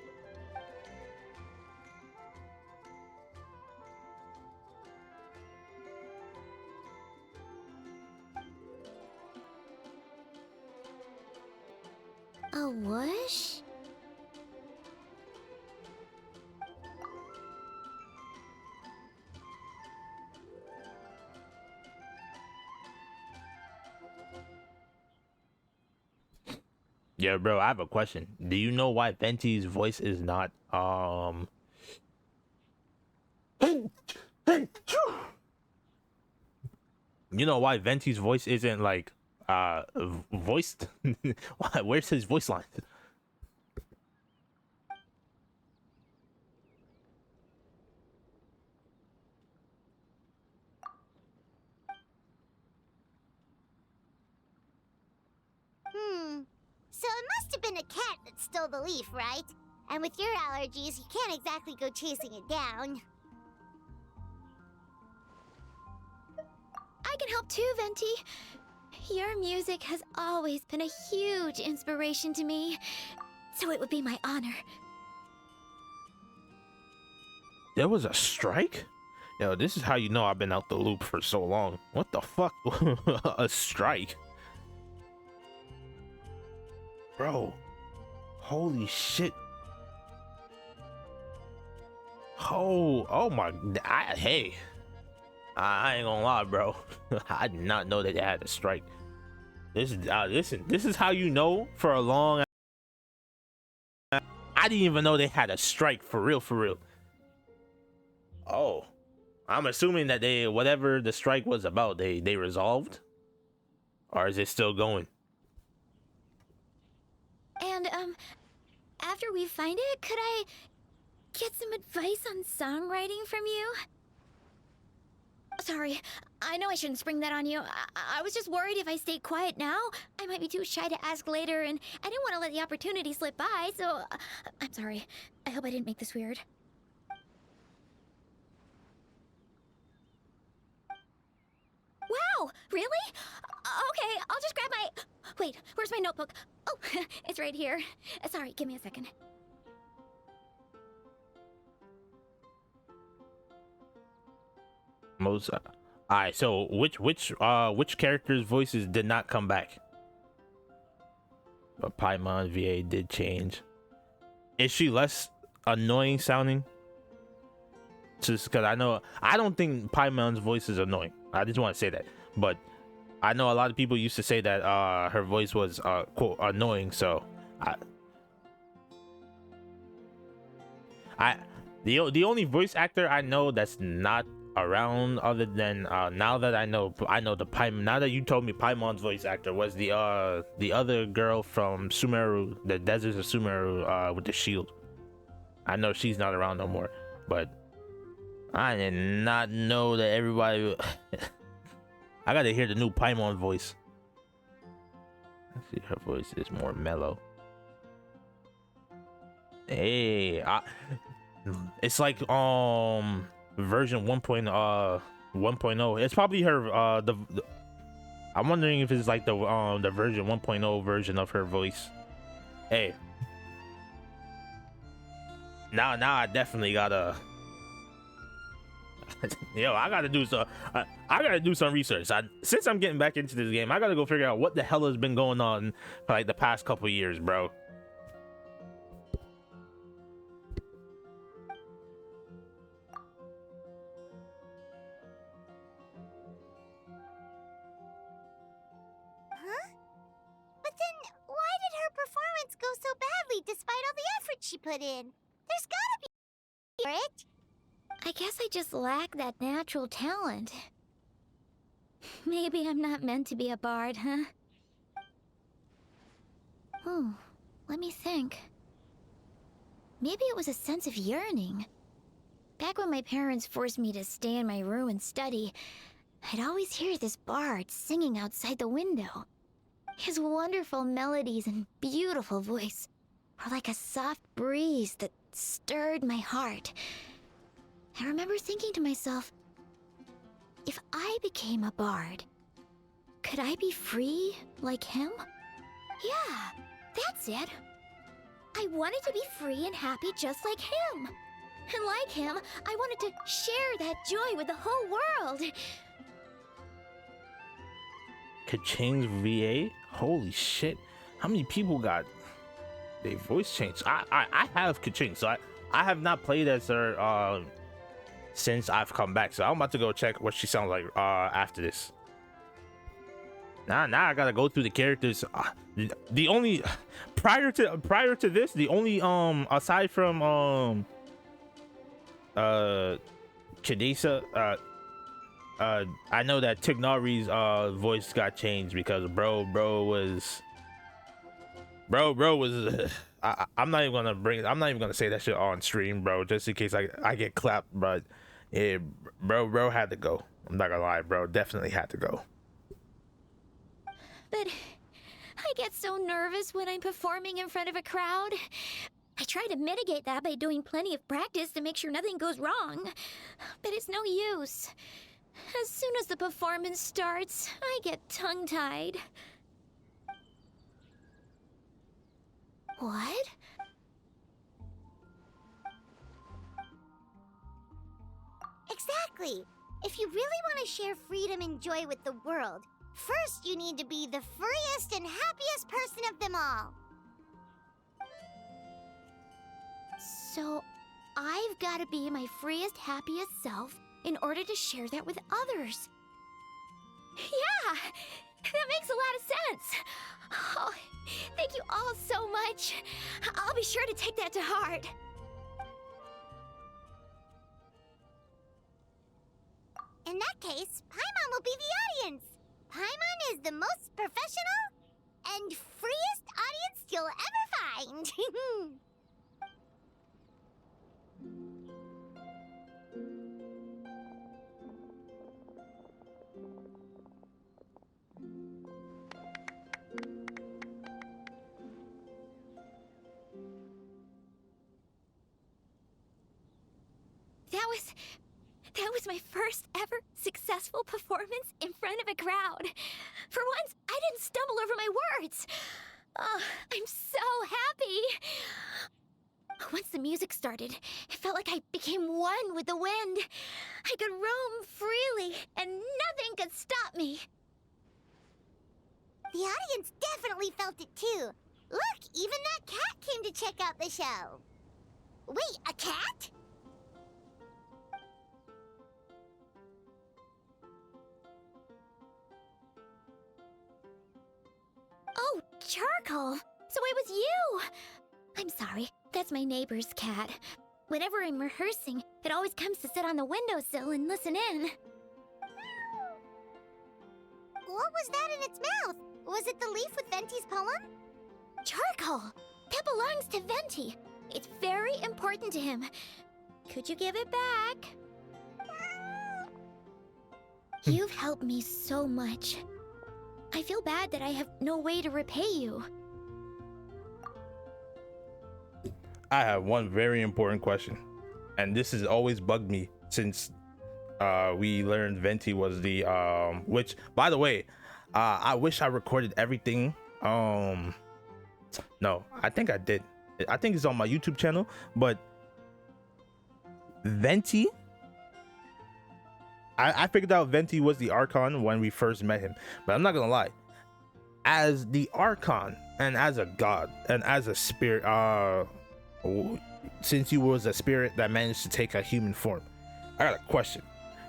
A whoosh?
Yeah, bro, I have a question. Do you know why Venti's voice is not you know why Venti's voice isn't like voiced? Where's his voice line?
So it must have been a cat that stole the leaf, right? And with your allergies, you can't exactly go chasing it down.
I can help too, Venti. Your music has always been a huge inspiration to me, so it would be my honor.
There was a strike? Yo, this is how you know I've been out the loop for so long. What the fuck? A strike? Bro, holy shit. Oh my, hey. I ain't gonna lie, bro. I did not know that they had a strike. Listen, this is how you know for a long. I didn't even know they had a strike for real, for real. Oh, I'm assuming that they, whatever the strike was about, they resolved, or is it still going?
And after we find it, could I get some advice on songwriting from you? Sorry, I know I shouldn't spring that on you. I was just worried if I stayed quiet now, I might be too shy to ask later, and I didn't want to let the opportunity slip by, so I'm sorry. I hope I didn't make this weird. Wow, really? Okay, I'll just grab my... Wait, where's my notebook? Oh, it's right here. Sorry, give me a second.
Most. Alright, so which characters' voices did not come back? But Paimon VA did change. Is she less annoying sounding? Just because I don't think Paimon's voice is annoying. I just want to say that. But I know a lot of people used to say that her voice was quote annoying. So the only voice actor I know that's not around other than now that I know the Paimon. Now that you told me Paimon's voice actor was the other girl from Sumeru, the Deserts of Sumeru, with the shield. I know she's not around no more, but I did not know that everybody. I gotta hear the new Paimon voice. Let's see, her voice is more mellow. Hey, it's like version 1.0. It's probably her I'm wondering if it's like the version 1.0 version of her voice. Hey, now I definitely gotta yo, I gotta do some research. Since I'm getting back into this game, I gotta go figure out what the hell has been going on for like the past couple years, bro.
Why did her performance go so badly despite all the effort she put in? There's gotta be it.
I guess I just lack that natural talent. Maybe I'm not meant to be a bard, huh? Oh, let me think. Maybe it was a sense of yearning. Back when my parents forced me to stay in my room and study, I'd always hear this bard singing outside the window. His wonderful melodies and beautiful voice were like a soft breeze that stirred my heart. I remember thinking to myself, if I became a bard, could I be free like him? Yeah, that's it. I wanted to be free and happy just like him. And like him, I wanted to share that joy with the whole world.
Kaching's VA? Holy shit. How many people got their voice changed? I have Kaching, so I have not played as her since I've come back. So I'm about to go check what she sounds like after this. Now I gotta go through the characters. The only prior to this, the only aside from Kadesa, I know that Tignari's voice got changed because bro was I'm not even gonna say that shit on stream, bro, just in case I get clapped. But yeah, bro had to go. I'm not gonna lie, bro definitely had to go.
But I get so nervous when I'm performing in front of a crowd. I try to mitigate that by doing plenty of practice to make sure nothing goes wrong. But it's no use. As soon as the performance starts, I get tongue-tied. What?
Exactly. If you really want to share freedom and joy with the world, first you need to be the freest and happiest person of them all.
So, I've got to be my freest, happiest self in order to share that with others. Yeah! That makes a lot of sense! Oh, thank you all so much. I'll be sure to take that to heart.
In that case, Paimon will be the audience. Paimon is the most professional and freest audience you'll ever find.
That was my first ever successful performance in front of a crowd. For once, I didn't stumble over my words. Oh, I'm so happy. Once the music started, it felt like I became one with the wind. I could roam freely, and nothing could stop me.
The audience definitely felt it too. Look, even that cat came to check out the show. Wait, a cat?
Oh, Charcoal! So it was you! I'm sorry, that's my neighbor's cat. Whenever I'm rehearsing, it always comes to sit on the windowsill and listen in.
What was that in its mouth? Was it the leaf with Venti's poem?
Charcoal! That belongs to Venti. It's very important to him. Could you give it back? You've helped me so much. I feel bad that I have no way to repay you.
I have one very important question, and this has always bugged me since we learned Venti was the which, by the way, I wish I recorded everything. No, I think I did. I think it's on my YouTube channel, but Venti, I figured out Venti was the Archon when we first met him, but I'm not gonna lie, as the Archon and as a god and as a spirit, since he was a spirit that managed to take a human form, I got a question.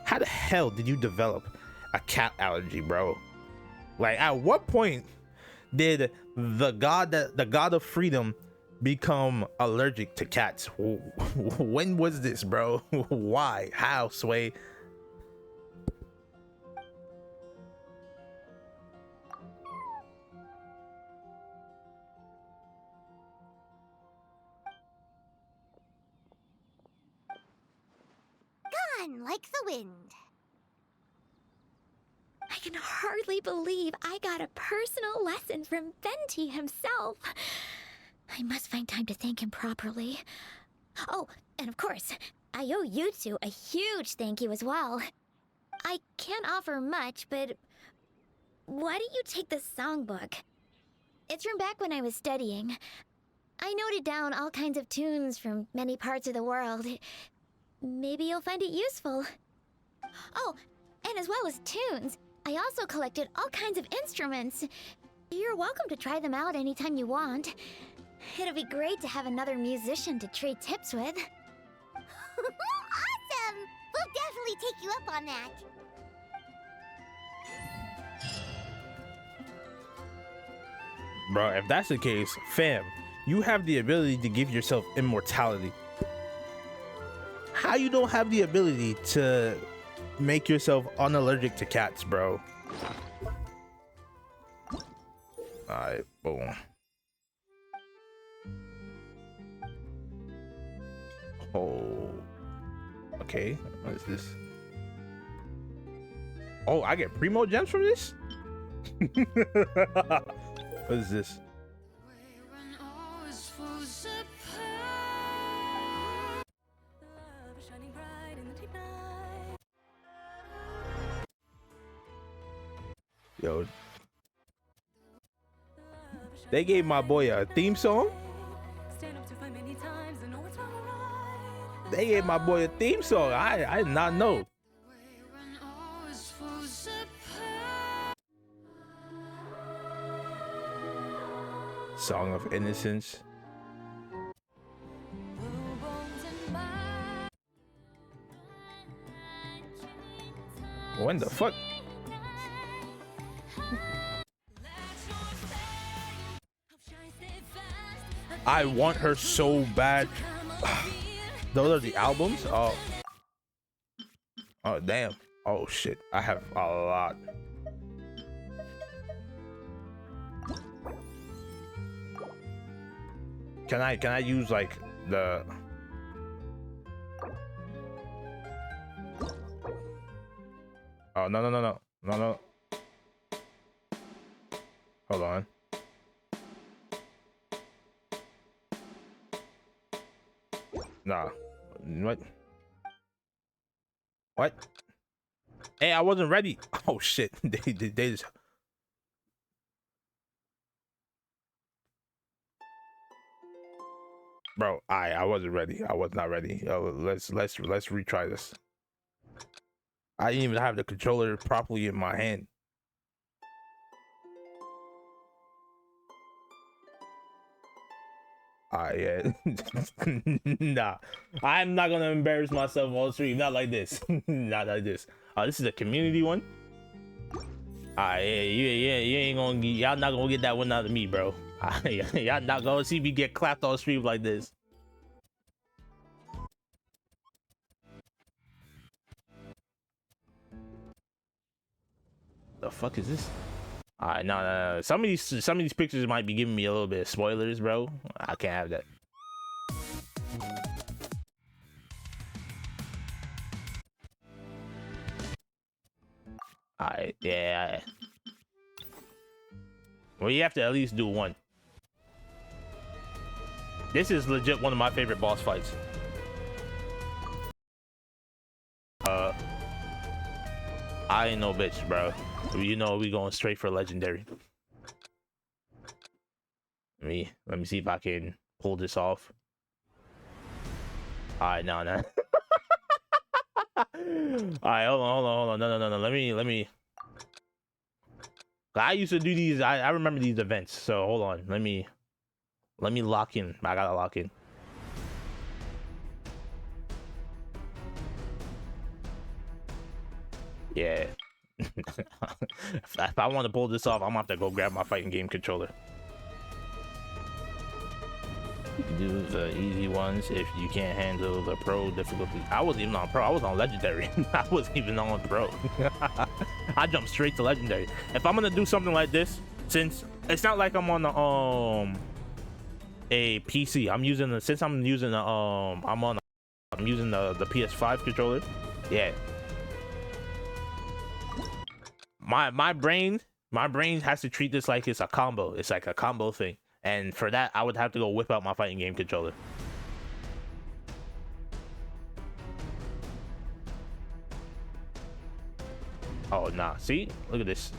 How the hell did you develop a cat allergy, bro? Like, at what point did the god of freedom become allergic to cats? When was this, bro? Why? How, Sway?
Gone like the wind.
I can hardly believe I got a personal lesson from Venti himself. I must find time to thank him properly. Oh, and of course, I owe you two a huge thank you as well. I can't offer much, but why don't you take this songbook? It's from back when I was studying. I noted down all kinds of tunes from many parts of the world. Maybe you'll find it useful. Oh, and as well as tunes, I also collected all kinds of instruments. You're welcome to try them out anytime you want. It'll be great to have another musician to trade tips with.
Awesome! We'll definitely take you up on that.
Bro, if that's the case, fam, you have the ability to give yourself immortality. How you don't have the ability to make yourself unallergic to cats, bro? Alright, boom. Oh, okay. What is this? Oh, I get primo gems from this? What is this? Yo, they gave my boy a theme song. They gave my boy a theme song. I did not know. Song of Innocence. When the fuck? I want her so bad. Those are the albums? Oh. Oh, damn. Oh, shit. I have a lot. Can I use, like, the... Oh, no. No. Hold on. Nah. What? Hey, I wasn't ready. Oh shit. They just... Bro, I wasn't ready. I was not ready. Let's retry this. I didn't even have the controller properly in my hand. Yeah. Nah, I'm not gonna embarrass myself on stream. Not like this. Not like this. This is a community one. Yeah, you ain't gonna get, y'all not gonna get that one out of me, bro. Y'all not gonna see me get clapped on stream like this. The fuck is this? Alright, no. Some of these pictures might be giving me a little bit of spoilers, bro. I can't have that. Alright, yeah. Well, you have to at least do one. This is legit one of my favorite boss fights. I ain't no bitch, bro. You know we going straight for legendary. Let me see if I can pull this off. Alright, no. Alright, hold on. No. Let me. I used to do these. I remember these events. So hold on. Let me lock in. I gotta lock in. Yeah. If I want to pull this off, I'm gonna have to go grab my fighting game controller. You can do the easy ones if you can't handle the pro difficulty. I wasn't even on pro. I was on legendary. I wasn't even on pro. I jumped straight to legendary. If I'm gonna do something like this, since it's not like I'm on the a PC, I'm using the I'm using the PS5 controller. Yeah. My brain has to treat this like it's a combo. It's like a combo thing. And for that, I would have to go whip out my fighting game controller. Oh, nah. See? Look at this.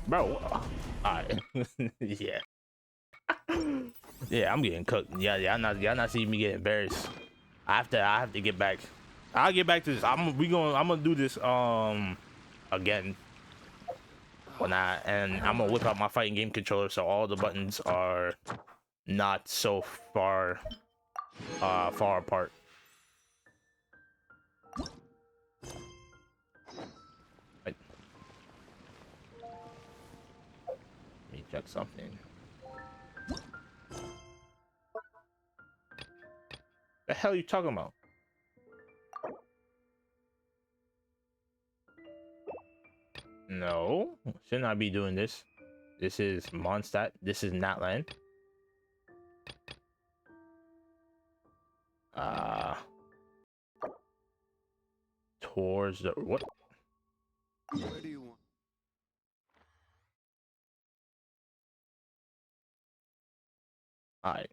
Bro, alright. Yeah. Yeah, I'm getting cooked. Yeah, y'all not seeing me get embarrassed. I have to get back. I'll get back to this. I'm gonna do this again. I'm gonna whip out my fighting game controller so all the buttons are not so far apart. Right. Let me check something. The hell are you talking about? No, shouldn't I be doing this? This is Mondstadt. This is Natlan. Towards the what?
Where do you want?
Alright.